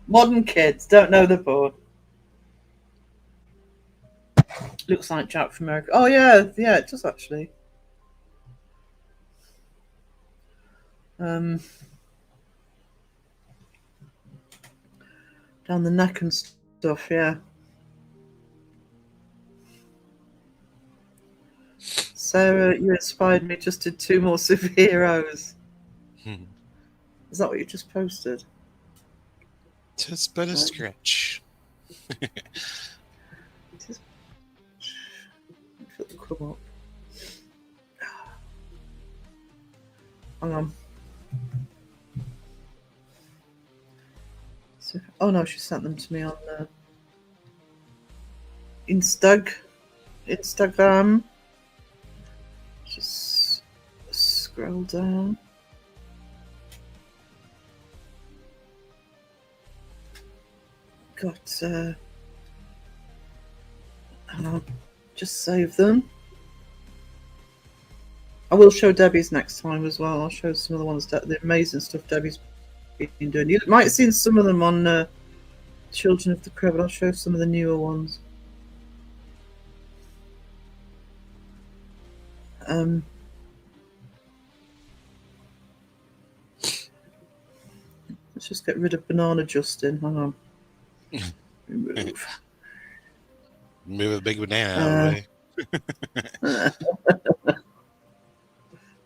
Modern kids don't know the board. Looks like Jack from America. Oh yeah, yeah, it does actually. Down the neck and stuff, yeah. Sarah, you inspired me. Just did 2 more superheroes. Is that what you just posted? Just but a scratch. Just come up. Hang on. So, oh no, she sent them to me on Instagram. Just scroll down. Got hang on, just save them. I will show Debbie's next time as well. I'll show some of the ones that the amazing stuff Debbie's been doing. You might have seen some of them on Children of the Crow, but I'll show some of the newer ones. Let's just get rid of Banana Justin. Hang on. Remove. Move a big banana out of the way.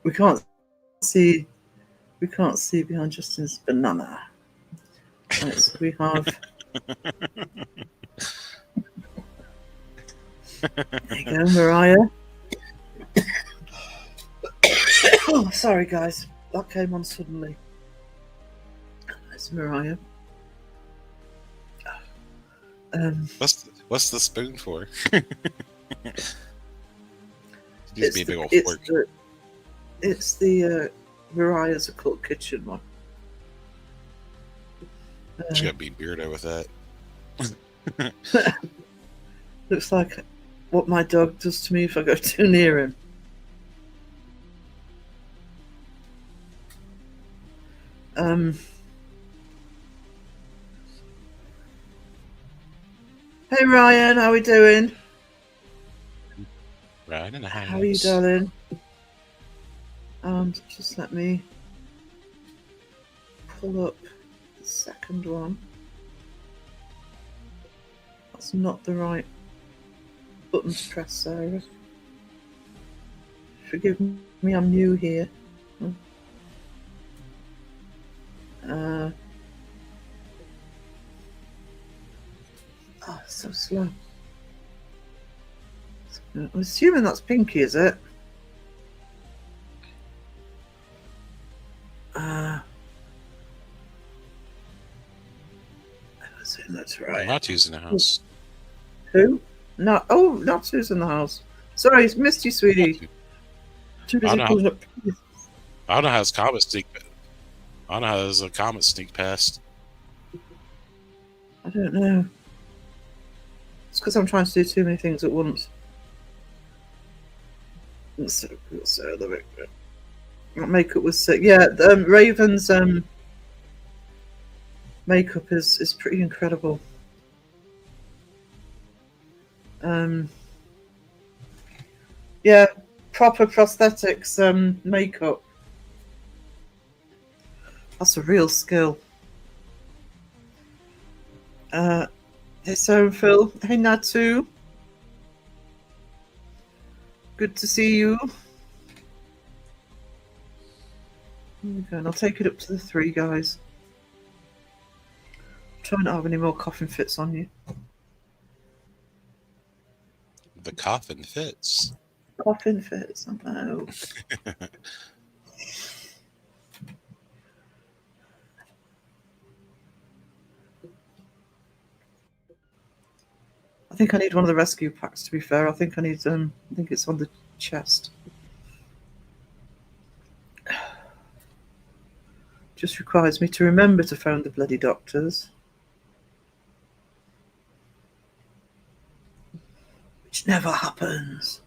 We can't see behind Justin's banana. Right, so we have there you go, Mariah. Oh, sorry guys, that came on suddenly. That's Mariah. What's the spoon for? Needs to be a big old fork. It's the Mariah's Occult Kitchen one. She got to be beardo with that. Looks like what my dog does to me if I go too near him. Hey Ryan, how are we doing? Right in the house. How are you, darling? And just let me pull up the second one. That's not the right button to press, Sarah. Forgive me, I'm new here. Oh, so slow. I'm assuming that's Pinky, is it? That's right. Latu's in the house. Who? No. Oh, not who's in the house. Sorry, it's missed you, sweetie. Too busy pulling up. I don't know how his comet sneak. I don't know how his comet sneak past. I don't know. It's because I'm trying to do too many things at once. So the makeup was sick. Yeah, Raven's makeup is pretty incredible. Yeah, proper prosthetics makeup. That's a real skill. Hey, Sarah and Phil. Hey, Natu. Good to see you. Here we go, and I'll take it up to the 3, guys. Try not to have any more coughing fits on you. The coffin fits. Coughing fits, I know. I think I need one of the rescue packs, to be fair. I think I need I think it's on the chest. Just requires me to remember to phone the bloody doctors. Which never happens.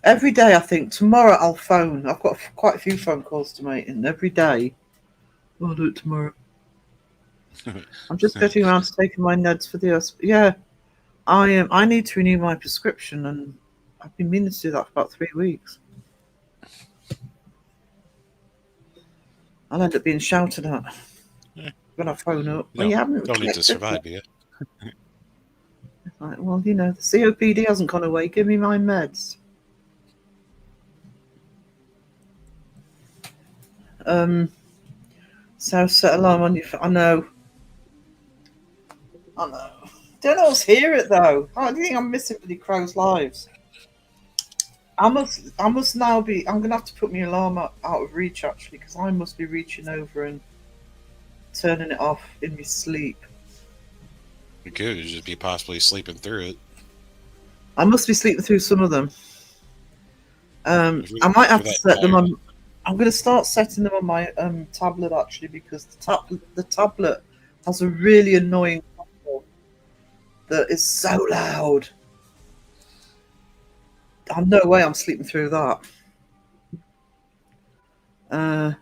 Every day I think, tomorrow I'll phone. I've got quite a few phone calls to make, and every day I'll do it tomorrow. I'm just getting around to taking my meds for the yeah. I need to renew my prescription, and I've been meaning to do that for about 3 weeks. I'll end up being shouted at when I phone up. No, well, you haven't don't need to survive, do you? Like, well, you know, the COPD hasn't gone away. Give me my meds. So set alarm on your phone. I know. Don't always hear it though. I think I'm missing bloody Crow's lives. I must now be. I'm gonna have to put my alarm out of reach actually, because I must be reaching over and turning it off in my sleep. You could just be possibly sleeping through it. I must be sleeping through some of them. I might have to set them on. I'm going to start setting them on my tablet actually, because the tablet has a really annoying call that is so loud. No way I'm sleeping through that. I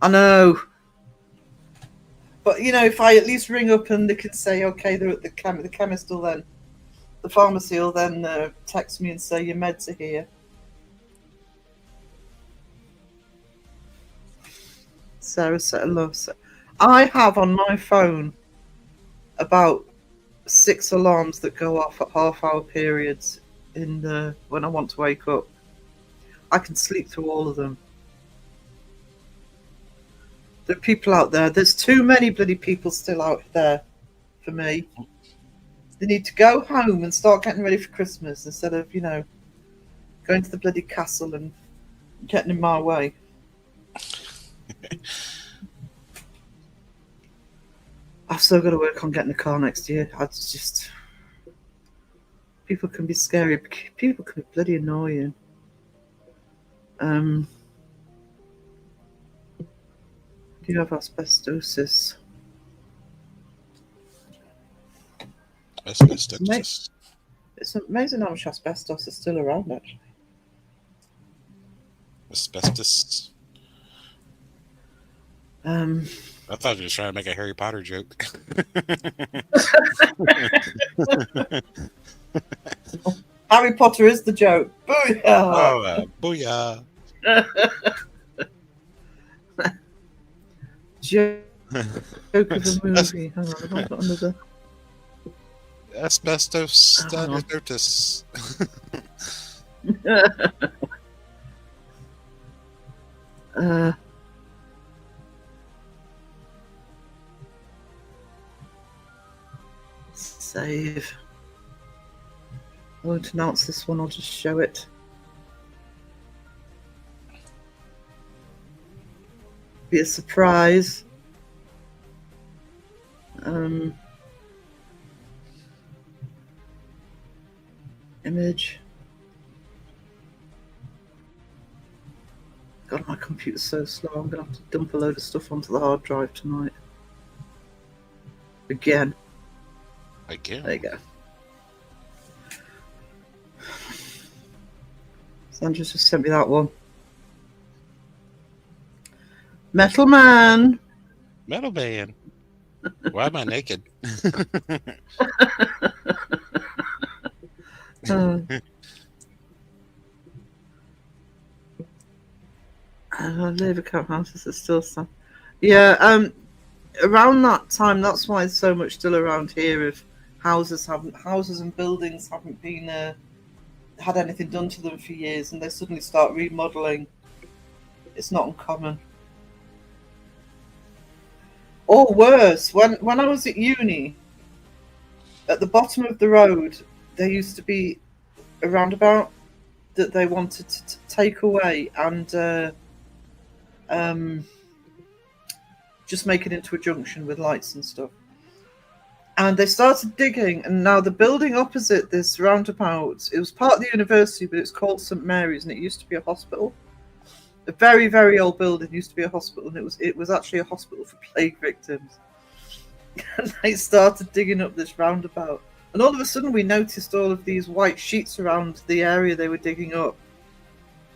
know. But, you know, if I at least ring up and they can say, okay, they're at the chemist will then, the pharmacy will then text me and say, your meds are here. Sarah said, love. I have on my phone about 6 alarms that go off at half-hour periods in when I want to wake up. I can sleep through all of them. There are people out there. There's too many bloody people still out there for me. They need to go home and start getting ready for Christmas instead of, you know, going to the bloody castle and getting in my way. I've still got to work on getting a car next year. People can be scary. People can be bloody annoying. Do you have asbestosis? Asbestosis. It's amazing how much asbestos is still around, actually. Asbestos. I thought you were trying to make a Harry Potter joke. Harry Potter is the joke. Booyah! Oh, booyah! Joke of the movie. Hang on, have I got another? Asbestos Oh, hang on. notice. Save. I won't announce this one, I'll just show it. Be a surprise. Image. God, my computer's so slow. I'm gonna have to dump a load of stuff onto the hard drive tonight. Again. Again. There you go. Sandra's just sent me that one. Metal Man. Metal Band. Why am I naked? Labour Camp houses are still some. Yeah, around that time, that's why there's so much still around here. If houses and buildings haven't been had anything done to them for years, and they suddenly start remodeling, it's not uncommon. Or worse, when I was at uni, at the bottom of the road, there used to be a roundabout that they wanted to take away and just make it into a junction with lights and stuff. And they started digging, and now the building opposite this roundabout, it was part of the university, but it's called St Mary's, and it used to be a hospital. A very, very old building, used to be a hospital, and it was actually a hospital for plague victims. And they started digging up this roundabout, and all of a sudden we noticed all of these white sheets around the area they were digging up.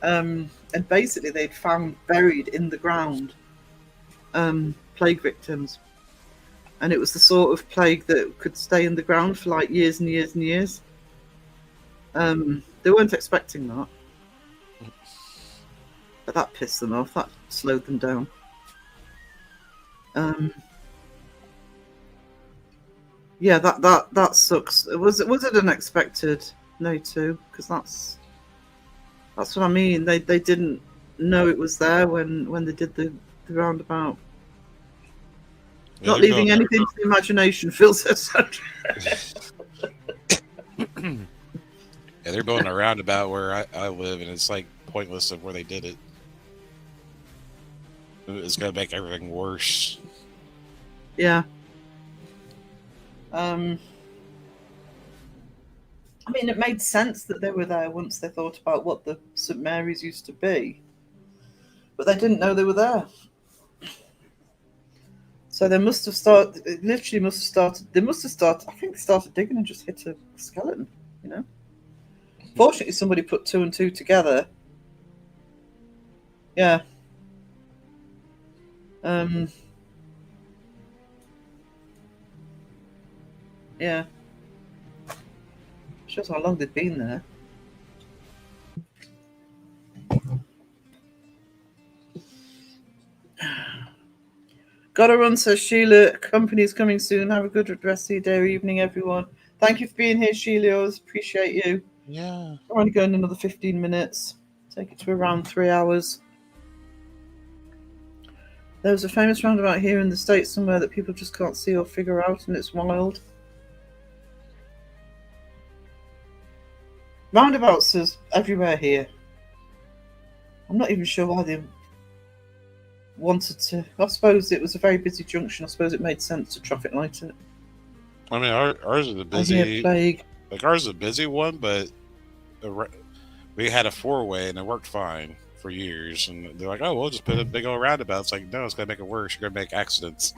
And basically they'd found buried in the ground plague victims. And it was the sort of plague that could stay in the ground for like years and years and years. They weren't expecting that. But that pissed them off. That slowed them down. Yeah, that sucks. Was it unexpected? No, too, because that's what I mean. They didn't know it was there when they did the roundabout. Yeah, Not leaving anything to the imagination, Phil says. Yeah, they're building a roundabout where I live, and it's like pointless of where they did it. It's gonna make everything worse. Yeah. I mean, it made sense that they were there once they thought about what the St Mary's used to be, but they didn't know they were there. So they must have started. It literally must have started. They must have started. I think they started digging and just hit a skeleton. You know. Fortunately, somebody put 2 and 2 together. Yeah. Yeah. Shows how long they've been there. Gotta run, says Sheila. Company's coming soon. Have a good rest of your day or evening, everyone. Thank you for being here, Sheila. I always appreciate you. Yeah. I'm only going another 15 minutes. Take it to around 3 hours. There was a famous roundabout here in the States somewhere that people just can't see or figure out, and it's wild. Roundabouts is everywhere here. I'm not even sure why they wanted to. I suppose it was a very busy junction. I suppose it made sense to traffic light it. I mean, ours is a busy. Plague. Like ours is a busy one, but we had a 4-way and it worked fine for years. And they're like, "Oh, we'll just put a big old roundabout." It's like, no, it's gonna make it worse. You're gonna make accidents.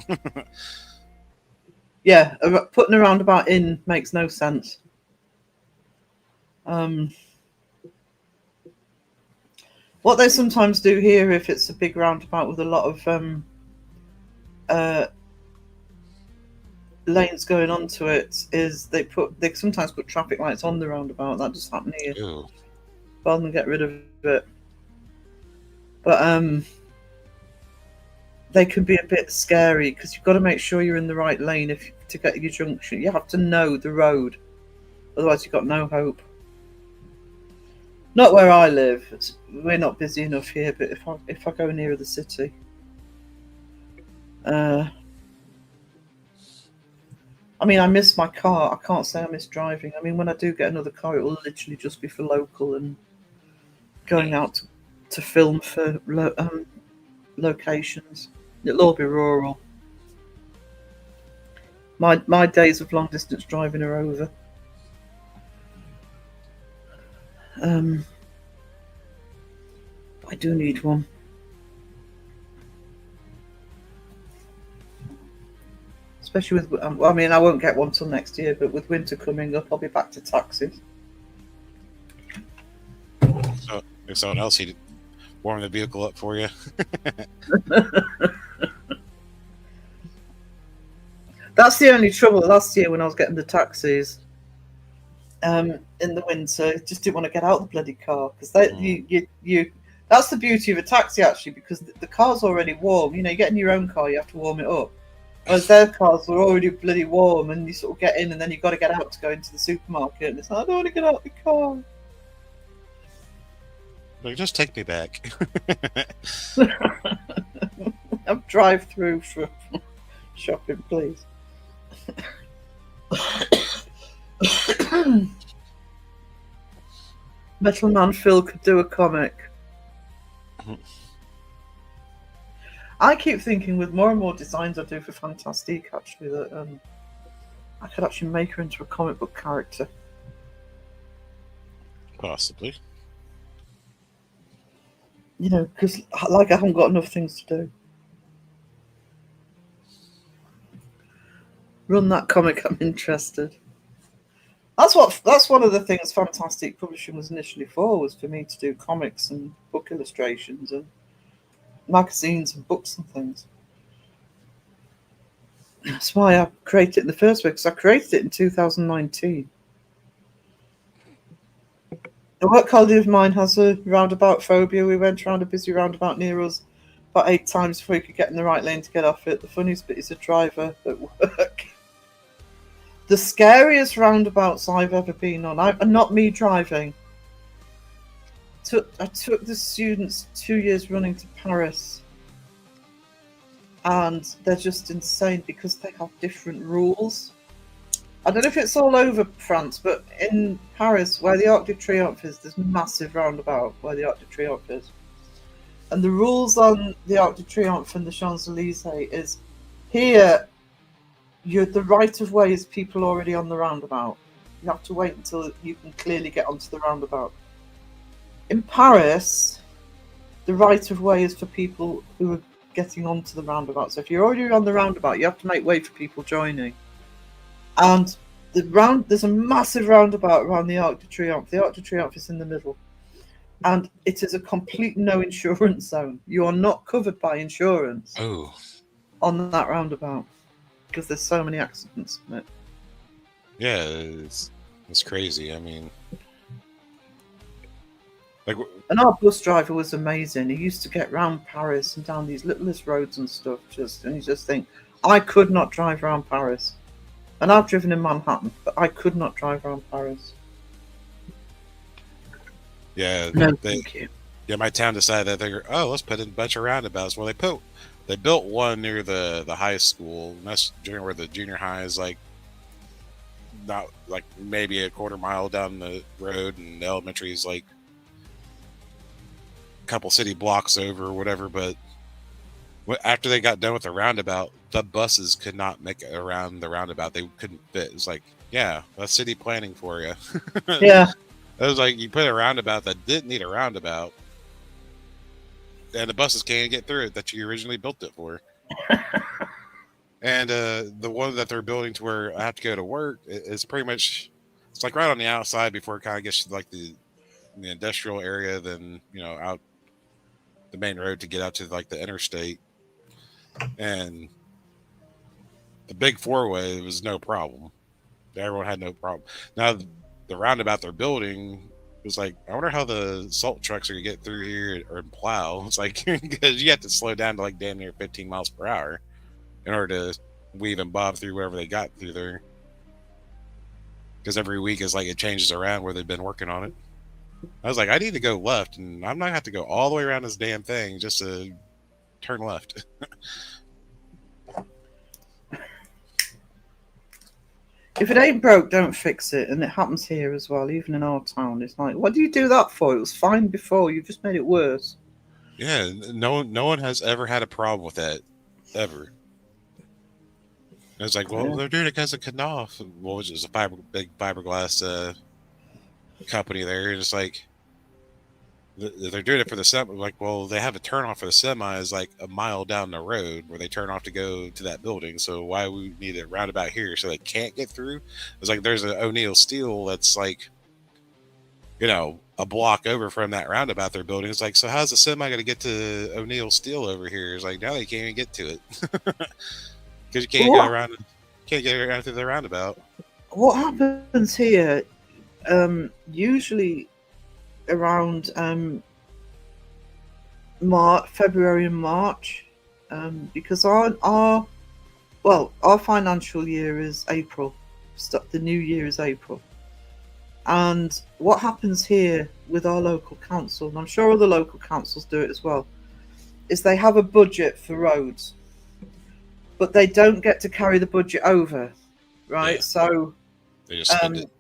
Yeah, putting a roundabout in makes no sense. What they sometimes do here, if it's a big roundabout with a lot of lanes going onto it is they sometimes put traffic lights on the roundabout. That just happened here, Ooh. rather than get rid of it. But they can be a bit scary because you've got to make sure you're in the right lane to get your junction. You have to know the road, otherwise you've got no hope. Not where I live. We're not busy enough here. But if I go nearer the city, I mean, I miss my car. I can't say I miss driving. I mean, when I do get another car, it will literally just be for local and going out to film for locations. It'll all be rural. My days of long distance driving are over. I do need one. Especially with, I mean, I won't get one till next year, but with winter coming up, I'll be back to taxis. So if someone else he'd warm the vehicle up for you. That's the only trouble. Last year when I was getting the taxis, in the winter, I just didn't want to get out of the bloody car because you. That's the beauty of a taxi actually, because the car's already warm. You know, you get in your own car, you have to warm it up. Whereas their cars were already bloody warm, and you sort of get in, and then you've got to get out to go into the supermarket, and it's like, I don't want to get out of the car. Like, just take me back. I'm drive-through for shopping, please. Metal Man Phil could do a comic. I keep thinking with more and more designs I do for Fantastique, actually, that I could actually make her into a comic book character. Possibly. You know, because like I haven't got enough things to do. Run that comic, I'm interested. That's one of the things Fantastique Publishing was initially for, was for me to do comics and book illustrations and magazines and books and things. That's why I created it in the first place, because I created it in 2019. A work colleague of mine has a roundabout phobia. We went around a busy roundabout near us about 8 times before we could get in the right lane to get off it. The funniest bit is a driver at work. The scariest roundabouts I've ever been on, and not me driving. I took the students 2 years running to Paris, and they're just insane because they have different rules. I don't know if it's all over France, but in Paris, where the Arc de Triomphe is, there's a massive roundabout where the Arc de Triomphe is. And the rules on the Arc de Triomphe and the Champs-Elysees is, here, the right of way is people already on the roundabout. You have to wait until you can clearly get onto the roundabout. In Paris, the right of way is for people who are getting onto the roundabout. So if you're already on the roundabout, you have to make way for people joining. And there's a massive roundabout around the Arc de Triomphe. The Arc de Triomphe is in the middle. And it is a complete no insurance zone. You are not covered by insurance on that roundabout because there's so many accidents in it. Yeah, it's crazy. I mean, like, and our bus driver was amazing. He used to get round Paris and down these littlest roads and stuff, and you just think, I could not drive around Paris. And I've driven in Manhattan, but I could not drive around Paris. Yeah, no, thank you. Yeah, my town decided that let's put in a bunch of roundabouts. Well, they built one near the high school. And that's where the junior high is, like, not like maybe a quarter mile down the road, and the elementary is like a couple city blocks over or whatever. But after they got done with the roundabout, the buses could not make it around the roundabout. They couldn't fit. It's like, yeah, that's city planning for you. Yeah. It was like you put a roundabout that didn't need a roundabout, and the buses can't get through it that you originally built it for. And the one that they're building to where I have to go to work is pretty much, it's like right on the outside before it kind of gets to like the industrial area, then out the main road to get out to like the interstate. And the big four-way was no problem. Everyone had no problem. Now the roundabout they're building was like, I wonder how the salt trucks are gonna get through here or plow. It's like because you have to slow down to like damn near 15 miles per hour in order to weave and bob through wherever they got through there. Because every week is like it changes around where they've been working on it. I was like, I need to go left, and I'm not gonna have to go all the way around this damn thing just to turn left. If it ain't broke, don't fix it. And it happens here as well, even in our town. It's like, what do you do that for? It was fine before. You just made it worse. Yeah, no one has ever had a problem with that, ever. It's like, well, they're doing it because of Knauf, which is a big fiberglass company there. And it's like they're doing it for the semi. Like, well, they have a turnoff for the semis like a mile down the road where they turn off to go to that building. So why we need a roundabout here so they can't get through? It's like there's an O'Neill Steel that's like, a block over from that roundabout they're building. It's like, so how's the semi going to get to O'Neill Steel over here? It's like now they can't even get to it because you can't go around. Can't get around through the roundabout. What happens here? Usually around February and March, because our financial year is April. The new year is April. And what happens here with our local council, and I'm sure other local councils do it as well, is they have a budget for roads, but they don't get to carry the budget over, right? Yeah. So they just spend it.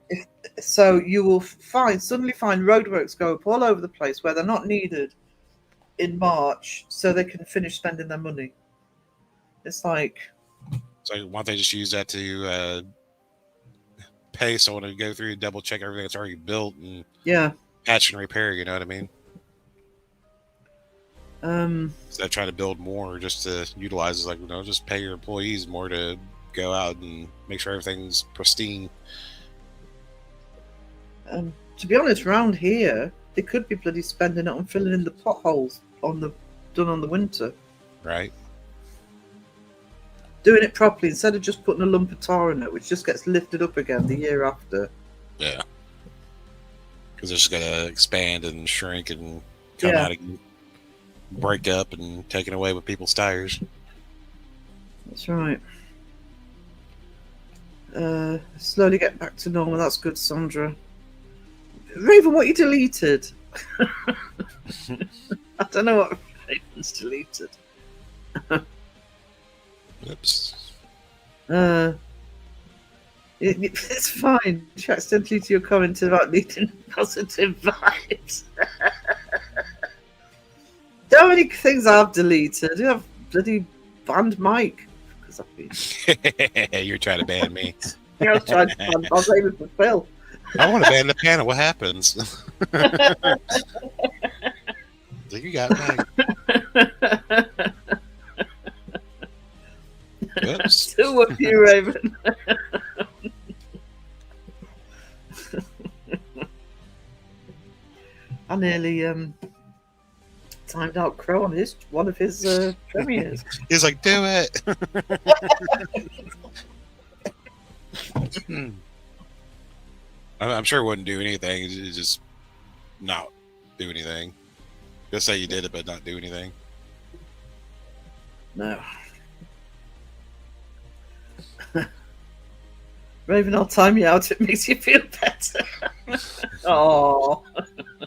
So you will suddenly find roadworks go up all over the place where they're not needed in March, so they can finish spending their money. It's like, so why don't they just use that to pay someone to go through and double check everything that's already built and patch and repair? You know what I mean? Instead of trying to build more just to utilize, it's like, just pay your employees more to go out and make sure everything's pristine. To be honest, around here, they could be bloody spending it on filling in the potholes done on the winter. Right. Doing it properly instead of just putting a lump of tar in it, which just gets lifted up again the year after. Yeah. Because it's just going to expand and shrink and come out again, break up and taken away with people's tires. That's right. Slowly get back to normal. That's good, Sandra. Raven, what you deleted? I don't know what Raven's deleted. Oops. It's fine. She accidentally to your comment about needing positive vibes. So many things I've deleted. I've bloody banned Mike because I've been. You're trying to ban me. I was trying to ban. I was aiming for Phil. I want to ban the panel. What happens? You got me. Oops. Two of you, Raven. I nearly timed out Crow on one of his premieres. He's like, do it. I'm sure it wouldn't do anything. It's just not do anything. Just say you did it, but not do anything. No. Raven, I'll time you out. It makes you feel better. Oh.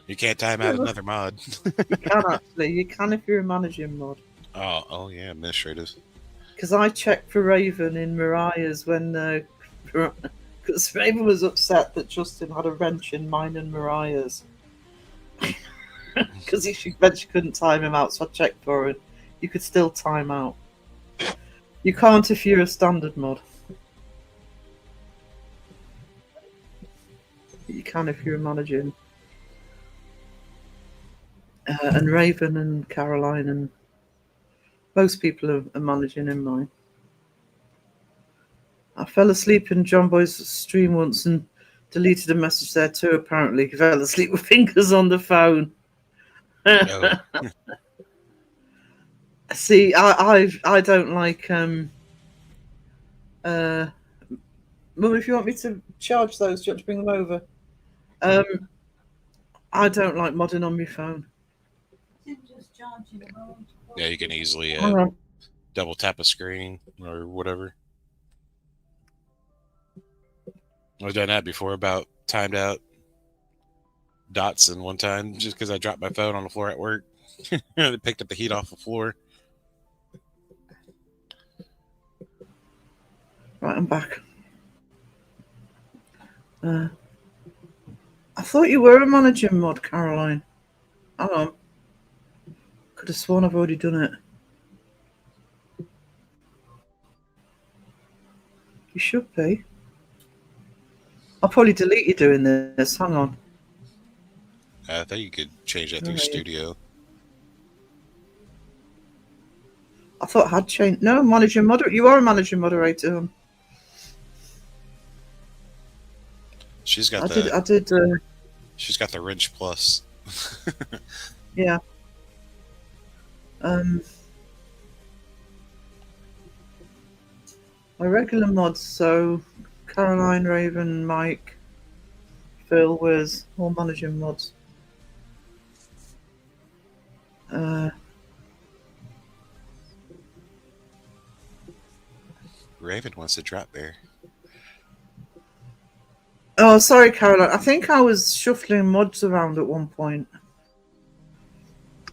You can't time out another mod. You can actually. You can if you're a managing mod. Oh yeah, administrative. Because I checked for Raven in Mariah's when... Because Raven was upset that Justin had a wrench in mine and Mariah's. Because she couldn't time him out, so I checked for it. You could still time out. You can't if you're a standard mod. You can if you're managing. And Raven and Caroline and most people are managing in mine. I fell asleep in John Boy's stream once and deleted a message there too, apparently. He fell asleep with fingers on the phone. No. See, I don't like Mum, if you want me to charge those, do you want to bring them over? I don't like modding on my phone. Yeah, you can easily Hang on. double tap a screen or whatever. I've done that before about timed out Datsun one time just because I dropped my phone on the floor at work. It picked up the heat off the floor. Right, I'm back. I thought you were a managing mod, Caroline. Hang on. Could have sworn I've already done it. You should be. I'll probably delete you doing this. Hang on. I think you could change that through Right. Studio. I thought I had changed. No, managing moderator. You are a managing moderator. She's got I did. She's got the wrench plus. Yeah. My regular mods, so Caroline, Raven, Mike, Phil, Wiz, all managing mods. Raven wants to drop bear. Oh, sorry, Caroline. I think I was shuffling mods around at one point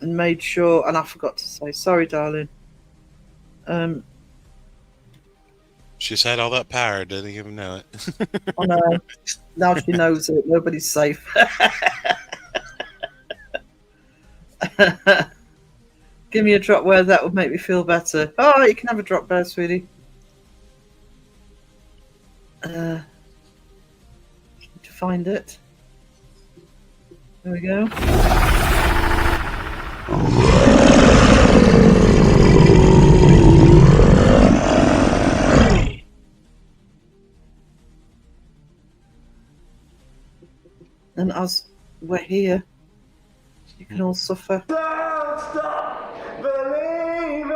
and made sure, and I forgot to say, sorry, darling. She's had all that power, didn't even know it. I know. Now she knows it. Nobody's safe. Give me a drop where that would make me feel better. Oh, you can have a drop bear, sweetie. To find it. There we go. And as we're here, you can all suffer. Don't stop believing.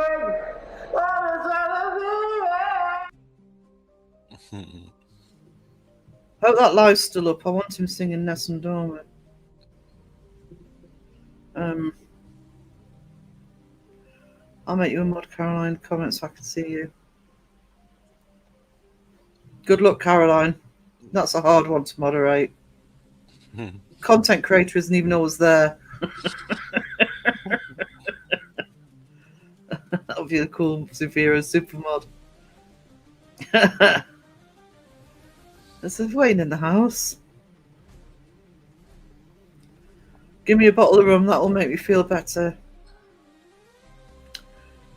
Hope that live's still up. I want him singing Nessun Dorma. I'll make you a mod, Caroline. Comment so I can see you. Good luck, Caroline. That's a hard one to moderate. Content creator isn't even always there. That'll be a cool Zufiro super mod. There's a Wayne in the house. Give me a bottle of rum, that'll make me feel better.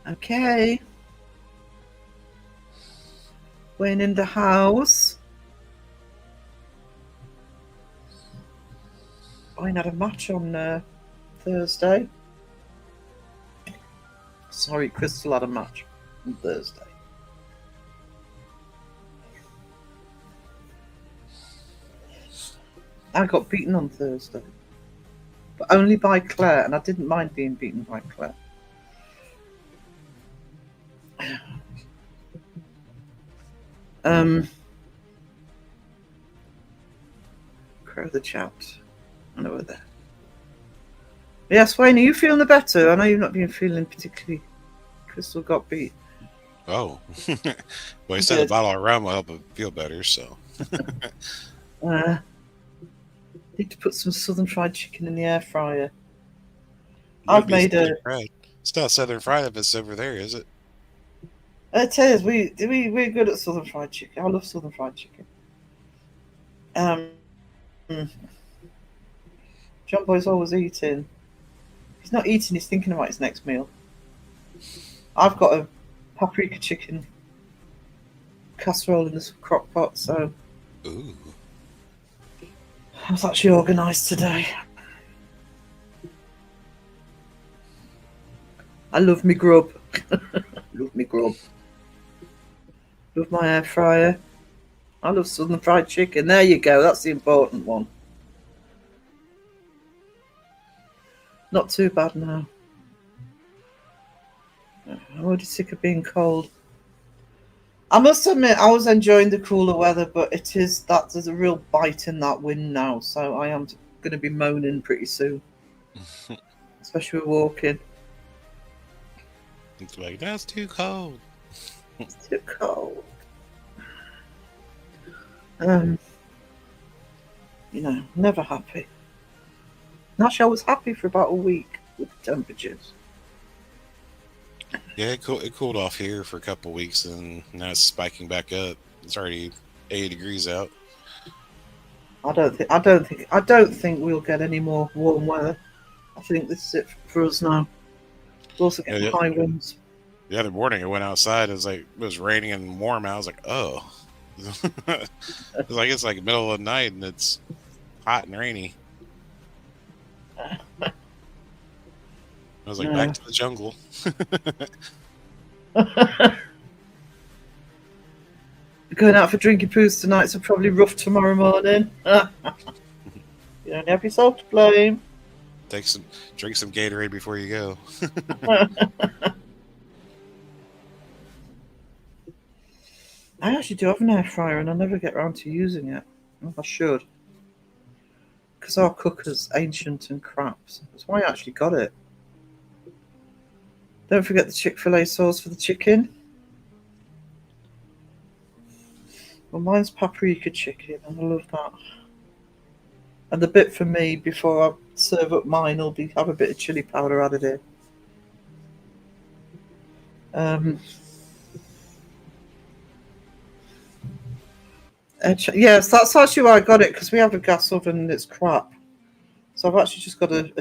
Okay. Wayne in the house. Wayne had a match on Thursday. Sorry, Crystal had a match on Thursday. I got beaten on Thursday. But only by Claire, and I didn't mind being beaten by Claire. Crow the chat. I know we're there. Yes, Wayne, are you feeling the better? I know you've not been feeling particularly. Crystal got beat. Oh. Well, he said a bottle of rum will help him feel better, so. Need to put some southern fried chicken in the air fryer. I've made a. It's not southern fried if it's over there, is it? It is. We're good at southern fried chicken. I love southern fried chicken. John Boy's always eating. He's not eating. He's thinking about his next meal. I've got a paprika chicken casserole in this crock pot, so. Ooh. I was actually organised today. I love me grub. Love me grub. Love my air fryer. I love southern fried chicken. There you go. That's the important one. Not too bad now. I'm already sick of being cold. I must admit, I was enjoying the cooler weather, but there's a real bite in that wind now, so I am going to be moaning pretty soon, especially with walking. It's like, that's too cold. It's too cold. Never happy. Actually, I was happy for about a week with the temperatures. Yeah, it cooled off here for a couple weeks, and now it's spiking back up. It's already 80 degrees out. I don't think we'll get any more warm weather. I think this is it for us now. We'll also get high winds. The other morning, I went outside. It was raining and warm. I was like, oh, it's like middle of the night, and it's hot and rainy. I was like, back to the jungle. Going out for drinking poos tonight, so probably rough tomorrow morning. You don't have yourself to blame. Drink some Gatorade before you go. I actually do have an air fryer, and I never get around to using it. I should, because our cooker's ancient and crap. So that's why I actually got it. Don't forget the Chick-fil-A sauce for the chicken. Well, mine's paprika chicken, and I love that. And the bit for me before I serve up mine will have a bit of chili powder added in. Yes, that's actually why I got it, because we have a gas oven and it's crap. So I've actually just got a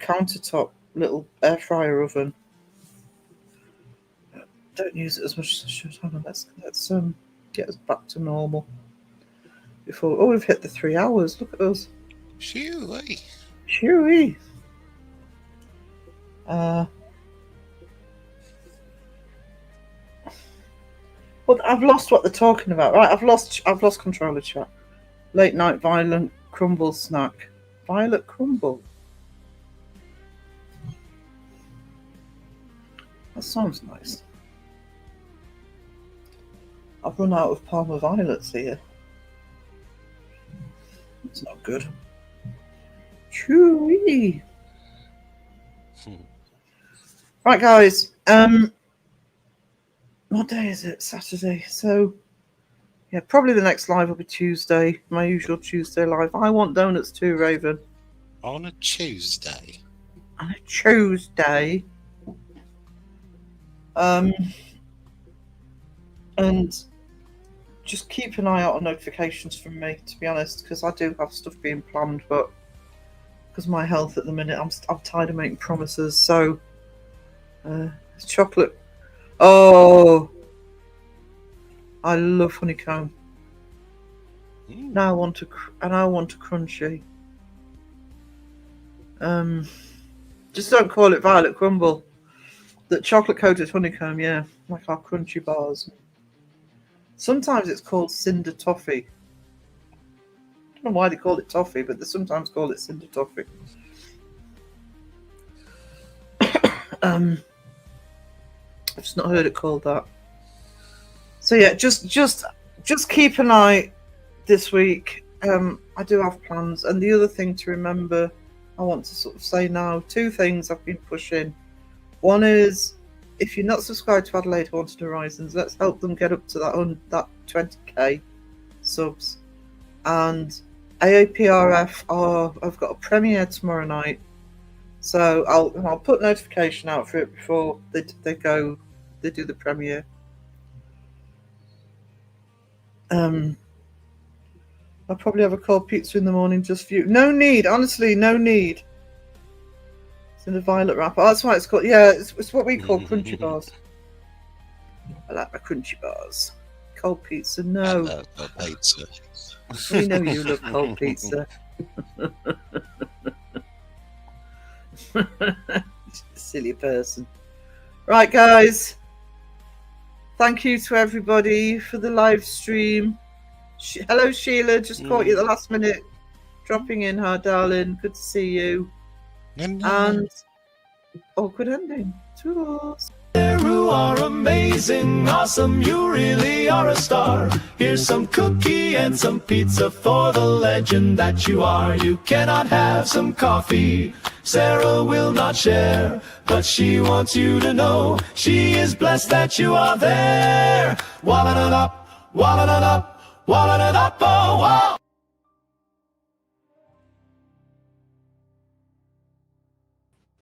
countertop little air fryer oven. Don't use it as much as I should. Hold on, let's get us back to normal. We've hit the 3 hours. Look at us. Shoo-wee. Shoo-wee. Well, I've lost what they're talking about. Right, I've lost control of chat. Late night violent crumble snack. Violet crumble. That sounds nice. I've run out of Parma violets here. It's not good. Chewy. Right, guys. What day is it? Saturday. So, yeah, probably the next live will be Tuesday. My usual Tuesday live. I want donuts too, Raven. On a Tuesday. On a Tuesday. And just keep an eye out on notifications from me, to be honest, because I do have stuff being planned, but because of my health at the minute, I'm tired of making promises. So, it's chocolate. Oh, I love honeycomb. Now I want a crunchy. Just don't call it violet crumble. The chocolate coated honeycomb, yeah, like our crunchy bars. Sometimes it's called cinder toffee. I don't know why they call it toffee, but they sometimes call it cinder toffee. I've just not heard it called that. So yeah, just keep an eye this week. I do have plans, and the other thing to remember, I want to sort of say now, 2 things I've been pushing. One is, if you're not subscribed to Adelaide Haunted Horizons, let's help them get up to that 20k subs. And AAPRF I've got a premiere tomorrow night, so I'll put notification out for it before they do the premiere. I'll probably have a cold pizza in the morning just for you. No need, honestly, no need. In the violet wrapper. Oh, that's why it's called. Yeah, it's what we call crunchy bars. I like my crunchy bars. Cold pizza, no. I love cold pizza. We know you love cold pizza. Silly person. Right, guys. Thank you to everybody for the live stream. Hello, Sheila. Just caught you at the last minute. Dropping in, hi, darling. Good to see you. And awkward ending. Toodles. you are amazing, awesome, you really are a star. Here's some cookie and some pizza for the legend that you are. You cannot have some coffee, Sarah will not share, but she wants you to know she is blessed that you are there. Walla-da-da, walla-da-da, walla-da-da, oh, wow.